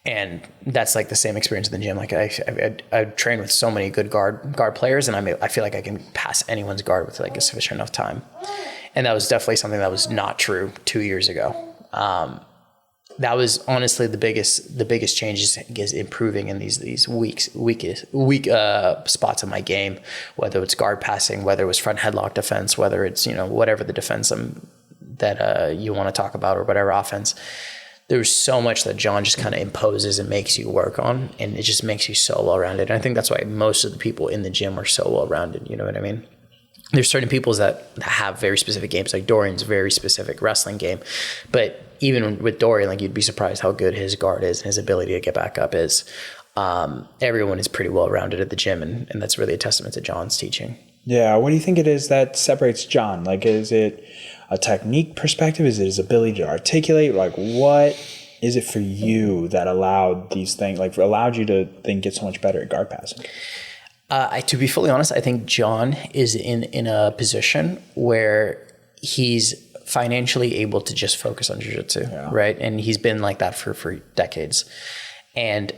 And that's the same experience in the gym. I train with so many good guard players, and I feel like I can pass anyone's guard with a sufficient enough time. And that was definitely something that was not true 2 years ago. That was honestly the biggest changes is improving in these weak spots of my game, whether it's guard passing, whether it was front headlock defense, whether it's whatever the defense that you want to talk about, or whatever offense. There's so much that John just kind of imposes and makes you work on, and it just makes you so well-rounded. And I think that's why most of the people in the gym are so well-rounded. You know what I mean? There's certain people that have very specific games, like Dorian's very specific wrestling game. But even with Dorian, you'd be surprised how good his guard is and his ability to get back up is. Everyone is pretty well-rounded at the gym, and that's really a testament to John's teaching. Yeah. What do you think it is that separates John? Is it a technique perspective? Is it his ability to articulate? What is it for you that allowed these things, allowed you to then get so much better at guard passing? To be fully honest, I think John is in a position where he's financially able to just focus on jiu-jitsu, right? And he's been like that for decades. And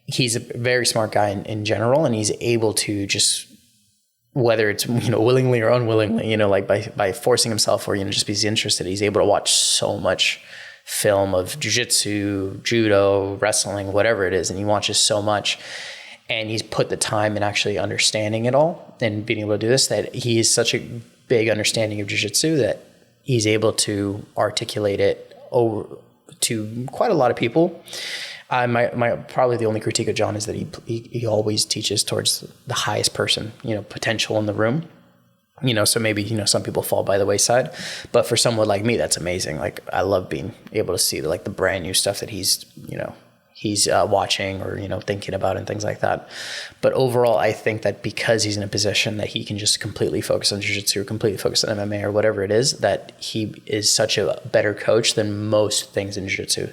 he's a very smart guy in general, and he's able to just, whether it's, willingly or unwillingly, like by forcing himself or, just because he's interested, he's able to watch so much film of jiu-jitsu, judo, wrestling, whatever it is. And he watches so much, and he's put the time in actually understanding it all and being able to do this, that he is such a big understanding of jiu-jitsu that he's able to articulate it over to quite a lot of people. My probably the only critique of John is that he always teaches towards the highest person, potential in the room. So maybe, some people fall by the wayside, but for someone like me, that's amazing. Like, I love being able to see the brand new stuff that he's watching or, thinking about and things like that. But overall, I think that because he's in a position that he can just completely focus on jiu-jitsu or completely focus on MMA or whatever it is, that he is such a better coach than most things in jiu-jitsu.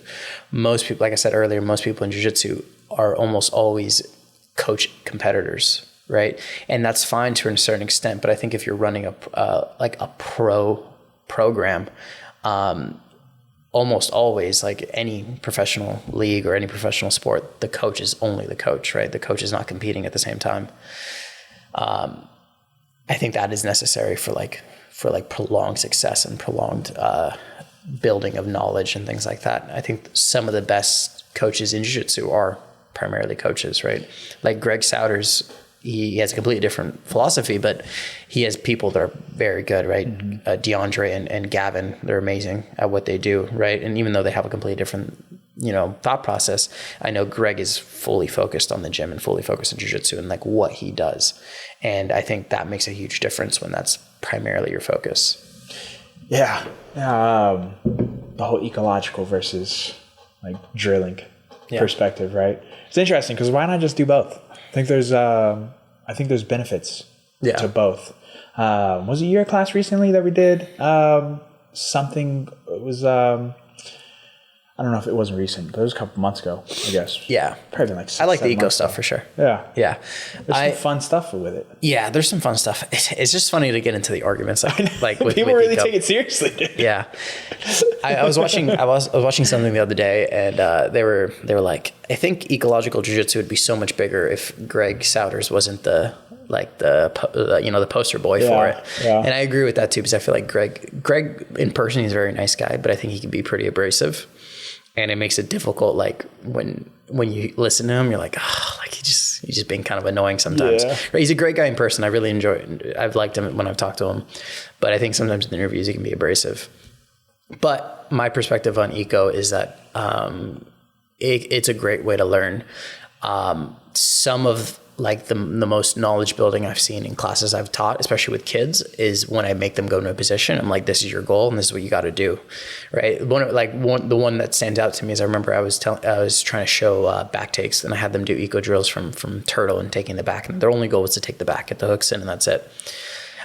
Most people, like I said earlier, most people in jiu-jitsu are almost always coach competitors, right? And that's fine to a certain extent. But I think if you're running a pro program, almost always, like any professional league or any professional sport, the coach is only the coach, right? The coach is not competing at the same time. I think that is necessary for prolonged success and prolonged building of knowledge and things like that. I think some of the best coaches in jiu-jitsu are primarily coaches, right? Like Greg Souders, he has a completely different philosophy, but he has people that are very good, right? Mm-hmm. DeAndre and Gavin, they're amazing at what they do, right? And even though they have a completely different, thought process, I know Greg is fully focused on the gym and fully focused on jiu-jitsu and what he does. And I think that makes a huge difference when that's primarily your focus. Yeah. The whole ecological versus drilling perspective, right? It's interesting because why not just do both? I think there's benefits to both. Was it your class recently that we did something? It was I don't know if it wasn't recent, but it was a couple months ago, I guess. Yeah, probably like 6, I like the eco stuff for sure. Yeah. There's some fun stuff with it. Yeah, there's some fun stuff. It's just funny to get into the arguments with people really take it seriously. Yeah, I was watching something the other day, and they were like, I think ecological jiu-jitsu would be so much bigger if Greg Souders wasn't the poster boy for it. Yeah. And I agree with that too, because I feel like Greg in person, he's a very nice guy, but I think he can be pretty abrasive. And it makes it difficult, when you listen to him, you're like, he's just being kind of annoying sometimes. Yeah. He's a great guy in person. I really enjoy it. I've liked him when I've talked to him. But I think sometimes in interviews he can be abrasive. But my perspective on eco is that it's a great way to learn. Some of the most knowledge building I've seen in classes I've taught, especially with kids, is when I make them go into a position. I'm like, this is your goal and this is what you got to do, right? The one that stands out to me is I remember I was trying to show back takes, and I had them do eco drills from turtle and taking the back, and their only goal was to take the back, get the hooks in, and that's it.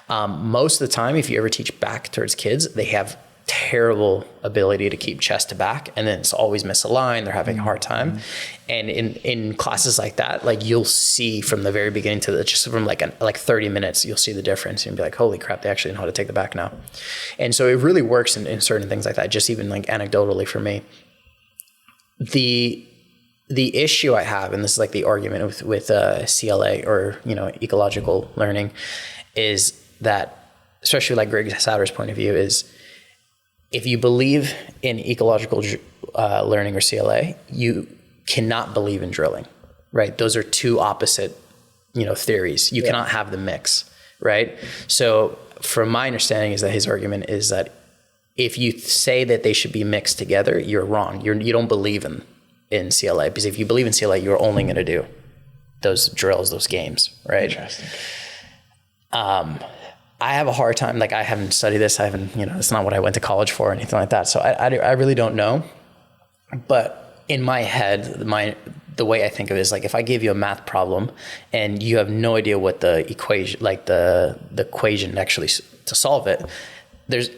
Most of the time, if you ever teach back towards kids, they have terrible ability to keep chest to back, and then it's always misaligned. They're having a hard time. And in classes like that, you'll see from the very beginning to just from 30 minutes, you'll see the difference and be like, holy crap, they actually know how to take the back now. And so it really works in certain things like that, just even anecdotally for me. The issue I have, and this is the argument with CLA or ecological learning, is that, especially Greg Souders' point of view, is if you believe in ecological learning or CLA, you cannot believe in drilling, right? Those are two opposite, theories. You cannot have them mix, right? So from my understanding is that his argument is that if you say that they should be mixed together, you're wrong. You don't believe in CLA, because if you believe in CLA, you're only going to do those drills, those games, right? Interesting. I have a hard time, I haven't studied this. I haven't, it's not what I went to college for or anything like that. So I really don't know. But in my head, the way I think of it is if I give you a math problem and you have no idea what the equation, the equation actually to solve it,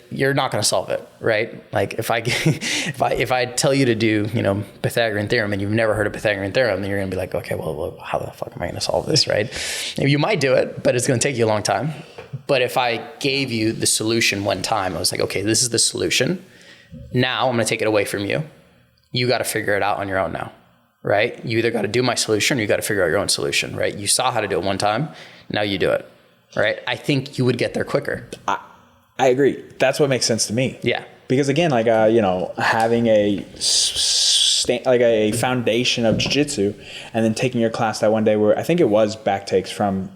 you're not going to solve it, right? If I tell you to do, Pythagorean theorem and you've never heard of Pythagorean theorem, then you're going to be like, okay, well, how the fuck am I going to solve this, right? You might do it, but it's going to take you a long time. But if I gave you the solution one time, I was like, okay, this is the solution. Now I'm going to take it away from you. You got to figure it out on your own now, right? You either got to do my solution or you got to figure out your own solution, right? You saw how to do it one time. Now you do it, right? I think you would get there quicker. I agree. That's what makes sense to me. Yeah. Because again, like, having a foundation of jiu-jitsu and then taking your class that one day where I think it was back takes from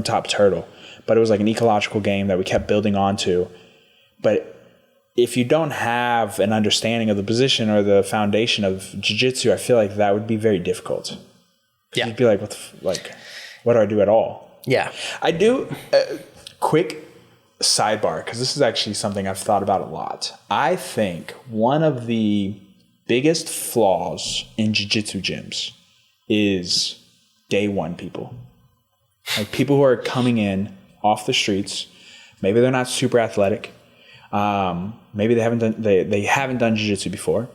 Top Turtle, but it was like an ecological game that we kept building onto. But if you don't have an understanding of the position or the foundation of jiu-jitsu, I feel like that would be very difficult. Yeah. You'd be like, what do I do at all? Yeah. I do. Quick sidebar, because this is actually something I've thought about a lot. I think one of the biggest flaws in jiu-jitsu gyms is day one people. Like people who are coming in off the streets. Maybe they're not super athletic. Maybe they haven't done jiu-jitsu before,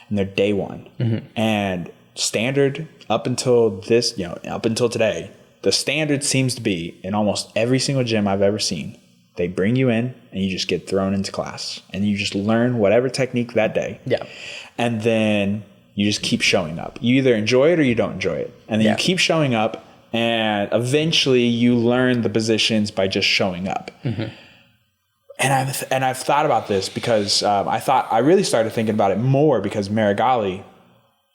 and they're day one. Mm-hmm. And standard up until today, the standard seems to be in almost every single gym I've ever seen. They bring you in and you just get thrown into class and you just learn whatever technique that day. Yeah. And then you just keep showing up. You either enjoy it or you don't enjoy it. And then you keep showing up and eventually you learn the positions by just showing up. Mm-hmm. And I've thought about this because I really started thinking about it more because Marigali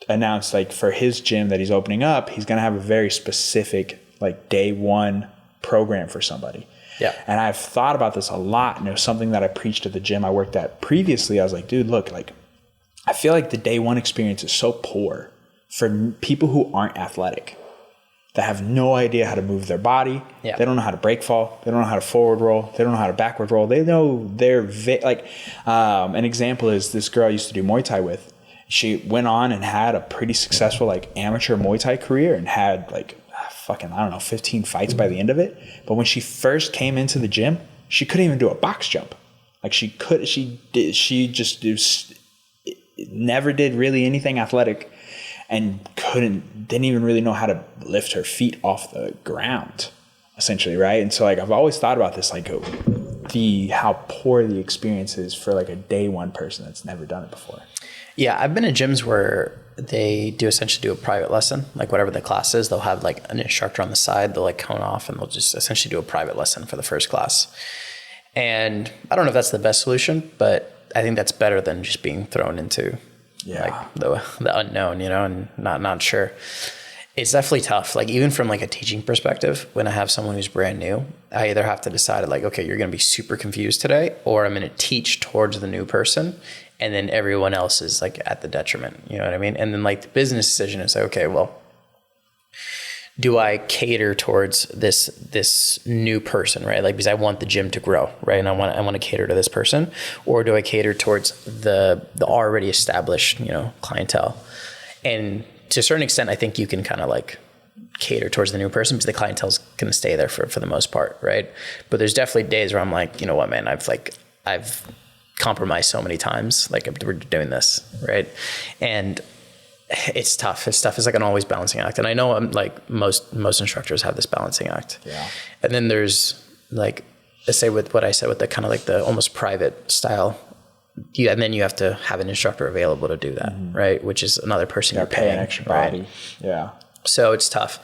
announced like for his gym that he's opening up, he's going to have a very specific like day one program for somebody. Yeah. And I've thought about this a lot. And it was something that I preached at the gym I worked at previously. I was like, dude, look, like, I feel like the day one experience is so poor for people who aren't athletic, that have no idea how to move their body. Yeah. They don't know how to break fall. They don't know how to forward roll. They don't know how to backward roll. They know an example is this girl I used to do Muay Thai with. She went on and had a pretty successful like amateur Muay Thai career and had like 15 fights by the end of it. But when she first came into the gym, she couldn't even do a box jump. Like she never did really anything athletic and didn't even really know how to lift her feet off the ground, essentially, right? And so like I've always thought about this, like how poor the experience is for like a day one person that's never done it before. Yeah, I've been in gyms where they essentially do a private lesson, like whatever the class is, they'll have like an instructor on the side, they'll like cone off and they'll just essentially do a private lesson for the first class. And I don't know if that's the best solution, but I think that's better than just being thrown into like the unknown, and not sure. It's definitely tough. Like even from like a teaching perspective, when I have someone who's brand new, I either have to decide like, okay, you're going to be super confused today, or I'm going to teach towards the new person. And then everyone else is like at the detriment, you know what I mean? And then like the business decision is like, okay, well, do I cater towards this new person, right? Like, because I want the gym to grow, right? And I want to cater to this person, or do I cater towards the already established, clientele? And to a certain extent, I think you can kind of like cater towards the new person because the clientele's going to stay there for the most part, right? But there's definitely days where I'm like, you know what, man, I've compromised so many times, like we're doing this, right? And it's tough. It's like an always balancing act. And I know I'm like most instructors have this balancing act. Yeah. And then there's like, let's say with what I said with the kind of like the almost private style, and then you have to have an instructor available to do that, right? Which is another person you're paying, an extra body. Right? Yeah. So it's tough.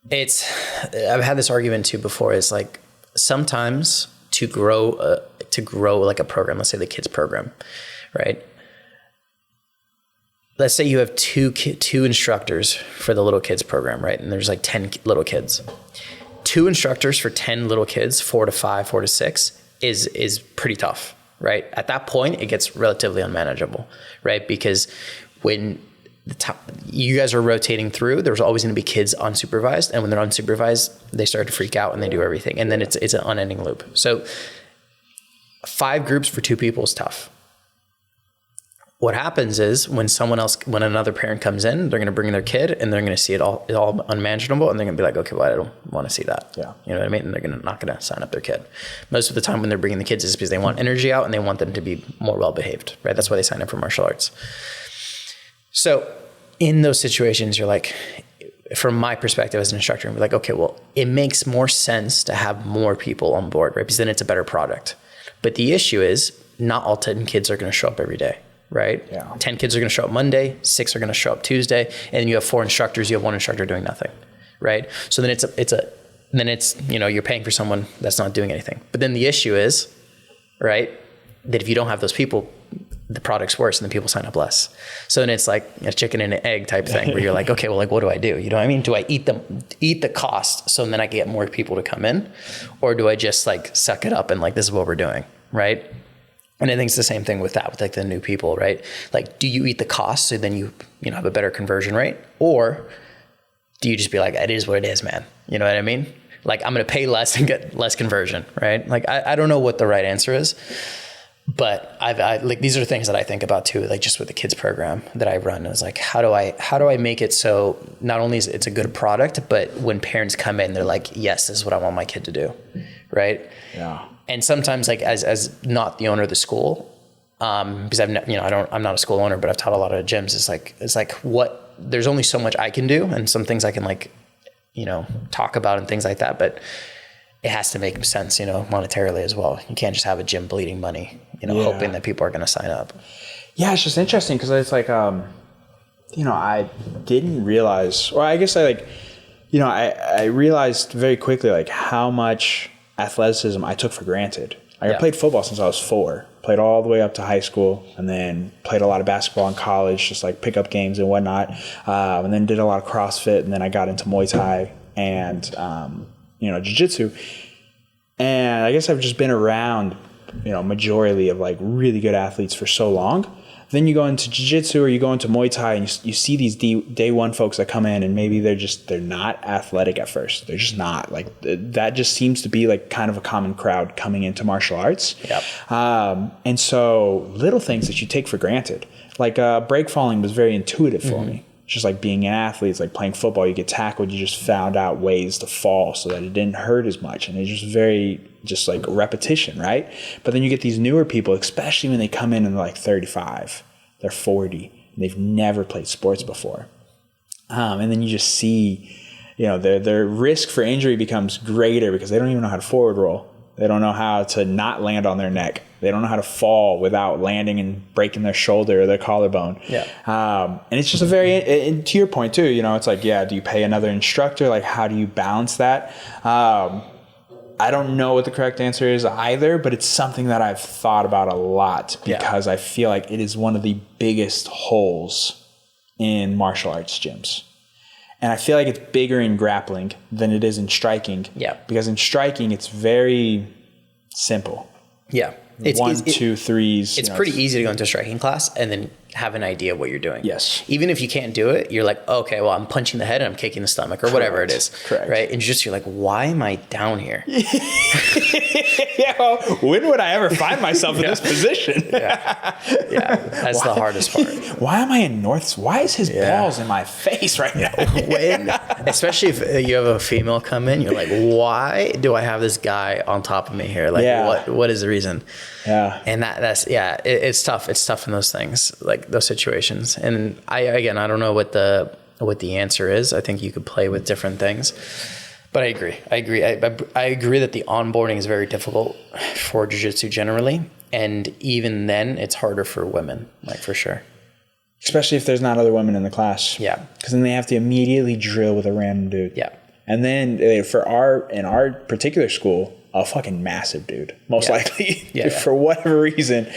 I've had this argument too before. It's like sometimes to grow like a program, let's say the kids program, right? Let's say you have two instructors for the little kids program, right? And there's like 10 little kids. 2 instructors for 10 little kids, 4 to 5, 4 to 6 is pretty tough, right? At that point, it gets relatively unmanageable, right? Because when you guys are rotating through, there's always going to be kids unsupervised. And when they're unsupervised, they start to freak out and they do everything. And then it's an unending loop. So 5 groups for 2 people is tough. What happens is when another parent comes in, they're going to bring their kid and they're going to see it all unmanageable. And they're going to be like, okay, well, I don't want to see that. Yeah. You know what I mean? And they're not going to sign up their kid. Most of the time when they're bringing the kids is because they want energy out and they want them to be more well-behaved, right? That's why they sign up for martial arts. So in those situations, you're like, from my perspective as an instructor, and be like, okay, well, it makes more sense to have more people on board, right? Because then it's a better product. But the issue is not all 10 kids are going to show up every day, right? Yeah. 10 kids are going to show up Monday, 6 are going to show up Tuesday, and then you have 4 instructors, you have 1 instructor doing nothing, right? So then it's you're paying for someone that's not doing anything. But then the issue is, right, that if you don't have those people, the product's worse and then people sign up less. So then it's like a chicken and an egg type thing where you're like, okay, well, like, what do I do? You know what I mean? Do I eat the cost so then I can get more people to come in? Or do I just like suck it up and like, this is what we're doing, right? And I think it's the same thing with that, with like the new people, right? Like, do you eat the cost so then you have a better conversion rate? Or do you just be like, it is what it is, man? You know what I mean? Like, I'm going to pay less and get less conversion, right? Like, I don't know what the right answer is. But I like, these are things that I think about too, like just with the kids program that I run. It's like, how do I make it so not only is it's a good product, but when parents come in, they're like, yes, this is what I want my kid to do. Right. Yeah. And sometimes like as not the owner of the school, because I'm not a school owner, but I've taught a lot of gyms. It's like there's only so much I can do and some things I can like, talk about and things like that. But it has to make sense, monetarily as well. You can't just have a gym bleeding money, hoping that people are going to sign up. Yeah, it's just interesting because it's like, I didn't realize, or I guess I realized very quickly like how much athleticism I took for granted. I played football since I was 4, played all the way up to high school, and then played a lot of basketball in college, just like pickup games and whatnot, and then did a lot of CrossFit, and then I got into Muay Thai and jiu-jitsu. And I guess I've just been around, majority of like really good athletes for so long. Then you go into jiu-jitsu or you go into Muay Thai and you see these day one folks that come in and maybe they're not athletic at first. They're just not. Like that just seems to be like kind of a common crowd coming into martial arts. Yep. And so little things that you take for granted, like break falling was very intuitive for me. It's just like being an athlete. It's like playing football. You get tackled. You just found out ways to fall so that it didn't hurt as much. And it's just very just like repetition, right? But then you get these newer people, especially when they come in and they're like 35, they're 40, and they've never played sports before. And then you just see, their risk for injury becomes greater because they don't even know how to forward roll. They don't know how to not land on their neck. They don't know how to fall without landing and breaking their shoulder or their collarbone. Yeah. And it's just and to your point too, it's like, do you pay another instructor? Like, how do you balance that? I don't know what the correct answer is either, but it's something that I've thought about a lot because I feel like it is one of the biggest holes in martial arts gyms. And I feel like it's bigger in grappling than it is in striking. Yeah. Because in striking, it's very simple. Yeah. 1, 2, 3s. It's pretty easy to go into a striking class and then have an idea of what you're doing. Yes. Even if you can't do it, you're like, okay, well, I'm punching the head and I'm kicking the stomach or whatever it is. Correct. Right? And you're like, why am I down here? Well, when would I ever find myself in this position? Yeah. That's the hardest part. Why am I in North's? Why is his balls in my face right now? Especially if you have a female come in, you're like, why do I have this guy on top of me here? Like, what is the reason? Yeah. And it's tough. It's tough in those things, like those situations. And I don't know what the answer is. I think you could play with different things. But I agree. I agree that the onboarding is very difficult for jiu-jitsu generally. And even then, it's harder for women, like for sure. Especially if there's not other women in the class. Yeah. Because then they have to immediately drill with a random dude. Yeah. And then in our particular school, a fucking massive dude, most likely. Yeah. For whatever reason.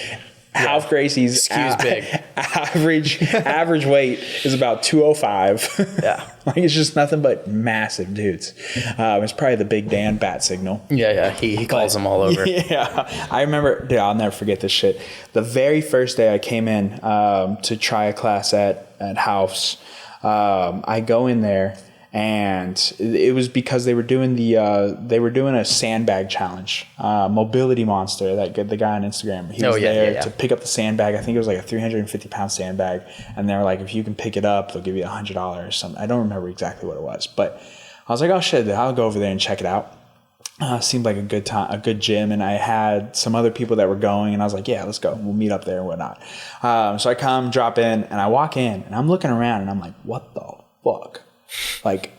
Half Gracie's big. average weight is about 205. Yeah. Like it's just nothing but massive dudes. It's probably the Big Dan bat signal. Yeah. He calls them all over. Yeah. I remember, I'll never forget this shit. The very first day I came in to try a class at House, I go in there. And it was because they were doing a sandbag challenge. Mobility Monster, the guy on Instagram, he was there to pick up the sandbag. I think it was like a 350-pound sandbag, and they were like, if you can pick it up, they'll give you $100 or something. I don't remember exactly what it was, but I was like, oh shit, I'll go over there and check it out. Seemed like a good gym, and I had some other people that were going, and I was like, yeah, let's go. We'll meet up there and whatnot. So I drop in, and I walk in, and I'm looking around, and I'm like, what the fuck? like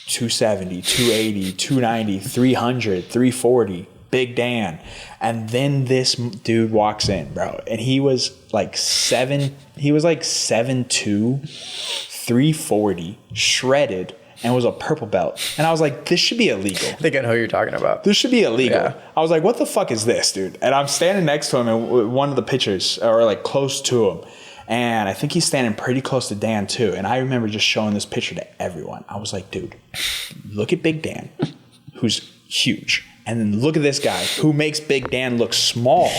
270, 280, 290, 300, 340, Big Dan. And then this dude walks in, bro. And he was like 7'2", 340, shredded, and was a purple belt. And I was like, this should be illegal. I think I know who you're talking about. This should be illegal. Yeah. I was like, what the fuck is this, dude? And I'm standing next to him in one of the pictures, or like close to him. And I think he's standing pretty close to Dan too. And I remember just showing this picture to everyone. I was like, dude, look at Big Dan, who's huge. And then look at this guy who makes Big Dan look small.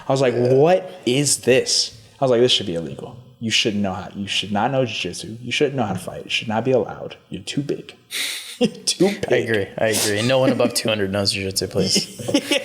I was like, what is this? I was like, this should be illegal. You should not know jiu-jitsu. You shouldn't know how to fight. It should not be allowed. You're too big. You're too big. I agree. No one above 200 knows jiu-jitsu, please.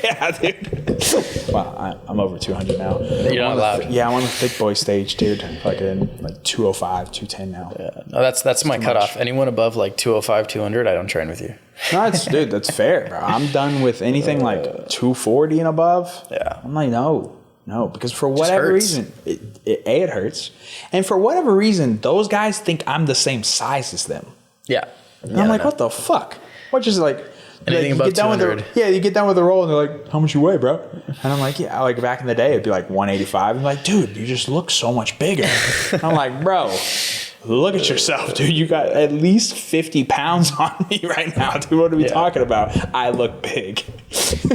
Yeah, dude. Wow, I'm over 200 now. You're not allowed. I'm on the thick boy stage, dude. Fucking like 205, 210 now. Yeah. No, that's my cutoff. Anyone above like 205, 200, I don't train with you. No, that's fair, bro. I'm done with anything like 240 and above. Yeah. I'm like, no, because for whatever reason, it hurts. And for whatever reason, those guys think I'm the same size as them. Yeah. And I'm like, what the fuck? What, just like... Anything above 200. You get done with the roll and they're like, how much you weigh, bro? And I'm like, yeah, like back in the day, it'd be like 185. I'm like, dude, you just look so much bigger. And I'm like, bro, look at yourself, dude. You got at least 50 pounds on me right now, dude. What are we talking about? I look big.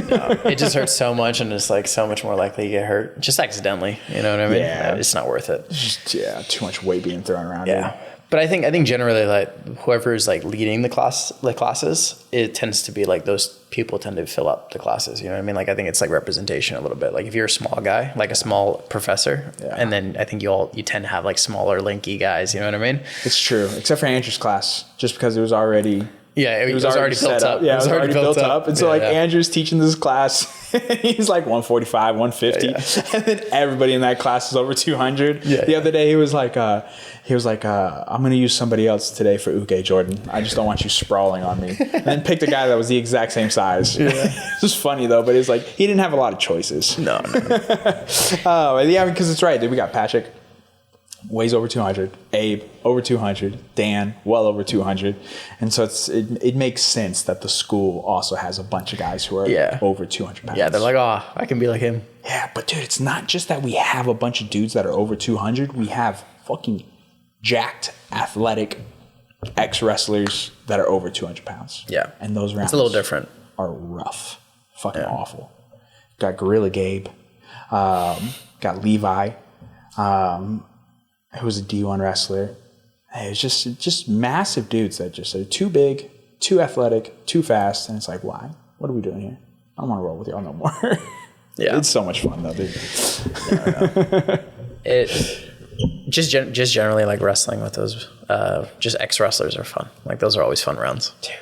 No, it just hurts so much, and it's like so much more likely to get hurt just accidentally. You know what I mean? Yeah. It's not worth it. Just, too much weight being thrown around. Yeah. Dude. But I think generally, like, whoever is like leading the classes, it tends to be like those people tend to fill up the classes. You know what I mean? Like, I think it's like representation a little bit. Like if you're a small guy, like a small professor, and then I think you tend to have like smaller, lanky guys. You know what I mean? It's true, except for Andrew's class, just because it was already. Yeah, it was already built up. Yeah, it was already built up. And so Andrew's teaching this class. He's like 145, 150. Yeah. And then everybody in that class is over 200. Yeah, the other day he was like, I'm going to use somebody else today for Uke, Jordan. I just don't want you sprawling on me. And then picked a guy that was the exact same size. Yeah. It was funny though, but it's like, he didn't have a lot of choices. No. Yeah, because it's right. Dude, we got Patrick. Weighs over 200, Abe over 200, Dan well over 200, and so it makes sense that the school also has a bunch of guys who are over 200 pounds. Yeah, they're like, oh, I can be like him. Yeah, but dude, it's not just that we have a bunch of dudes that are over 200. We have fucking jacked, athletic ex-wrestlers that are over 200 pounds. Yeah, and those rounds it's a little different. Are rough, fucking awful. Got Gorilla Gabe, got Levi. Who was a D1 wrestler. It was just massive dudes that just are too big, too athletic, too fast. And it's like, why? What are we doing here? I don't want to roll with y'all no more. Yeah. It's so much fun though, dude. No. It just generally like wrestling with those just ex-wrestlers are fun. Like those are always fun rounds. Dude.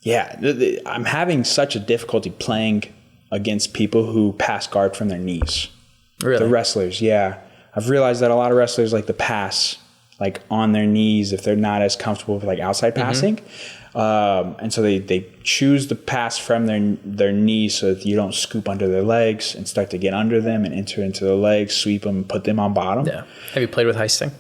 Yeah. I'm having such a difficulty playing against people who pass guard from their knees. Really? The wrestlers, yeah. I've realized that a lot of wrestlers like to pass like on their knees if they're not as comfortable with like outside passing. And so they choose to pass from their knees so that you don't scoop under their legs and start to get under them and enter into their legs, sweep them, put them on bottom. Yeah. Have you played with heisting?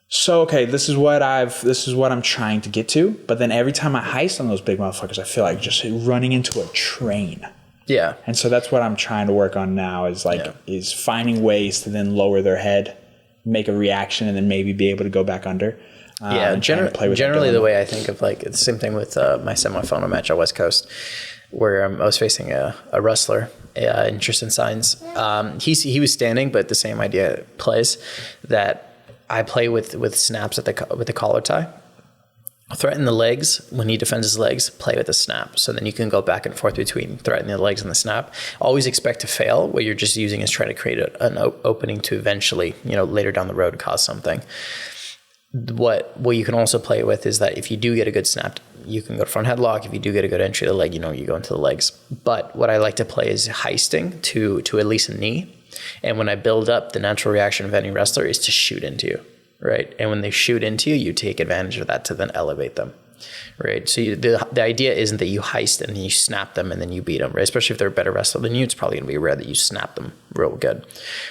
So, okay, this is what I'm trying to get to. But then every time I heist on those big motherfuckers, I feel like just running into a train. Yeah. And so that's what I'm trying to work on now is finding ways to then lower their head, make a reaction, and then maybe be able to go back under. Generally the way I think of like it's the same thing with my semifinal match at West Coast where I was facing a wrestler in Tristan Signs. He was standing, but the same idea plays that I play with snaps with the collar tie. Threaten the legs. When he defends his legs, play with the snap. So then you can go back and forth between threatening the legs and the snap. Always expect to fail. What you're just using is trying to create an opening to eventually, later down the road cause something. What you can also play with is that if you do get a good snap, you can go to front headlock. If you do get a good entry to the leg, you go into the legs. But what I like to play is heisting to at least a knee. And when I build up, the natural reaction of any wrestler is to shoot into you. Right. And when they shoot into you, you take advantage of that to then elevate them. right? So the idea isn't that you heist and then you snap them and then you beat them, right? Especially if they're a better wrestler than you, it's probably going to be rare that you snap them real good.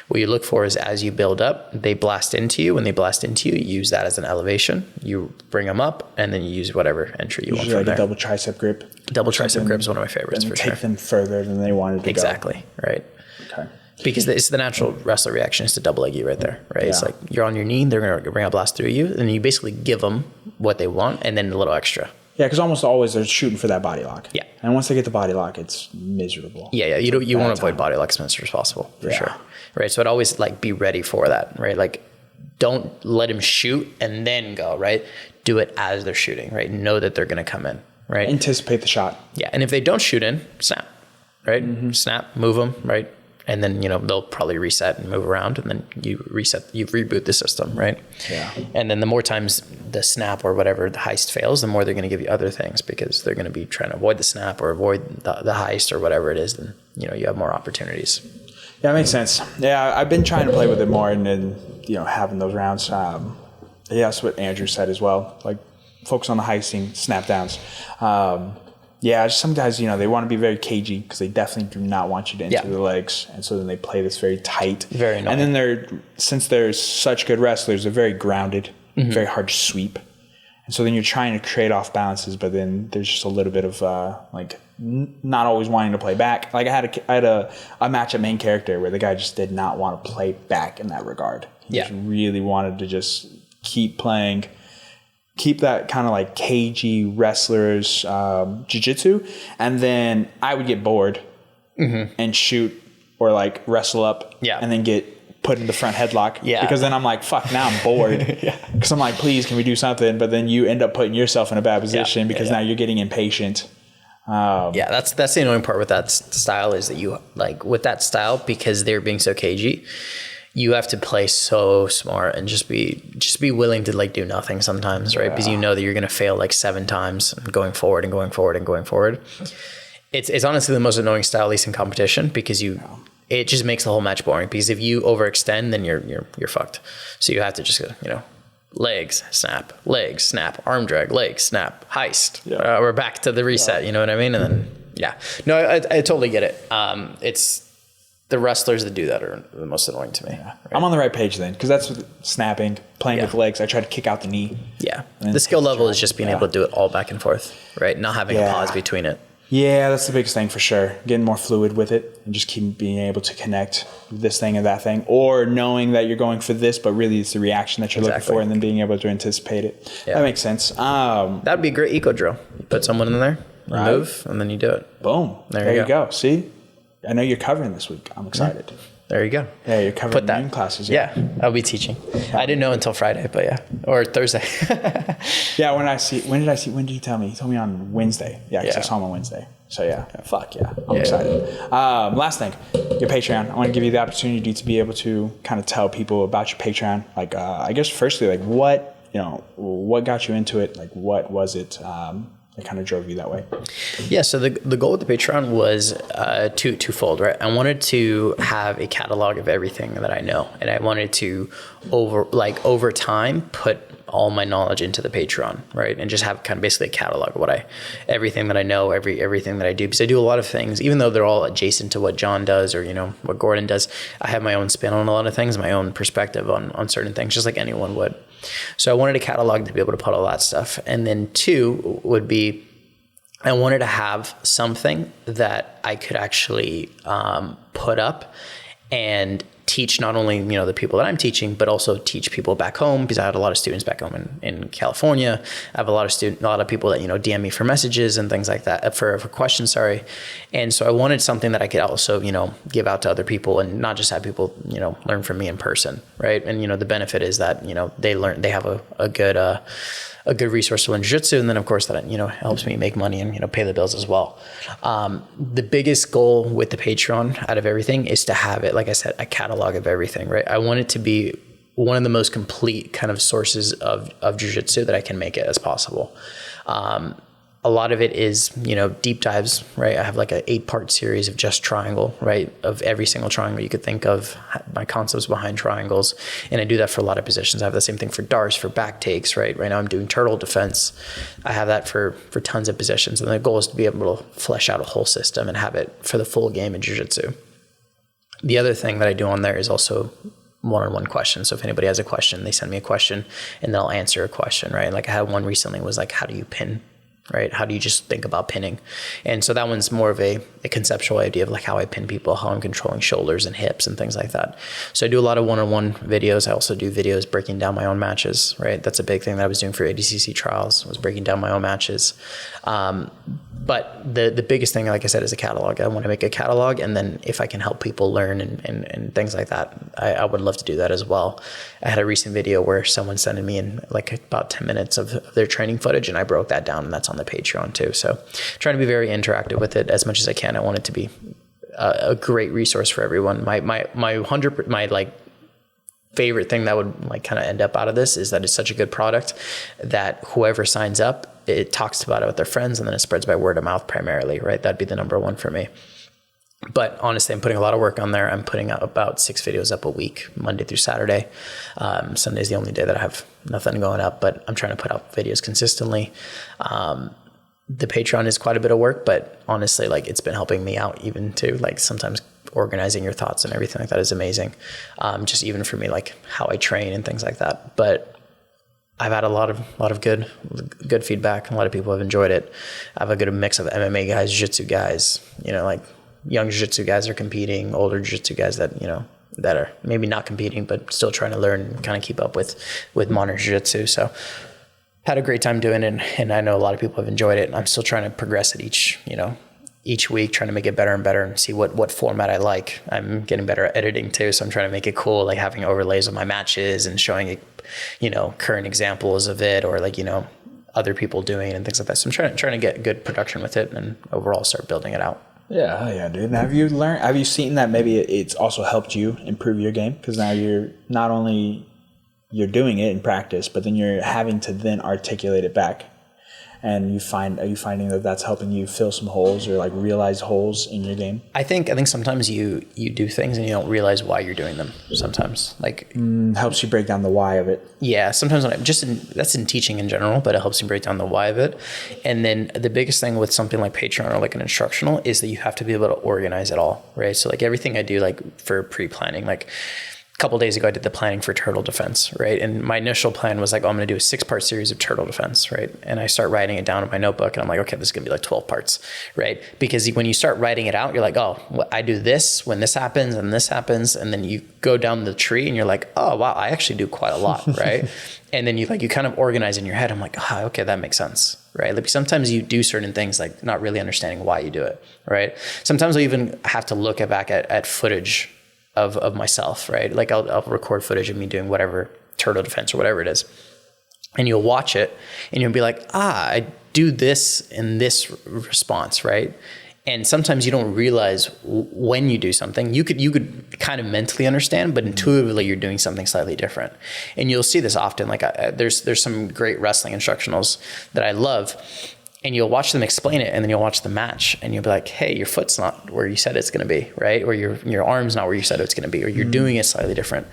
What you look for is as you build up, they blast into you. When they blast into you, you use that as an elevation. You bring them up and then you use whatever entry you want from like there. a double tricep grip. Double tricep grip is one of my favorites for sure. Take them further than they wanted to Exactly, right? Okay. Because it's the natural wrestler reaction is to double leg you right there, right? Yeah. It's like you're on your knee, they're going to bring a blast through you, and you basically give them what they want and then a little extra. Yeah, because almost always they're shooting for that body lock. Yeah. And once they get the body lock, it's miserable. Yeah. You want to avoid body lock as much as possible, for sure. Right? So I'd always like be ready for that, right? Like don't let him shoot and then go, right? Do it as they're shooting, right? Know that they're going to come in, right? Anticipate the shot. Yeah. And if they don't shoot in, snap, right? Mm-hmm. Snap, move them, right? And then, they'll probably reset and move around and then you reboot the system, right? Yeah. And then the more times the snap or whatever, the heist fails, the more they're going to give you other things because they're going to be trying to avoid the snap or avoid the heist or whatever it is. Then, you have more opportunities. Yeah, that makes sense. Yeah, I've been trying to play with it more and then, having those rounds. Yeah, that's what Andrew said as well. Like, focus on the heisting, snap downs. Yeah, some guys, they want to be very cagey because they definitely do not want you to enter the legs. And so then they play this very tight. Very annoying. And then since they're such good wrestlers, they're very grounded, very hard to sweep. And so then you're trying to create off balances, but then there's just a little bit of not always wanting to play back. Like I had a match at main character where the guy just did not want to play back in that regard. He just really wanted to just keep playing. Keep that kind of like cagey wrestlers jiu-jitsu, and then I would get bored and shoot or like wrestle up and then get put in the front headlock because then I'm like, fuck, now I'm bored because I'm like, please, can we do something? But then you end up putting yourself in a bad position because now you're getting impatient. That's the annoying part with that style is that you like with that style because they're being so cagey. You have to play so smart and just be willing to like do nothing sometimes, right? Because you know that you're going to fail like 7 times going forward and going forward and going forward. It's honestly the most annoying style, at least in competition, because it just makes the whole match boring. Because if you overextend, then you're fucked. So you have to just legs, snap, arm drag, legs, snap, heist. We're back to the reset. You know what I mean? And then I totally get it. It's the wrestlers that do that are the most annoying to me. Yeah. Right? I'm on the right page then, because that's snapping, playing with legs. I try to kick out the knee. Yeah. The skill level is just being able to do it all back and forth, right? Not having a pause between it. Yeah, that's the biggest thing for sure. Getting more fluid with it and just keep being able to connect this thing and that thing, or knowing that you're going for this, but really it's the reaction that you're looking for, and then being able to anticipate it. Yeah. That makes sense. That'd be a great eco drill. You put someone in there, move, and then you do it. Boom. There you go. See? I know you're covering this week. I'm excited. Yeah. There you go. Yeah, you're covering noon classes. Yeah, I'll be teaching. I didn't know until Friday, but or Thursday. When did he tell me? He told me on Wednesday. Yeah, because I saw him on Wednesday. So fuck yeah. I'm excited. Last thing, your Patreon. I want to give you the opportunity to be able to kind of tell people about your Patreon. Like, I guess firstly, like what got you into it? Like, what was it? That kind of drove you that way? Yeah, so the goal with the Patreon was twofold, right? I wanted to have a catalog of everything that I know, and I wanted to over time put all my knowledge into the Patreon, right? And just have kind of basically a catalog of everything that I know, everything that I do, because I do a lot of things, even though they're all adjacent to what John does or what Gordon does. I have my own spin on a lot of things, my own perspective on certain things, just like anyone would. So I wanted a catalog to be able to put all that stuff. And then 2 would be, I wanted to have something that I could actually put up and teach not only the people that I'm teaching, but also teach people back home, because I had a lot of students back home in California. I have a lot of people that DM me for messages and things like that, for questions. Sorry, and so I wanted something that I could also give out to other people, and not just have people learn from me in person, right? And the benefit is that they have a good resource to learn jiu-jitsu, and then of course that helps me make money and pay the bills as well. The biggest goal with the Patreon out of everything is to have it, like I said, a catalog of everything, right? I want it to be one of the most complete kind of sources of jiu-jitsu that I can make it as possible. a lot of it is, deep dives, right? I have like an 8-part series of just triangle, right? Of every single triangle you could think of, my concepts behind triangles. And I do that for a lot of positions. I have the same thing for darts, for back takes, right? Right now I'm doing turtle defense. I have that for tons of positions. And the goal is to be able to flesh out a whole system and have it for the full game in jiu-jitsu. The other thing that I do on there is also one-on-one questions. So if anybody has a question, they send me a question and then I'll answer a question, right? Like I had one recently was like, how do you pin? Right? How do you just think about pinning? And so that one's more of a conceptual idea of like how I pin people, how I'm controlling shoulders and hips and things like that. So I do a lot of one-on-one videos. I also do videos breaking down my own matches, right? That's a big thing that I was doing for ADCC trials, was breaking down my own matches. But the biggest thing, like I said, is a catalog. I want to make a catalog, and then if I can help people learn and things like that, I would love to do that as well. I had a recent video where someone sent me in like about 10 minutes of their training footage, and I broke that down, and that's on the Patreon too. So trying to be very interactive with it as much as I can. I want it to be a great resource for everyone. My favorite thing that would like kind of end up out of this is that it's such a good product that whoever signs up, it talks about it with their friends, and then it spreads by word of mouth primarily, right? That'd be the number one for me. But honestly, I'm putting a lot of work on there. I'm putting out about 6 videos up a week, Monday through Saturday. Sunday's the only day that I have nothing going up, but I'm trying to put out videos consistently. The Patreon is quite a bit of work, but honestly, like it's been helping me out even too. Like sometimes organizing your thoughts and everything like that is amazing. Just even for me, like how I train and things like that. But I've had a lot of good feedback. A lot of people have enjoyed it. I have a good mix of MMA guys, jiu-jitsu guys, like young jiu-jitsu guys are competing, older jiu-jitsu guys that, that are maybe not competing, but still trying to learn and kind of keep up with modern jiu-jitsu. So had a great time doing it. And I know a lot of people have enjoyed it. And I'm still trying to progress it each week, trying to make it better and better and see what format I like. I'm getting better at editing too. So I'm trying to make it cool, like having overlays of my matches and showing, current examples of it, or like, other people doing it and things like that. So I'm trying to get good production with it and overall start building it out. Yeah, dude. And have you seen that maybe it's also helped you improve your game? Because now you're not only you're doing it in practice, but then you're having to then articulate it back. And are you finding that that's helping you fill some holes or like realize holes in your game? I think sometimes you do things and you don't realize why you're doing them. Sometimes like helps you break down the why of it. Yeah. Sometimes that's in teaching in general, but it helps you break down the why of it. And then the biggest thing with something like Patreon or like an instructional is that you have to be able to organize it all, right? So like everything I do, like for pre-planning, like a couple of days ago, I did the planning for turtle defense, right? And my initial plan was like, I'm going to do a 6-part series of turtle defense, right? And I start writing it down in my notebook, and I'm like, okay, this is going to be like 12 parts, right? Because when you start writing it out, you're like, oh, well, I do this when this happens, and then you go down the tree, and you're like, oh, wow, I actually do quite a lot, right? And then you kind of organize in your head. I'm like, oh, okay, that makes sense, right? Like sometimes you do certain things like not really understanding why you do it, right? Sometimes I even have to look back at footage of myself, right? Like I'll record footage of me doing whatever, turtle defense or whatever it is. And you'll watch it and you'll be like, I do this in this response, right? And sometimes you don't realize when you do something. You could kind of mentally understand, but intuitively you're doing something slightly different. And you'll see this often. Like there's some great wrestling instructionals that I love. And you'll watch them explain it, and then you'll watch the match, and you'll be like, hey, your foot's not where you said it's going to be, right? Or your arm's not where you said it's going to be, or you're doing it slightly different.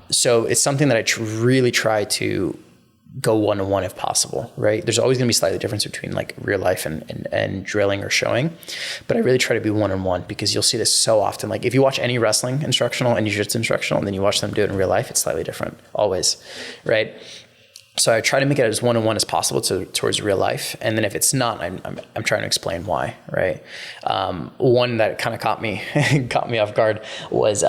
So it's something that I really try to go one-on-one if possible, right? There's always going to be slightly difference between like real life and drilling or showing, but I really try to be one-on-one because you'll see this so often. Like if you watch any wrestling instructional and jiu-jitsu instructional, and then you watch them do it in real life, it's slightly different, always, right? So I try to make it as one-on-one as possible towards real life. And then if it's not, I'm trying to explain why, right? One that kind of caught me off guard was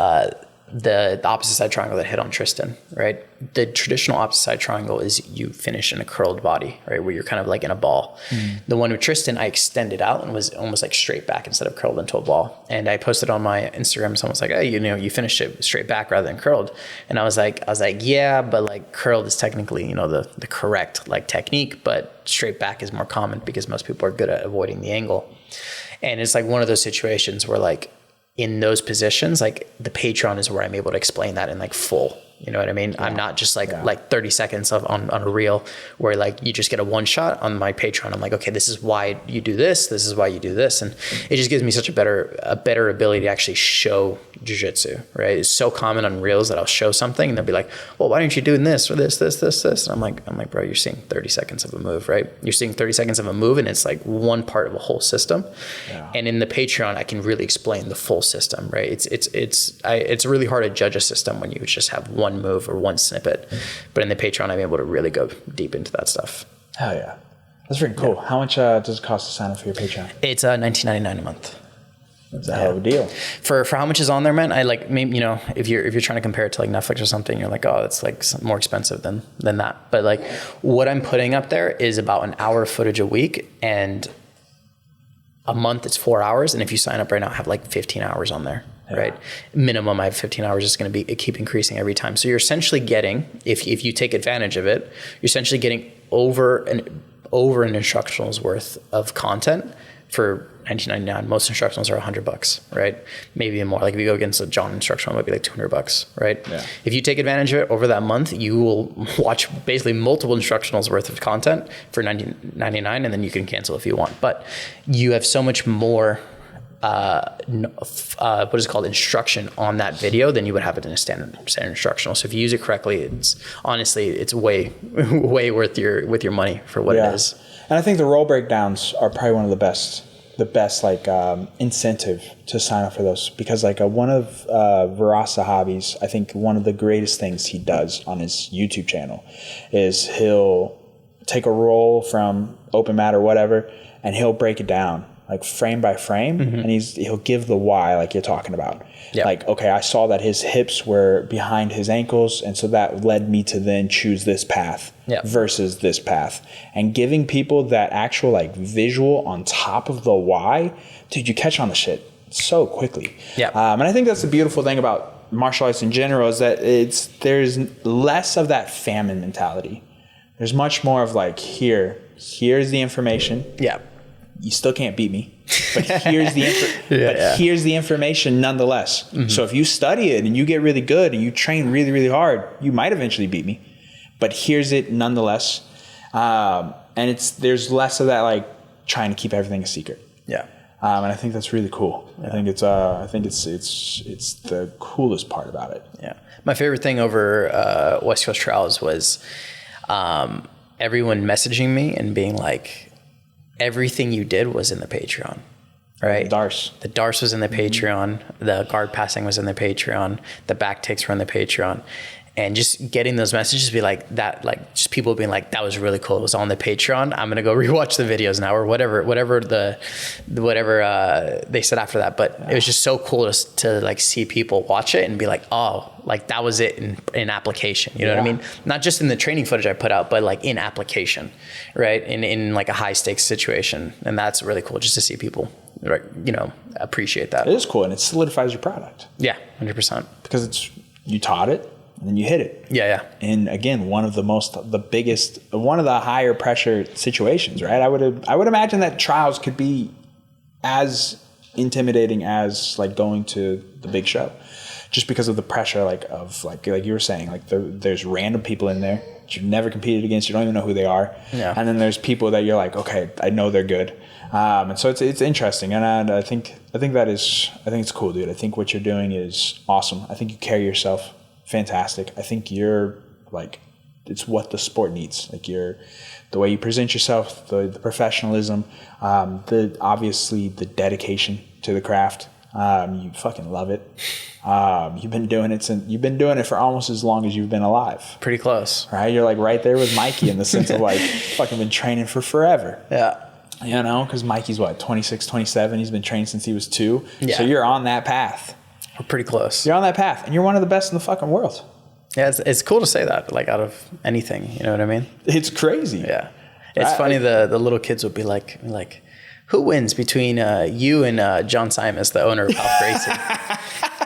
the opposite side triangle that hit on Tristan, right? The traditional opposite side triangle is you finish in a curled body, right? Where you're kind of like in a ball. The one with Tristan, I extended out and was almost like straight back instead of curled into a ball. And I posted on my Instagram, someone's like, hey, you finished it straight back rather than curled. And I was like, yeah, but like curled is technically, the correct like technique, but straight back is more common because most people are good at avoiding the angle. And it's like one of those situations where like, in those positions, like the Patreon is where I'm able to explain that in like full, You know what I mean? I'm not just like 30 seconds on a reel where like you just get a one shot. On my Patreon, I'm like, okay, this is why you do this. This is why you do this. And it just gives me such a better ability to actually show jiu-jitsu, right? It's so common on reels that I'll show something and they'll be like, well, why aren't you doing this or this? And I'm like, bro, you're seeing 30 seconds of a move, right? You're seeing 30 seconds of a move and it's like one part of a whole system. Yeah. And in the Patreon, I can really explain the full system, right? It's really hard to judge a system when you just have one move or one snippet, but in the Patreon I'm able to really go deep into that stuff. Hell yeah, that's pretty cool. How much does it cost to sign up for your Patreon? It's $19.99 a month. That's a hell of a deal. For how much is on there, man. I like, maybe, you know, if you're trying to compare it to like Netflix or something, you're like, oh, it's like more expensive than that. But like what I'm putting up there is about an hour of footage a week, and a month it's 4 hours. And if you sign up right now, I have like 15 hours on there. Yeah. Right. Minimum, I have 15 hours. It's going to keep increasing every time. So you're essentially getting, if you take advantage of it, you're essentially getting over an instructional's worth of content for $19.99. Most instructionals are $100, right? Maybe more. Like if you go against a John instructional, it might be like $200, right? Yeah. If you take advantage of it over that month, you will watch basically multiple instructionals worth of content for $19.99, and then you can cancel if you want. But you have so much more what is it called, instruction on that video than you would have it in a standard instructional. So if you use it correctly, it's way worth your money for what it is. And I think the role breakdowns are probably one of the best like incentive to sign up for those, because like one of Virasa Hobbies, I think one of the greatest things he does on his YouTube channel is he'll take a roll from open mat or whatever, and he'll break it down like frame by frame, and he'll give the why, like you're talking about. Yep. Like, okay, I saw that his hips were behind his ankles, and so that led me to then choose this path versus this path. And giving people that actual like visual on top of the why, dude, you catch on the shit so quickly. Yeah. And I think that's the beautiful thing about martial arts in general, is that there's less of that famine mentality. There's much more of like, here's the information. Yeah. You still can't beat me, but here's the information nonetheless. Mm-hmm. So if you study it and you get really good and you train really, really hard, you might eventually beat me, but here's it nonetheless. And there's less of that, like trying to keep everything a secret. Yeah. And I think that's really cool. Yeah. I think it's the coolest part about it. Yeah. My favorite thing over West Coast Trials was everyone messaging me and being like, everything you did was in the Patreon, right? The Darce was in the Patreon. The guard passing was in the Patreon. The back takes were in the Patreon. And just getting those messages be like that, like just people being like, that was really cool. It was on the Patreon. I'm going to go rewatch the videos now, or whatever they said after that. But it was just so cool to like see people watch it and be like, oh, like that was it in application. You know what I mean? Not just in the training footage I put out, but like in application, right? In like a high stakes situation. And that's really cool just to see people, you know, appreciate that. It is cool. And it solidifies your product. Yeah, 100%. Because you taught it. And then you hit it. Yeah. And again, one of the higher pressure situations, right? I would imagine that trials could be as intimidating as like going to the big show, just because of the pressure, like you were saying, like there's random people in there that you've never competed against. You don't even know who they are. Yeah. And then there's people that you're like, okay, I know they're good. And so it's interesting. And I think it's cool, dude. I think what you're doing is awesome. I think you carry yourself fantastic. I think you're like, it's what the sport needs. Like the way you present yourself, the professionalism, obviously the dedication to the craft. You fucking love it. You've been doing it for almost as long as you've been alive. Pretty close. Right? You're like right there with Mikey in the sense of like fucking been training for forever. Yeah. You know, because Mikey's 26, 27. He's been training since he was 2. Yeah. So you're on that path. We're pretty close. You're on that path, and you're one of the best in the fucking world. Yeah, it's cool to say that, like out of anything, you know what I mean? It's crazy. Yeah. It's funny, the little kids would be like, who wins between you and John Simas, the owner of Half Racing?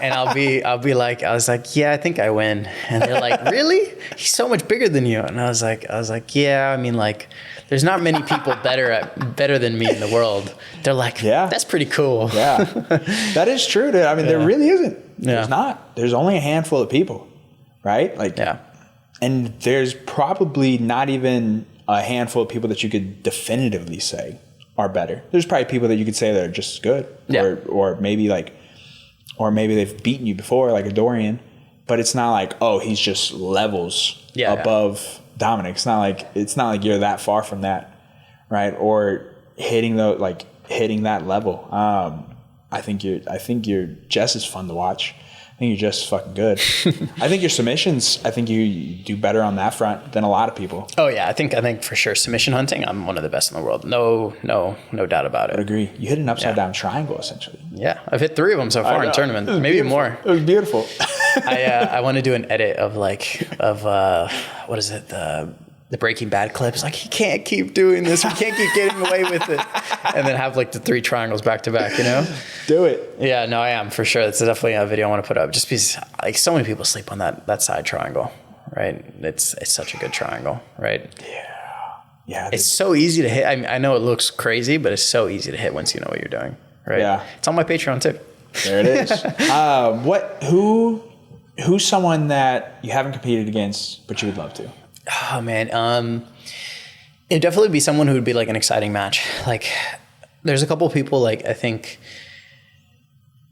And I'll be like, I was like, yeah, I think I win. And they're like, really? He's so much bigger than you. And I was like, yeah, I mean, like, there's not many people better than me in the world. They're like, yeah, that's pretty cool. Yeah, that is true, dude. I mean, there really isn't. There's not. There's only a handful of people. right? Like, Yeah. and there's probably not even a handful of people that you could definitively say are better. There's probably people that you could say that are just as good, Yeah. or maybe they've beaten you before, like a Dorian, but it's not like, oh, he's just levels above Dominic. It's not like you're that far from that, right? Or hitting that level. I think you're just as fun to watch. I think you're just fucking good. I think your submissions, I think you do better on that front than a lot of people. Oh yeah, I think for sure submission hunting, I'm one of the best in the world. No doubt about it. I agree. You hit an upside down triangle essentially. Yeah, I've hit 3 of them so far in tournament, maybe beautiful. more. It was beautiful. I want to do an edit of what is it, the Breaking Bad clips. Like, he can't keep doing this. We can't keep getting away with it. And then have like the 3 triangles back to back, you know? Do it. Yeah, no, I am for sure. It's definitely a video I want to put up, just because like so many people sleep on that side triangle, right? It's such a good triangle, right? Yeah. It's so easy to hit. I know it looks crazy, but it's so easy to hit once you know what you're doing, right? Yeah. It's on my Patreon too. There it is. Who's someone that you haven't competed against, but you would love to? Oh man, it'd definitely be someone who would be like an exciting match. Like, there's a couple of people, like I think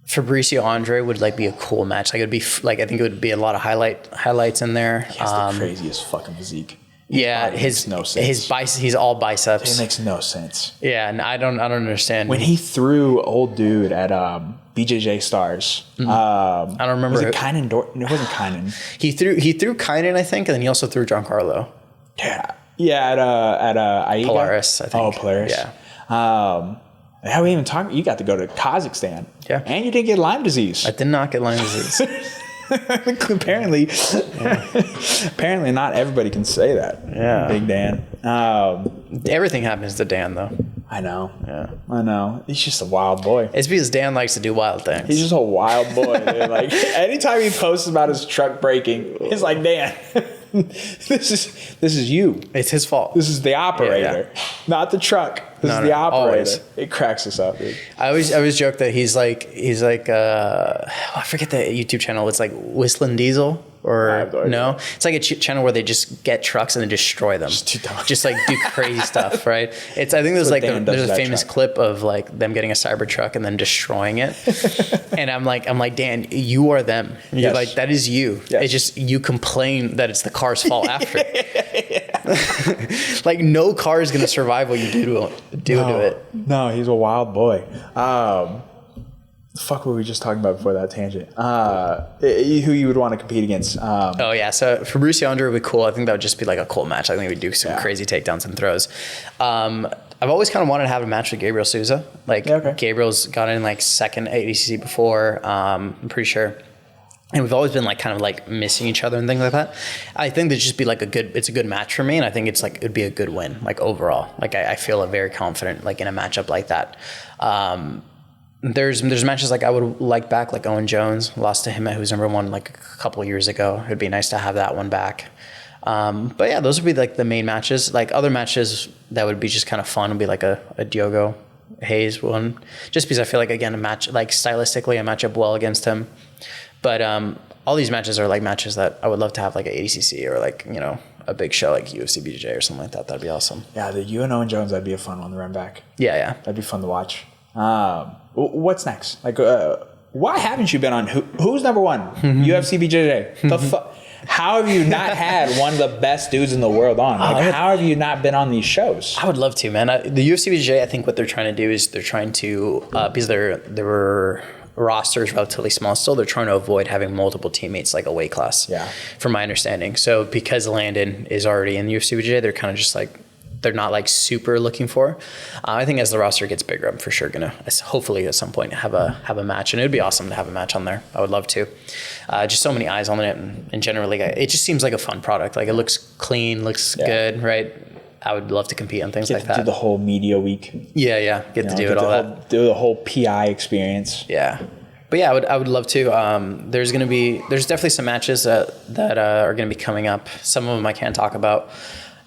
Fabricio Andre would like be a cool match. Like, it'd be like, I think it would be a lot of highlights in there. He has the craziest fucking physique. Yeah, makes no sense. he's all biceps. It makes no sense. Yeah, and I don't understand. When he threw old dude at BJJ Stars, I don't remember. Was it Kynan? It wasn't Kynan. He threw Kynan, I think, and then he also threw Giancarlo. Yeah, at Aiga? Polaris, I think. Oh, Polaris. Yeah. How we even talk? You got to go to Kazakhstan. Yeah. And you didn't get Lyme disease. I did not get Lyme disease. Apparently not everybody can say that. Yeah. Big Dan. Everything happens to Dan, though. I know. Yeah. I know. He's just a wild boy. It's because Dan likes to do wild things. He's just a wild boy. Dude. Like, anytime he posts about his truck breaking, it's like, Dan, this is you. It's his fault. This is the operator, not the truck. This is the operator. Always. It cracks us up, dude. I always joke that he's like I forget the YouTube channel. It's like Whistling Diesel or no? It's like a channel where they just get trucks and then destroy them. Just like do crazy stuff, right? I think there's like there's a famous clip of like them getting a Cybertruck and then destroying it. And I'm like, Dan, you are them. You're like, that is you. Yes. It's just you complain that it's the car's fault after. Like, no car is gonna survive what you do to it. No, he's a wild boy. The fuck were we just talking about before that tangent? Who you would want to compete against? Oh yeah, so Fabricio Andre would be cool. I think that would just be like a cool match. I think we'd do some crazy takedowns and throws. I've always kind of wanted to have a match with Gabriel Souza. Like, Gabriel's got in like second ADCC before. I'm pretty sure. And we've always been like kind of like missing each other and things like that. I think there'd just be like it's a good match for me, and I think it's like it'd be a good win, like overall. Like, I feel very confident like in a matchup like that. There's matches like I would like back, like Owen Jones lost to him at who's number 1 like a couple of years ago. It'd be nice to have that one back. But yeah, those would be like the main matches. Like, other matches that would be just kind of fun would be like a Diogo Hayes one, just because I feel like, again, a match like stylistically I match up well against him. But all these matches are like matches that I would love to have, like at ADCC or like, you know, a big show like UFC BJJ or something like that. That'd be awesome. Yeah, you and Owen Jones, that'd be a fun one to run back. Yeah. That'd be fun to watch. What's next? Like, why haven't you been on who's number 1? UFC BJJ. How have you not had one of the best dudes in the world on? Like, how have you not been on these shows? I would love to, man. The UFC BJJ, I think what they're trying to do is they're trying to because their roster is relatively small still, they're trying to avoid having multiple teammates like a weight class. Yeah. From my understanding. So because Landon is already in the UFC BJJ, they're kind of just like, they're not like super looking for. I think as the roster gets bigger, I'm for sure gonna hopefully at some point have a match, and it'd be awesome to have a match on there. I would love to. Just so many eyes on it, and generally it just seems like a fun product. Like, it looks clean, looks good, right? I would love to compete on things like that. Do the whole media week. Yeah. Get to do it all that. Do the whole PI experience. Yeah. But yeah, I would love to. There's definitely some matches that are going to be coming up. Some of them I can't talk about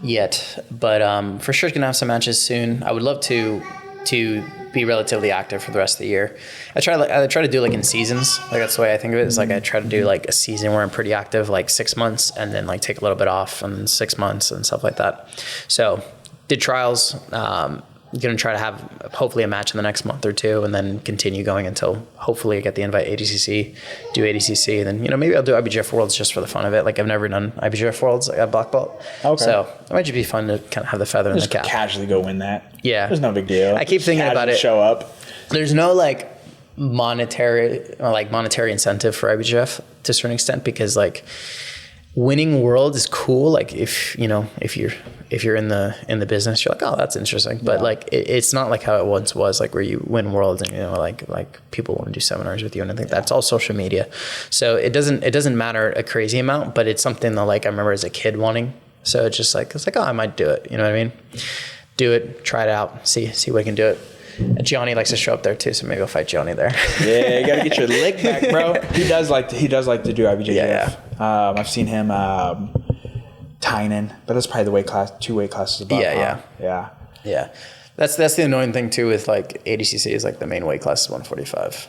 yet, but for sure going to have some matches soon. I would love to to be relatively active for the rest of the year. I try to do like in seasons. Like that's the way I think of it. Is like I try to do like a season where I'm pretty active, like 6 months, and then like take a little bit off, and then 6 months and stuff like that. So did trials. Going to try to have hopefully a match in the next month or two, and then continue going until hopefully I get the invite ADCC, do ADCC, and then maybe I'll do IBJJF Worlds just for the fun of it. Like I've never done IBJJF Worlds. I got black belt, so it might just be fun to kind of have the feather in the cap. Casually go win that. Yeah, there's no big deal. I keep thinking about it. Show up. There's no like monetary incentive for IBJJF to a certain extent, because like winning world is cool. Like if you're in the business, you're like, oh, that's interesting. But like it's not like how it once was, like where you win worlds and like people want to do seminars with you, and I think that's all social media. So it doesn't matter a crazy amount, but it's something that like I remember as a kid wanting. So it's just like oh, I might do it. You know what I mean? Do it, try it out, see what I can do it. Johnny likes to show up there too, so maybe I'll fight Johnny there. Yeah, you gotta get your leg back, bro. He does like to do IBJJF. Yeah. I've seen him Tynan, but that's probably the weight class, 2 weight classes above. Yeah. That's the annoying thing too with like ADCC is like the main weight class is 145.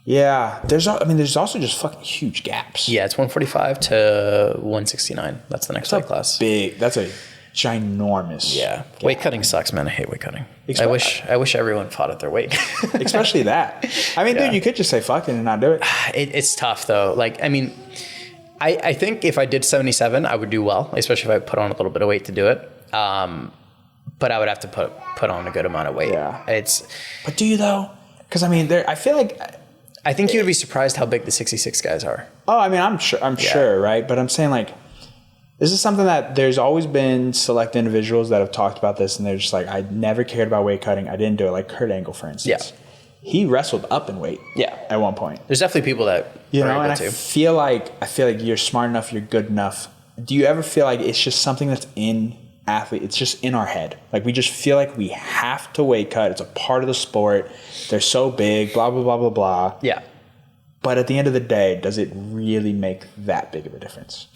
Yeah, there's also just fucking huge gaps. Yeah, it's 145 to 169. That's the next weight class. That's a ginormous. Yeah, weight cutting sucks, man. I hate weight cutting. I wish everyone fought at their weight. Especially that. I mean, dude, you could just say fuck it and not do it. It's tough though. Like, I mean, I think if I did 77, I would do well, especially if I put on a little bit of weight to do it. But I would have to put on a good amount of weight. Yeah. But do you though? Because I mean, I feel like. I think you'd be surprised how big the 66 guys are. Oh, I mean, I'm sure, right? But I'm saying like, this is something that there's always been select individuals that have talked about this, and they're just like, I never cared about weight cutting. I didn't do it. Like Kurt Angle, for instance. Yeah. He wrestled up in weight. Yeah. At one point. There's definitely people that are able and I feel like you're smart enough, you're good enough. Do you ever feel like it's just something that's in athlete? It's just in our head. Like we just feel like we have to weight cut. It's a part of the sport. They're so big, blah, blah, blah, blah, blah. Yeah. But at the end of the day, does it really make that big of a difference?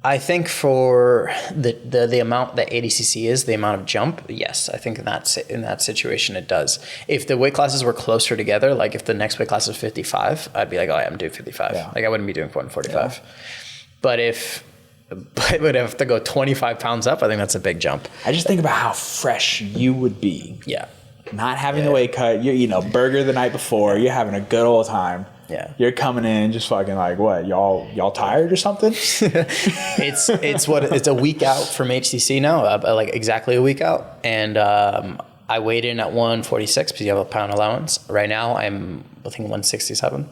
I think for the amount that ADCC is, the amount of jump, yes, I think in that situation it does. If the weight classes were closer together, like if the next weight class is 55, I'd be like, oh, I'm doing 55. Yeah. Like I wouldn't be doing 145. Yeah. But if I would have to go 25 pounds up, I think that's a big jump. I just think about how fresh you would be. Yeah. Not having the weight cut, you're eating a burger the night before, you're having a good old time. Yeah. You're coming in just fucking like, what, y'all tired or something? It's a week out from HCC now, like exactly a week out. And I weighed in at 146 because you have a pound allowance. Right now I'm I think 167.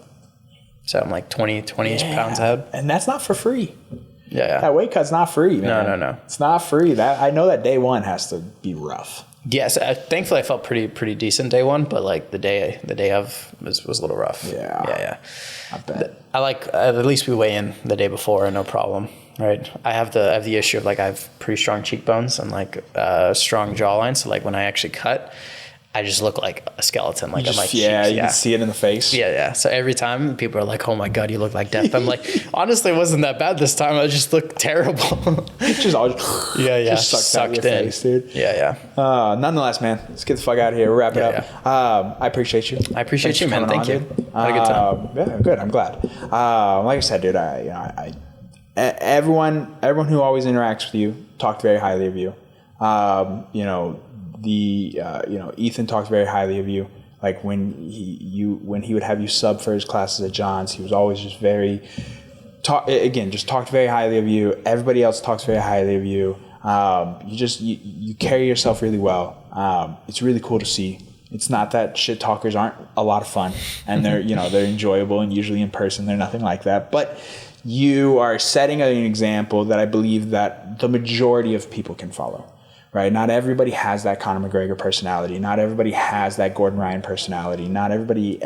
So I'm like 20-ish pounds ahead. And that's not for free. Yeah. That weight cut's not free, man. No. It's not free. I know that day one has to be rough. Yes, thankfully I felt pretty decent day one, but like the day of was a little rough. Yeah. I bet. I like at least we weigh in the day before, no problem, right? I have the issue of like I have pretty strong cheekbones and like strong jawline, so like when I actually cut, I just look like a skeleton, like on my cheeks. Yeah, you can see it in the face. Yeah. So every time people are like, "Oh my god, you look like death." I'm like, honestly, it wasn't that bad this time. I just looked terrible. Just all just sucked in. Face, dude. Yeah. Nonetheless, man, let's get the fuck out of here. We'll wrap it up. Yeah. I appreciate you. I appreciate you, man. Thank you. Had a good time. Yeah, good. I'm glad. Like I said, dude, everyone who always interacts with you talked very highly of you. Ethan talked very highly of you. Like when he would have you sub for his classes at John's, he was always just talked very highly of you. Everybody else talks very highly of you. You carry yourself really well. It's really cool to see. It's not that shit talkers aren't a lot of fun, and they're enjoyable, and usually in person they're nothing like that. But you are setting an example that I believe that the majority of people can follow. Right? Not everybody has that Conor McGregor personality. Not everybody has that Gordon Ryan personality. Not everybody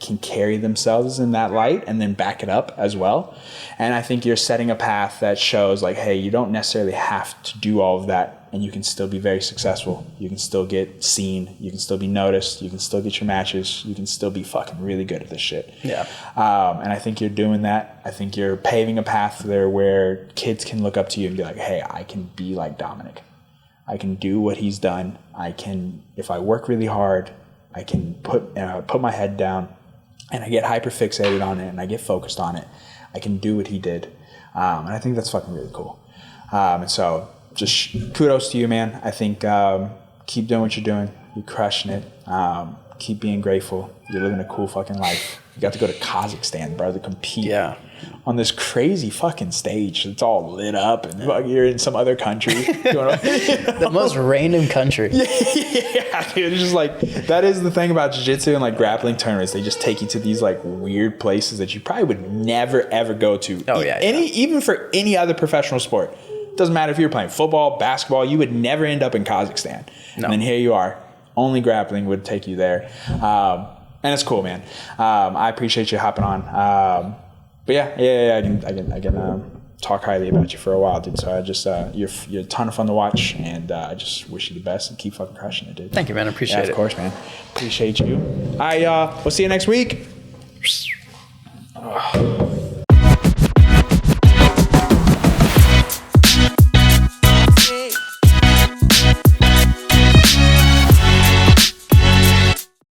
can carry themselves in that light and then back it up as well. And I think you're setting a path that shows like, hey, you don't necessarily have to do all of that, and you can still be very successful. You can still get seen. You can still be noticed. You can still get your matches. You can still be fucking really good at this shit. Yeah. And I think you're doing that. I think you're paving a path there where kids can look up to you and be like, hey, I can be like Dominic. I can do what he's done. I can, if I work really hard, I can put my head down and I get hyper fixated on it and I get focused on it. I can do what he did. And I think that's fucking really cool. And so just kudos to you, man. I think keep doing what you're doing. You're crushing it. Keep being grateful. You're living a cool fucking life. You got to go to Kazakhstan, bro, to compete on this crazy fucking stage. It's all lit up and you're in some other country. The most random country. Yeah, dude. It's just like, that is the thing about jiu-jitsu and like grappling tournaments. They just take you to these like weird places that you probably would never ever go to. Oh yeah. Even for any other professional sport. Doesn't matter if you're playing football, basketball, you would never end up in Kazakhstan. No. And then here you are. Only grappling would take you there. And it's cool, man. I appreciate you hopping on. But yeah, I can talk highly about you for a while, dude. So I just, you're a ton of fun to watch, and I just wish you the best and keep fucking crushing it, dude. Thank you, man. I appreciate it. Of course, man. Appreciate you. We'll see you next week.